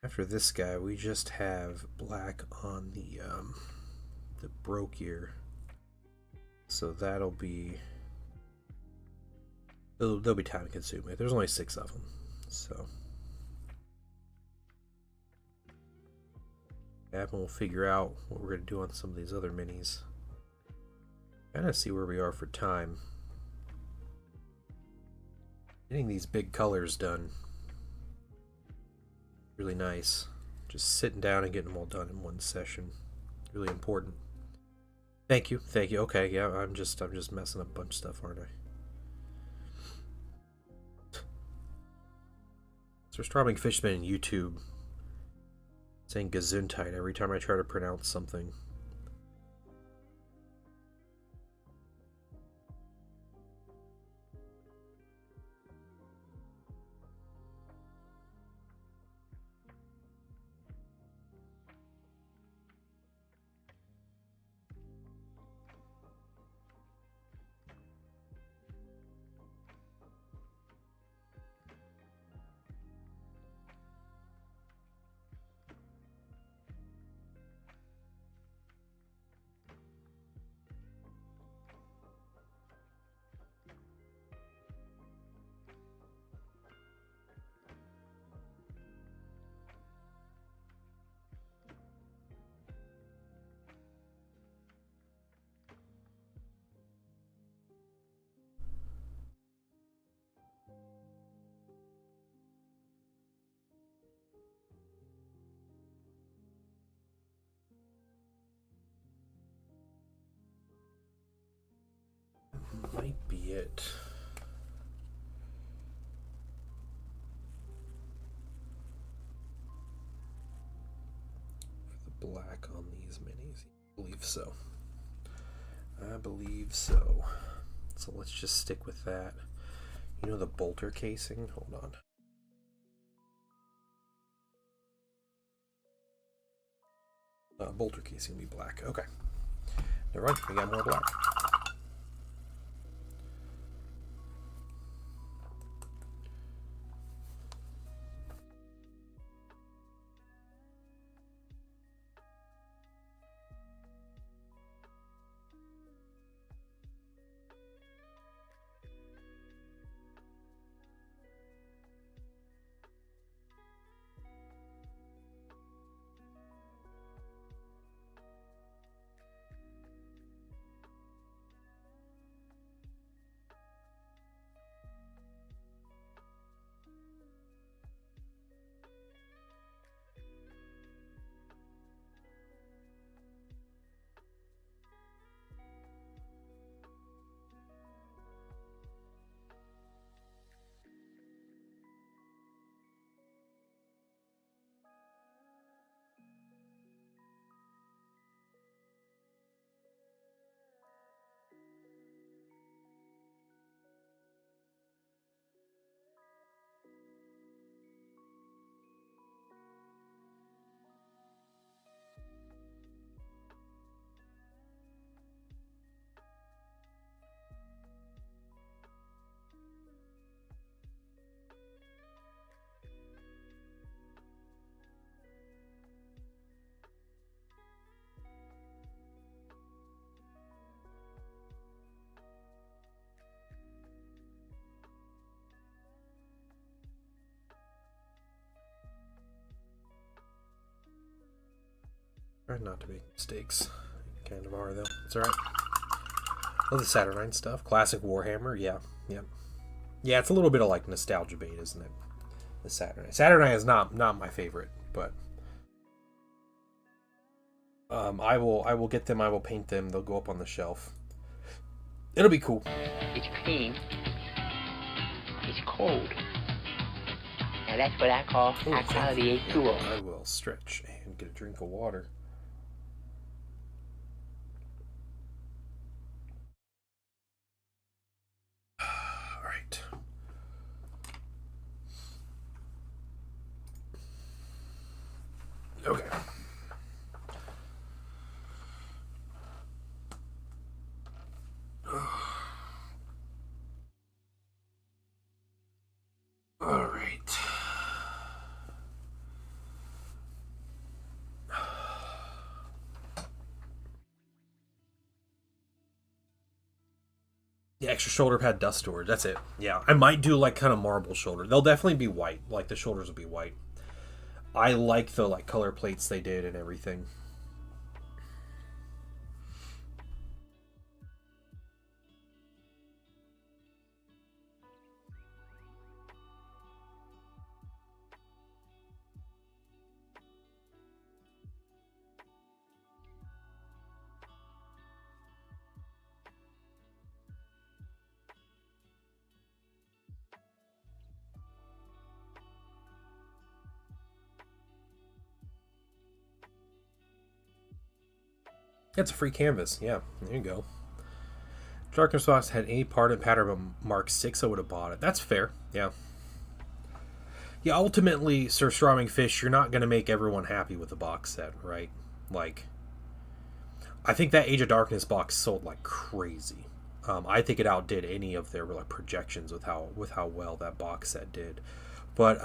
After this guy, we just have black on the brochier, so they'll be time consuming. There's only 6 of them, so and we'll figure out what we're gonna do on some of these other minis. Kind of see where we are for time. Getting these big colors done, really nice. Just sitting down and getting them all done in one session, really important. Thank you, thank you. Okay, yeah, I'm just messing up a bunch of stuff, aren't I? So Starving Fishman in YouTube saying Gesundheit every time I try to pronounce something. Might be it. For the black on these minis, I believe so. I believe so. So let's just stick with that. You know the bolter casing? Hold on. Bolter case gonna be black. Okay. Never mind. We got more black. Try not to make mistakes. Kind of are, though. It's alright. Oh, the Saturnine stuff. Classic Warhammer. Yeah. Yeah. Yeah, it's a little bit of like nostalgia bait, isn't it? The Saturnine. Saturnine is not my favorite, but I will get them. I will paint them. They'll go up on the shelf. It'll be cool. It's clean. It's cold. Now that's what I call high quality H2O. I will stretch and get a drink of water. All right. Okay. All right. The extra shoulder pad dust storage. That's it. Yeah, I might do like kind of marble shoulder. They'll definitely be white. Like the shoulders will be white. I like the like color plates they did and everything. It's a free canvas. Yeah, there you go. Darkness Box had any part and pattern but Mark 6, I would have bought it. That's fair. Yeah. Yeah, ultimately, Sir Stroming Fish, you're not going to make everyone happy with the box set, right? Like, I think that Age of Darkness box sold like crazy. I think it outdid any of their like projections with how well that box set did. But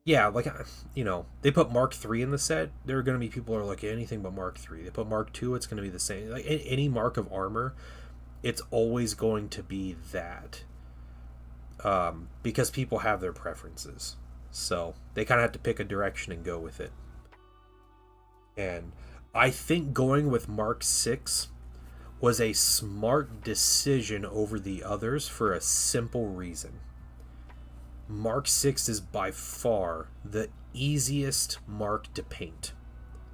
yeah, like, you know, they put Mark 3 in the set. There are going to be people who are like anything but Mark 3. They put Mark 2, it's going to be the same. Like any mark of armor, it's always going to be that. Because people have their preferences. So they kind of have to pick a direction and go with it. And I think going with Mark 6 was a smart decision over the others for a simple reason. Mark 6 is by far the easiest mark to paint.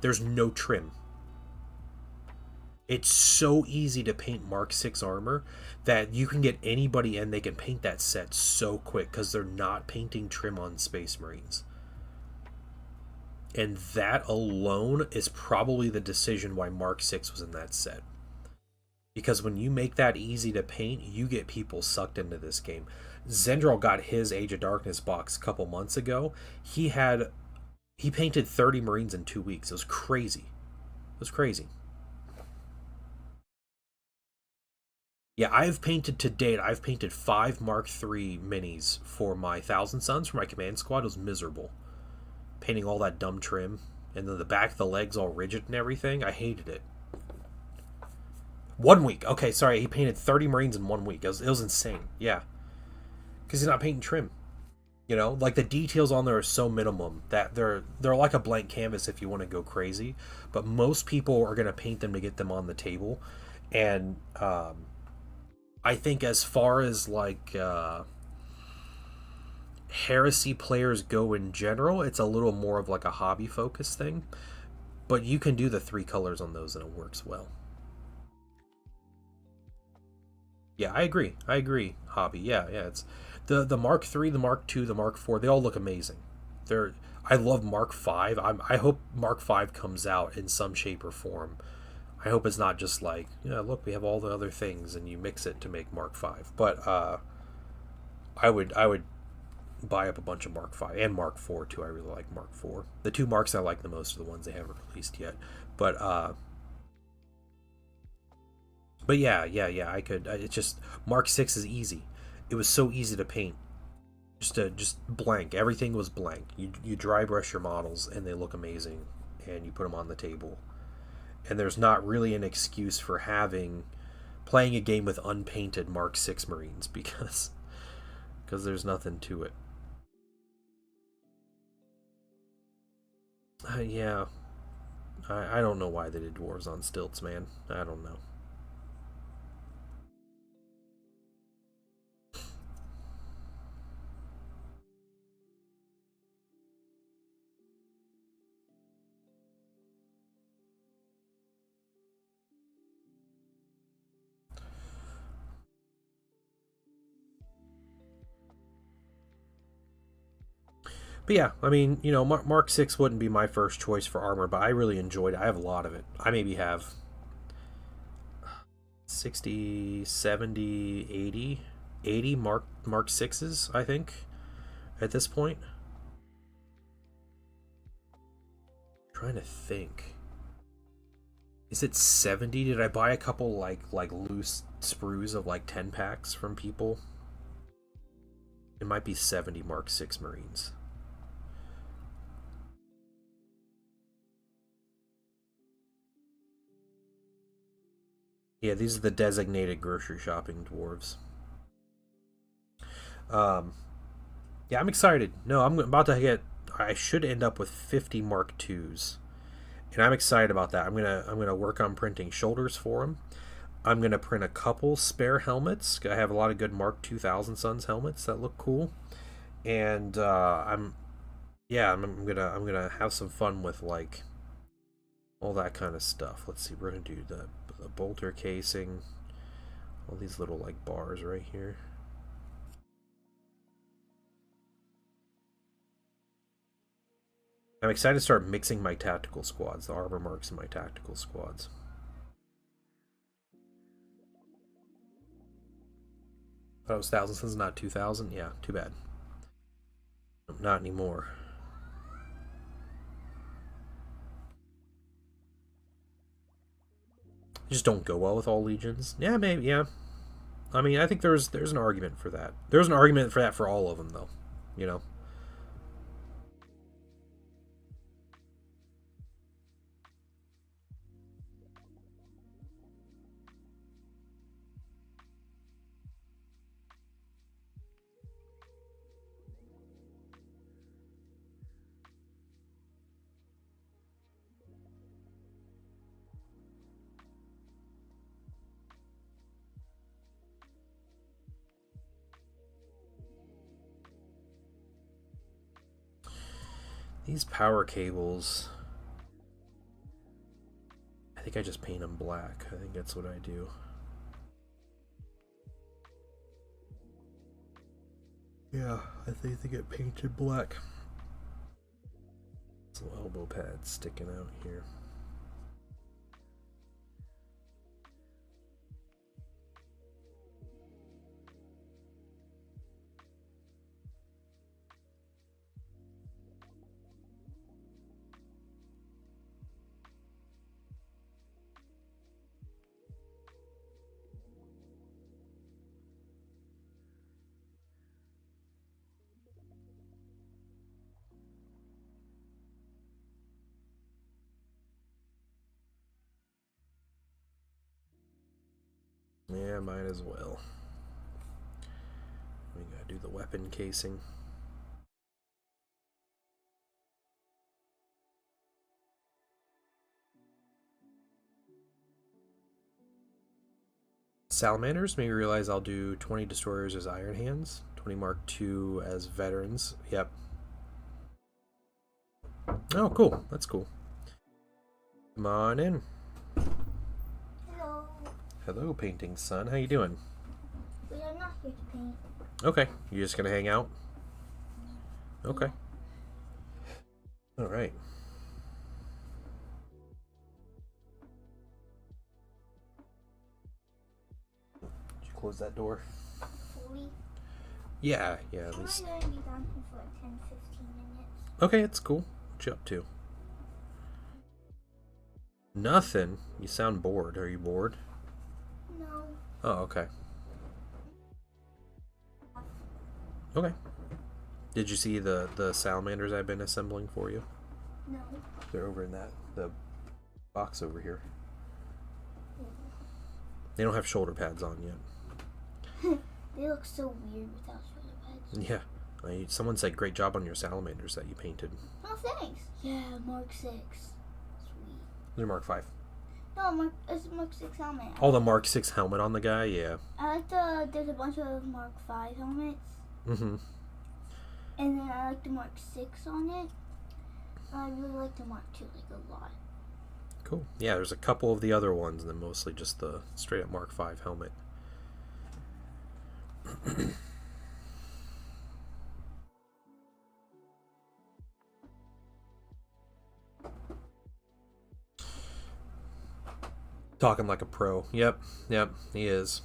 There's no trim. It's so easy to paint Mark 6 armor that you can get anybody and they can paint that set so quick because they're not painting trim on Space Marines. And that alone is probably the decision why Mark 6 was in that set. Because when you make that easy to paint, you get people sucked into this game. Zendral got his Age of Darkness box a couple months ago. He had He painted 30 Marines in 2 weeks. It was crazy. It was crazy. Yeah, I've painted to date. I've painted 5 Mark III minis for my Thousand Suns for my command squad. It was miserable. Painting all that dumb trim, and then the back of the legs all rigid and everything. I hated it. 1 week. Okay, sorry. He painted 30 Marines in 1 week. It was insane. Yeah, because he's not painting trim. You know, like the details on there are so minimum that they're like a blank canvas if you want to go crazy. But most people are gonna paint them to get them on the table, and I think as far as like Heresy players go in general, it's a little more of like a hobby focused thing. But you can do the 3 colors on those and it works well. Yeah, I agree. I agree. Hobby. Yeah, yeah. It's the Mark III, the Mark II, the Mark IV. They all look amazing. They're I love Mark V. I hope Mark V comes out in some shape or form. I hope it's not just like, yeah, look, we have all the other things and you mix it to make Mark V. But I would buy up a bunch of Mark V and Mark IV too. I really like Mark IV. The two marks I like the most are the ones they haven't released yet. But yeah, yeah, yeah. I could. It's just Mark VI is easy. It was so easy to paint. Just blank. Everything was blank. You dry brush your models and they look amazing, and you put them on the table. And there's not really an excuse for having playing a game with unpainted Mark VI Marines because there's nothing to it. Yeah, I don't know why they did dwarves on stilts, man. I don't know. But yeah, I mean, Mark VI wouldn't be my first choice for armor, but I really enjoyed it. I have a lot of it. I maybe have 60, 70, 80 Mark Sixes, I think, at this point. I'm trying to think. Is it 70? Did I buy a couple like loose sprues of like 10 packs from people? It might be 70 Mark VI Marines. Yeah, these are the designated grocery shopping dwarves. Um, yeah, I'm excited. No, I'm about to get. I should end up with 50 Mark Twos, and I'm excited about that. I'm gonna work on printing shoulders for them. I'm gonna print a couple spare helmets. I have a lot of good Mark 2000 Suns helmets that look cool, and I'm gonna have some fun with like all that kind of stuff. Let's see, we're gonna do the bolter casing, all these little like bars right here. I'm excited to start mixing my tactical squads, the armor marks in my tactical squads. Oh, it was 1,000 Suns, not 2,000? Yeah, too bad. Not anymore. Just don't go well with all legions. Yeah, maybe. Yeah, I mean, I think there's an argument for that. There's an argument for that for all of them, though. You know, these power cables. I think I just paint them black. I think that's what I do. Yeah, I think they get painted black. Some elbow pads sticking out here. might as well. We gotta do the weapon casing. Salamanders, maybe realize I'll do 20 destroyers as Iron Hands, 20 Mark II as veterans. Yep. Oh, cool. That's cool. Come on in. Hello. Hello, painting son. How you doing? We are not here to paint. Okay. You just gonna hang out? Okay. All right. Did you close that door? Fully. Yeah, at I'm least. going to be down here for like 10, 15 minutes. Okay, it's cool. What you up to? Nothing. You sound bored. Are you bored? No. Oh, okay. Okay. Did you see the salamanders I've been assembling for you? No. They're over in the box over here. They don't have shoulder pads on yet. They look so weird without shoulder pads. Yeah. Someone said great job on your salamanders that you painted. Oh, thanks. Yeah, Mark 6. Sweet. They're Mark 5. No, it's Mark 6 helmet. Oh, the Mark 6 helmet on the guy? Yeah. I like there's a bunch of Mark 5 helmets. Mm-hmm. And then I like the Mark 6 on it. I really like the Mark 2 like a lot. Cool. Yeah, there's a couple of the other ones, and then mostly just the straight up Mark 5 helmet. Talking like a pro. Yep, he is.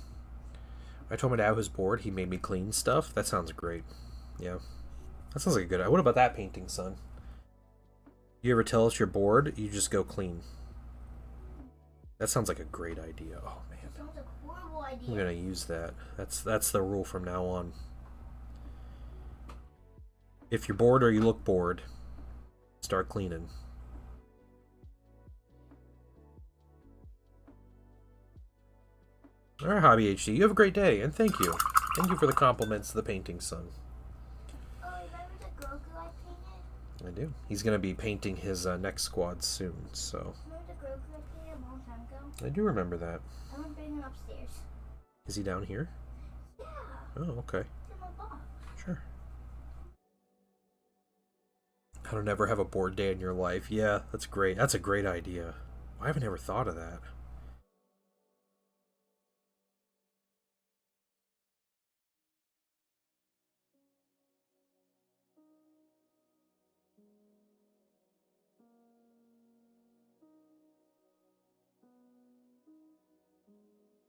I told my dad I was bored. He made me clean stuff. That sounds great. Yeah. That sounds like a good idea. What about that painting, son? You ever tell us you're bored, you just go clean. That sounds like a great idea. Oh, man. That sounds like a horrible idea. I'm going to use that. That's the rule from now on. If you're bored or you look bored, start cleaning. Alright, Hobby HD, you have a great day, and thank you. Thank you for the compliments to the painting, son. Oh, remember the Grogu I painted? I do. He's going to be painting his next squad soon, so... Remember the Grogu I painted a long time ago? I do remember that. I'm gonna bring him upstairs. Is he down here? Yeah. Oh, okay. It's in my box. Sure. How to never have a bored day in your life. Yeah, that's great. That's a great idea. I haven't ever thought of that.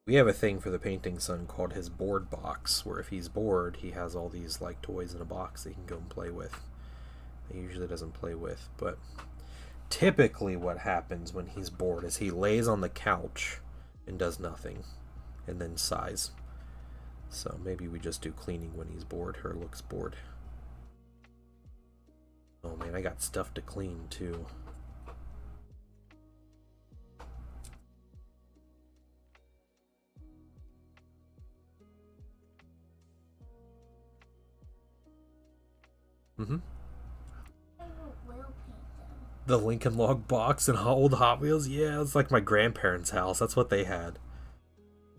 We have a thing for the painting son called his board box, where if he's bored, he has all these like toys in a box that he can go and play with. He usually doesn't play with, but typically what happens when he's bored is he lays on the couch and does nothing, and then sighs. So maybe we just do cleaning when he's bored or looks bored. Oh man, I got stuff to clean too. Mm-hmm. I will paint them. The Lincoln Log box and old Hot Wheels? Yeah, it's like my grandparents' house. That's what they had.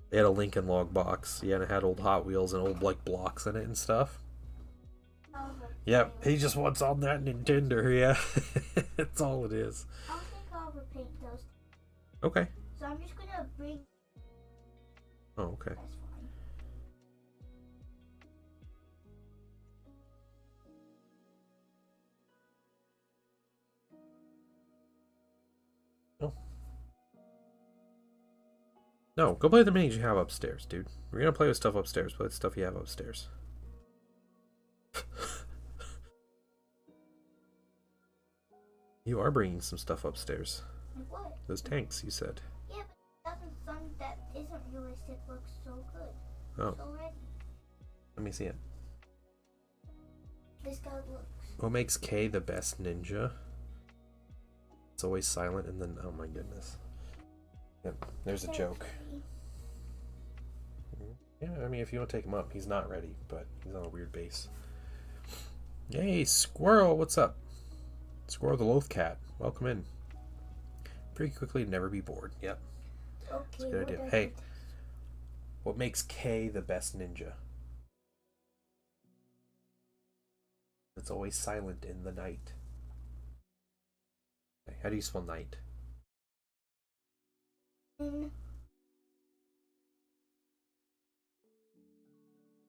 They had a Lincoln Log box. Yeah, and it had old Hot Wheels and old, like, blocks in it and stuff. Yep, he just wants all that Nintendo, yeah. That's all it is. I don't think I'll repaint those. Okay. So I'm just gonna bring... Oh, okay. That's fine. Oh. No, go play with the minis you have upstairs, dude. We're gonna play with stuff upstairs. Play with stuff you have upstairs. You are bringing some stuff upstairs. Like what? Those tanks, you said. Yeah, but something that isn't realistic looks so good. Oh, So ready. let me see it. This guy looks... What makes K the best ninja? It's always silent and then, oh my goodness. Yep, there's a joke. Yeah, I mean, if you want to take him up, he's not ready, but he's on a weird base. Hey, Squirrel, what's up? Squirrel the Loath Cat, welcome in. Pretty quickly, never be bored. Yep. Okay. That's a good idea. Hey, what makes K the best ninja? It's always silent in the night. Okay, how do you spell night?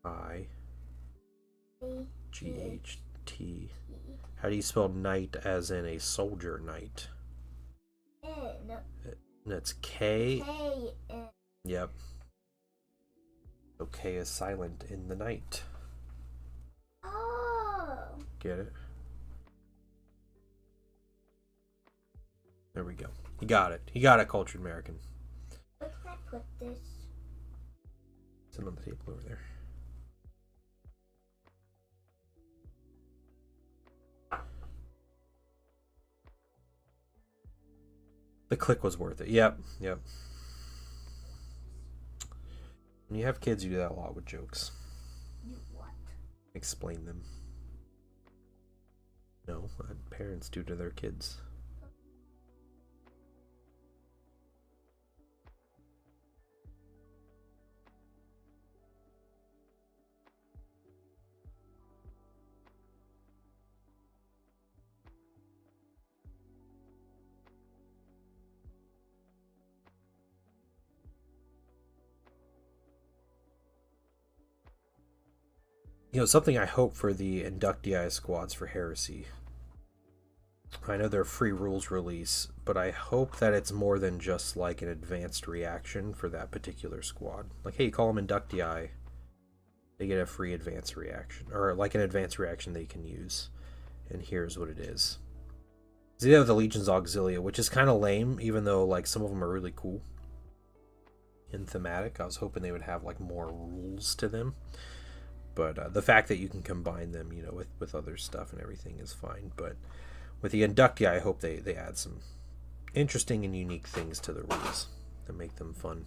I-G-H-T. How do you spell knight as in a soldier knight? N. That's K. K-N. Yep. So K is silent in the night. Oh. Get it? There we go. He got it. He got it, cultured American. Where can I put this? It's on the table over there. The click was worth it. Yep. When you have kids, you do that a lot with jokes. You what? Explain them. No, parents do to their kids. Something I hope for the inductee squads for Heresy. I know they're free rules release, but I hope that it's more than just like an advanced reaction for that particular squad. Like, hey, you call them inductee, they get a free advanced reaction, or like an advanced reaction they can use. And here's what it is. So they have the Legion's Auxilia, which is kind of lame, even though like some of them are really cool and thematic. I was hoping they would have like more rules to them. But the fact that you can combine them, with other stuff and everything is fine. But with the inductee, I hope they add some interesting and unique things to the rules to make them fun.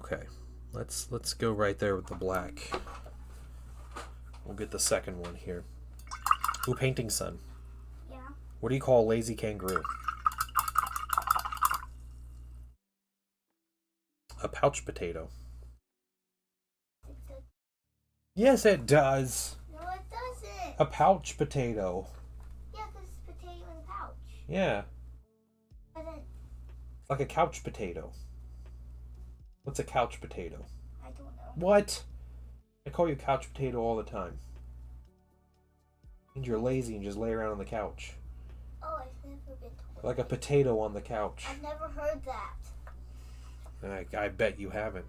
Okay, let's go right there with the black. We'll get the second one here. Ooh, Painting Sun. Yeah. What do you call a lazy kangaroo? A pouch potato. Yes, it does. No, it doesn't. A pouch potato. Yeah, because it's potato in a pouch. Yeah. But then, It's like a couch potato. What's a couch potato? I don't know. What? I call you a couch potato all the time. Means you're lazy and just lay around on the couch. Oh, I've never been told. Like a potato on the couch. I've never heard that. And I bet you haven't.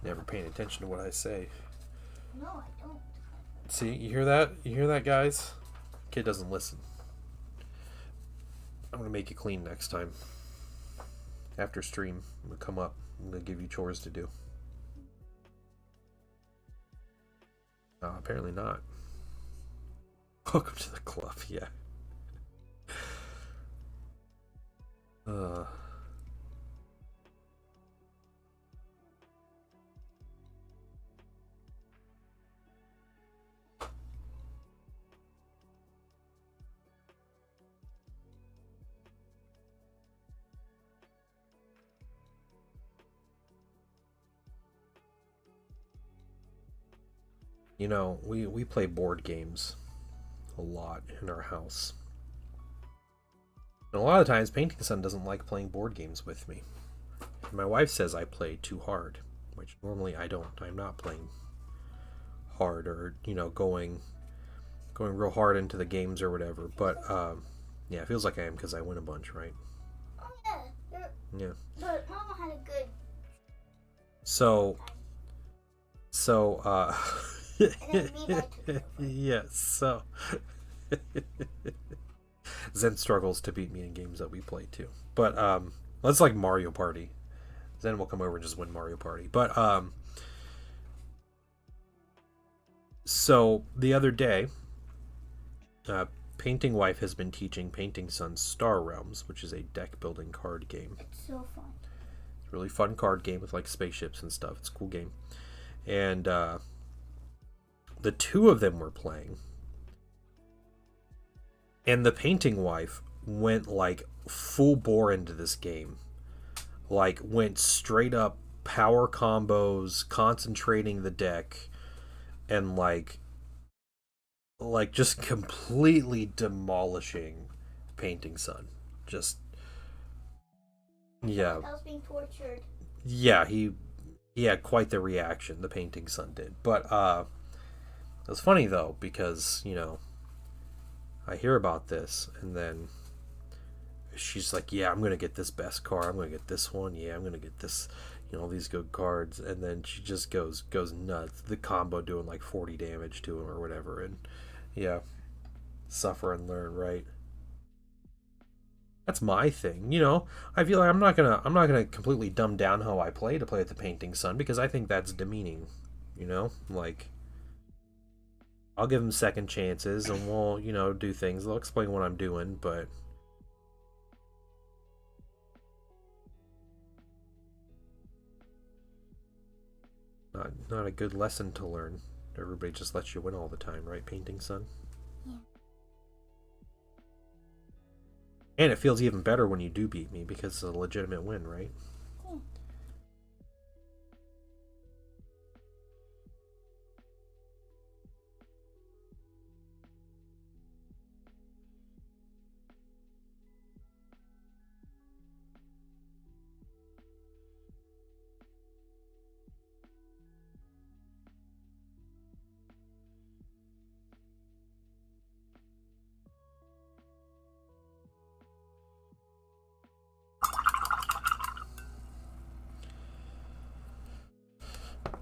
Never paying attention to what I say. No, I don't. See, you hear that? You hear that, guys? Kid doesn't listen. I'm gonna make you clean next time. After stream, I'm gonna come up. I'm gonna give you chores to do. Apparently not. Welcome to the club, yeah. We play board games a lot in our house. And a lot of times, Painting Sun doesn't like playing board games with me. My wife says I play too hard, which normally I don't. I'm not playing hard or, going real hard into the games or whatever. But, yeah, it feels like I am because I win a bunch, right? Oh, yeah. Yeah. But Mama had a good... So, And then me and I took over. yes, so Zen struggles to beat me in games that we play too. But let's like Mario Party. Zen will come over and just win Mario Party. But So the other day, uh, Painting Wife has been teaching Painting Son Star Realms, which is a deck building card game. It's so fun. It's a really fun card game with like spaceships and stuff. It's a cool game. And the two of them were playing. And the Painting Wife went like full bore into this game. Like went straight up power combos, concentrating the deck, and like just completely demolishing Painting Son. Just yeah. I was being tortured. Yeah, he had quite the reaction, the Painting Son did. But it was funny though, because, I hear about this and then she's like, yeah, I'm gonna get this best card, I'm gonna get this one, yeah, I'm gonna get this, these good cards, and then she just goes nuts. The combo doing like 40 damage to him or whatever, and yeah, suffer and learn, right? That's my thing, I feel like I'm not gonna completely dumb down how I play to play with the Painting Son, because I think that's demeaning, like I'll give them second chances and we'll, do things. They'll explain what I'm doing, but not a good lesson to learn. Everybody just lets you win all the time, right, Painting Son? Yeah. And it feels even better when you do beat me because it's a legitimate win, right? Yeah.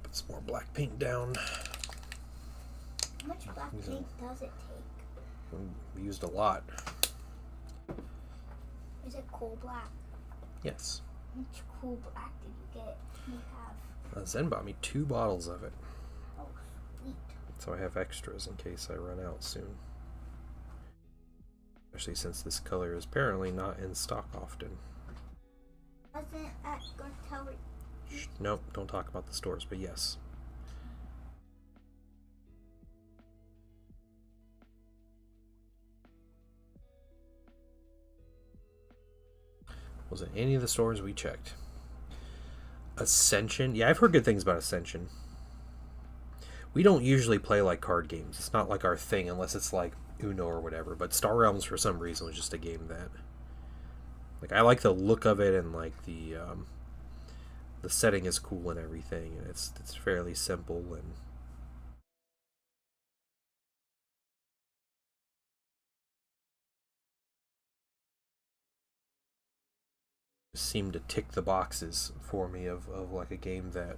Put some more black paint down. How much black paint does it take? We used a lot. Is it coal black? Yes. How much coal black did you have? Zen bought me 2 bottles of it. Oh, sweet. So I have extras in case I run out soon. Especially since this color is apparently not in stock often. Wasn't at Gartel? Nope, don't talk about the stores, but yes. Was it any of the stores we checked? Ascension? Yeah, I've heard good things about Ascension. We don't usually play like card games. It's not like our thing unless it's like Uno or whatever. But Star Realms, for some reason, was just a game that, like, I like the look of it, and like the setting is cool and everything, and it's fairly simple and seemed to tick the boxes for me of like a game that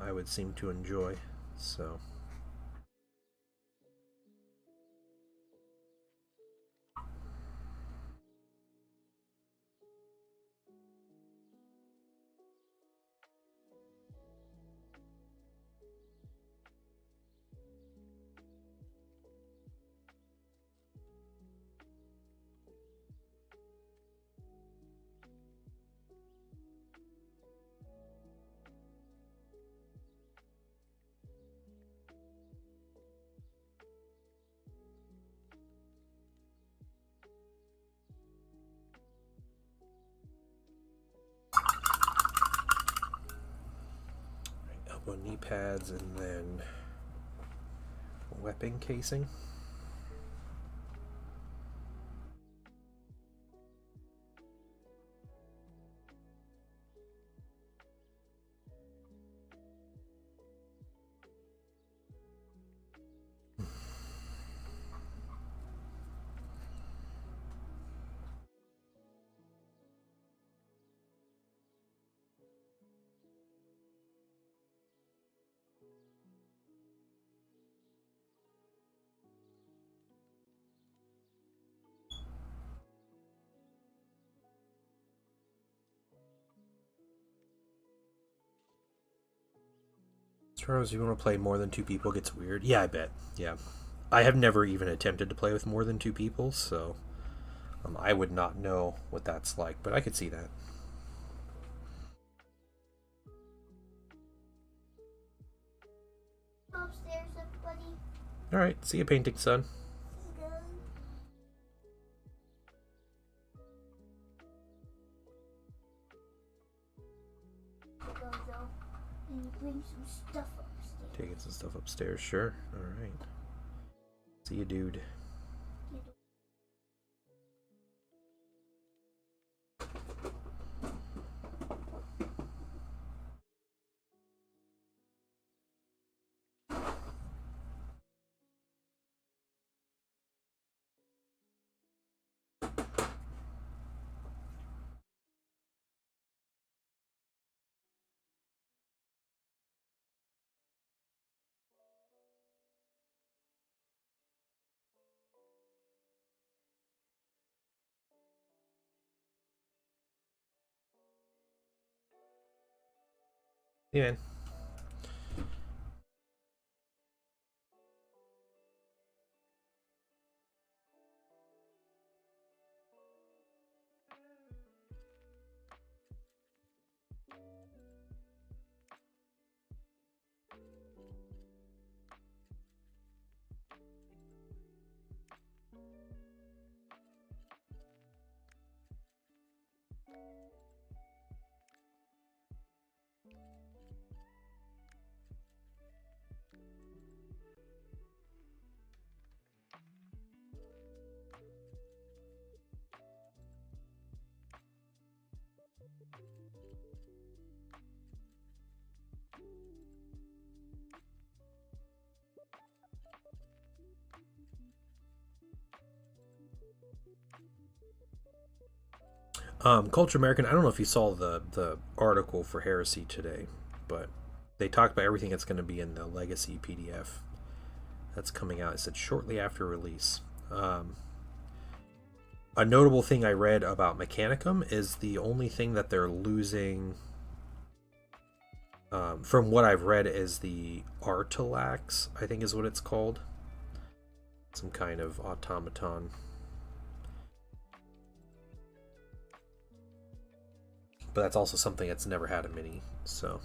I would seem to enjoy. So elbow knee pads and then weapon casing. Charles, you want to play more than 2 people gets weird. Yeah, I bet. Yeah. I have never even attempted to play with more than 2 people, so I would not know what that's like, but I could see that. Upstairs, everybody. All right, see you painting, son. Go though, and you bring some stuff upstairs. Taking some stuff upstairs, sure. All right. See you, dude. Yeah, man. Culture American. I don't know if you saw the article for Heresy today, but they talked about everything that's going to be in the Legacy PDF that's coming out. It said shortly after release. A notable thing I read about Mechanicum is the only thing that they're losing, from what I've read, is the Artilax, I think is what it's called. Some kind of automaton. But that's also something that's never had a mini, so.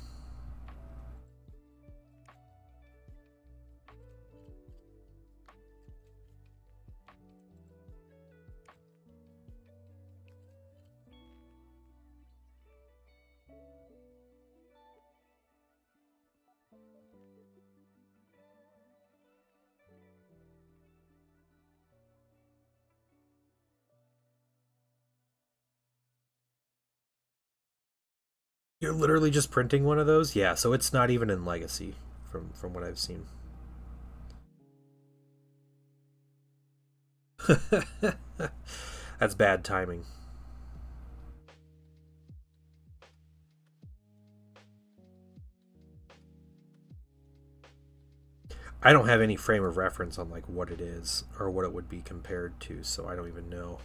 You're literally just printing one of those? Yeah, so it's not even in Legacy, from what I've seen. That's bad timing. I don't have any frame of reference on like what it is or what it would be compared to, so I don't even know.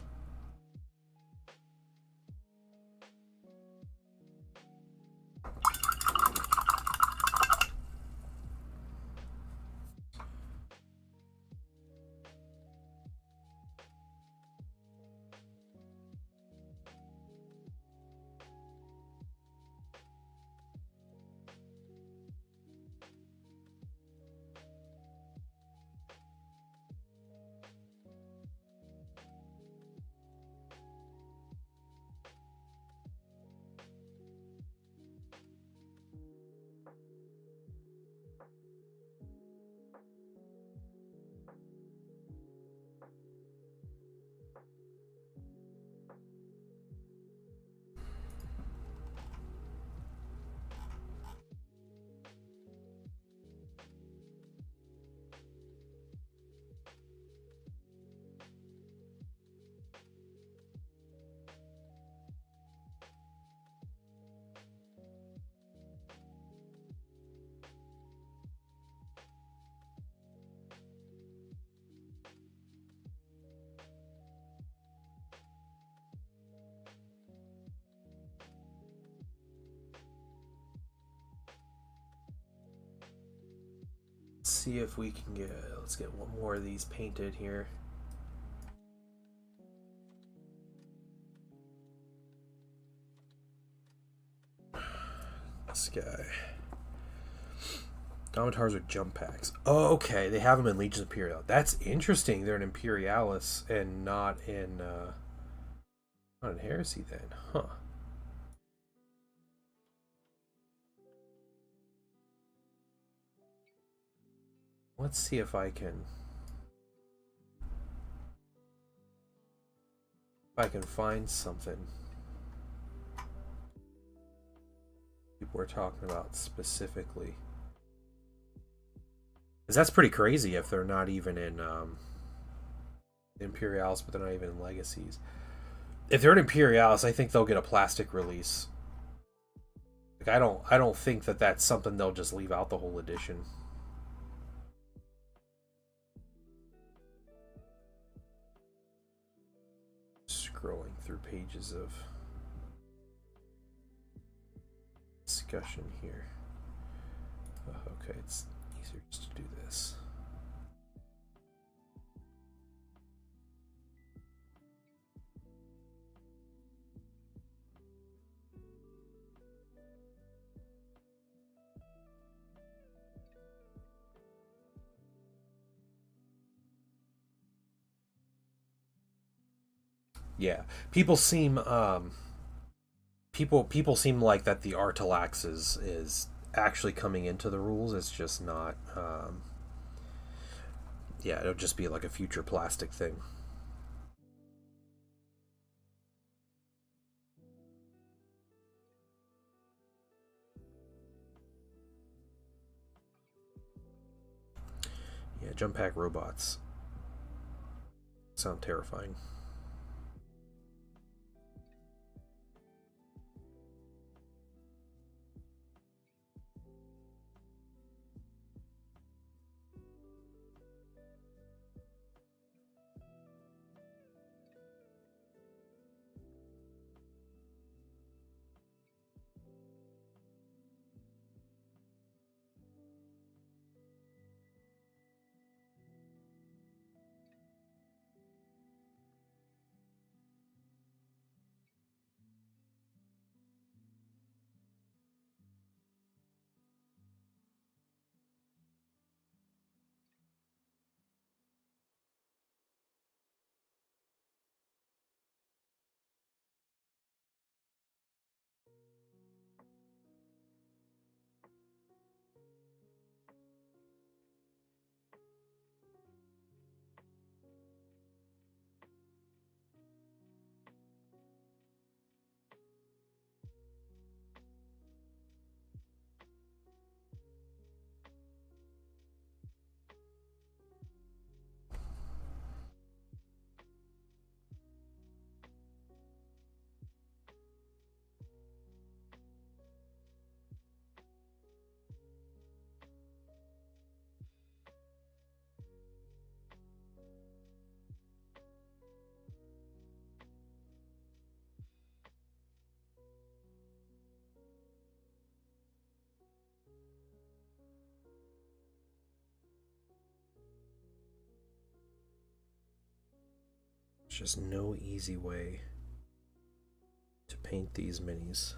see if we can get. Let's get one more of these painted here. This guy. Domitars are jump packs. Oh, okay. They have them in Legions Imperial. That's interesting. They're an Imperialis and not in Heresy then, huh? Let's see if I can find something people are talking about specifically. Because that's pretty crazy if they're not even in Imperialis, but they're not even in Legacies. If they're in Imperialis, I think they'll get a plastic release. Like I don't think that that's something they'll just leave out the whole edition. Scrolling through pages of discussion here. Okay, it's easier just to do this. Yeah, people seem people seem like that the Artilax is actually coming into the rules. It's just not. Yeah, it'll just be like a future plastic thing. Yeah, jump pack robots sound terrifying. There's just no easy way to paint these minis.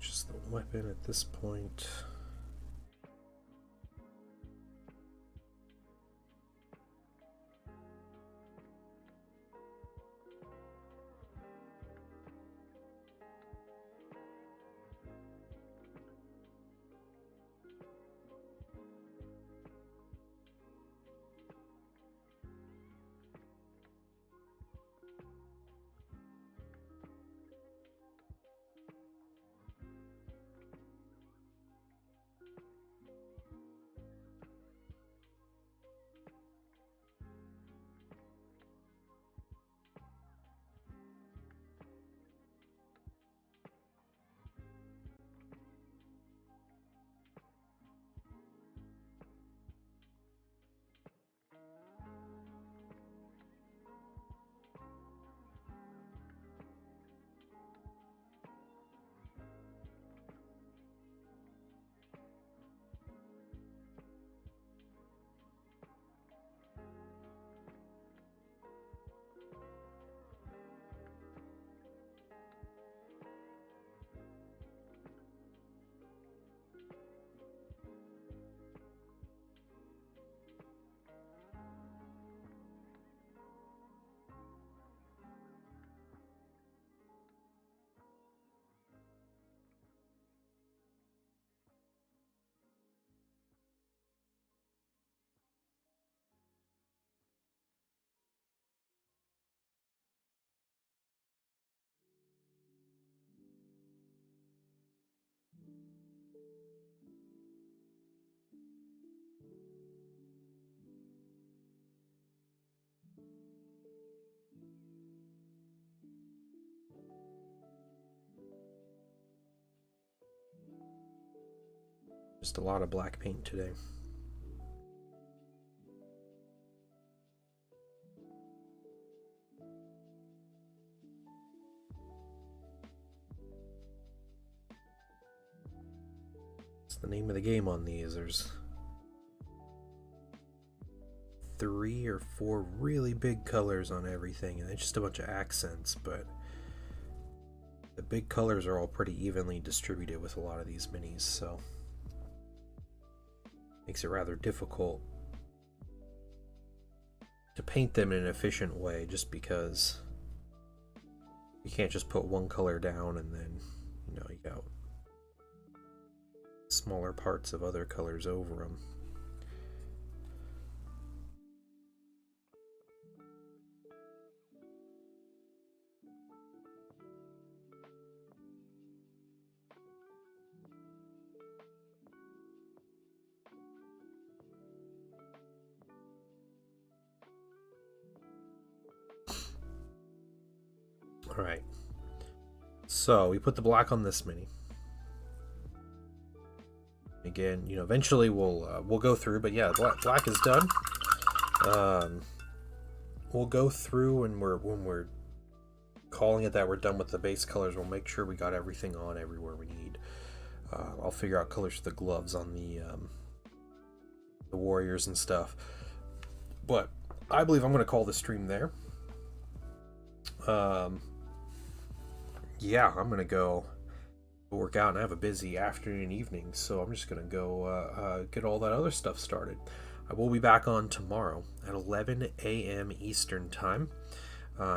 just the weapon at this point. Just a lot of black paint today. It's the name of the game on these. There's 3 or 4 really big colors on everything, and it's just a bunch of accents, but the big colors are all pretty evenly distributed with a lot of these minis, so makes it rather difficult to paint them in an efficient way, just because you can't just put one color down and then, you know, you got smaller parts of other colors over them. Alright, so we put the black on this mini. Again, you know, eventually we'll go through, but yeah, black is done. We'll go through, and when we're calling it that we're done with the base colors, we'll make sure we got everything on everywhere we need. I'll figure out colors for the gloves on the warriors and stuff. But I believe I'm going to call the stream there. Yeah, I'm gonna go work out, and I have a busy afternoon and evening, so I'm just gonna go get all that other stuff started. I will be back on tomorrow at 11 a.m. Eastern time,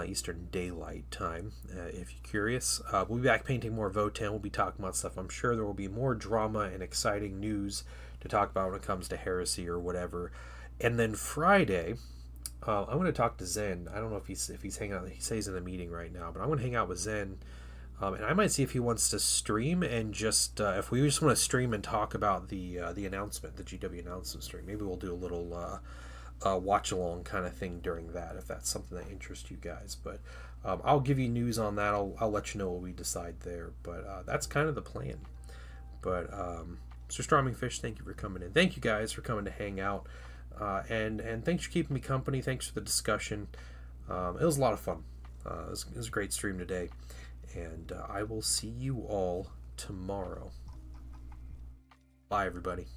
Eastern Daylight Time, if you're curious. We'll be back painting more Votann. We'll be talking about stuff. I'm sure there will be more drama and exciting news to talk about when it comes to Heresy or whatever. And then Friday, I'm going to talk to Zen. I don't know if he's hanging out. He says he's in a meeting right now, but I'm going to hang out with Zen, and I might see if he wants to stream, and just if we just want to stream and talk about the announcement, the GW announcement stream. Maybe we'll do a little watch along kind of thing during that, if that's something that interests you guys. But I'll give you news on that. I'll let you know what we decide there. But that's kind of the plan. But Mr. Stroming Fish, thank you for coming in. Thank you guys for coming to hang out. And thanks for keeping me company. Thanks for the discussion. It was a lot of fun. It was a great stream today. And I will see you all tomorrow. Bye, everybody.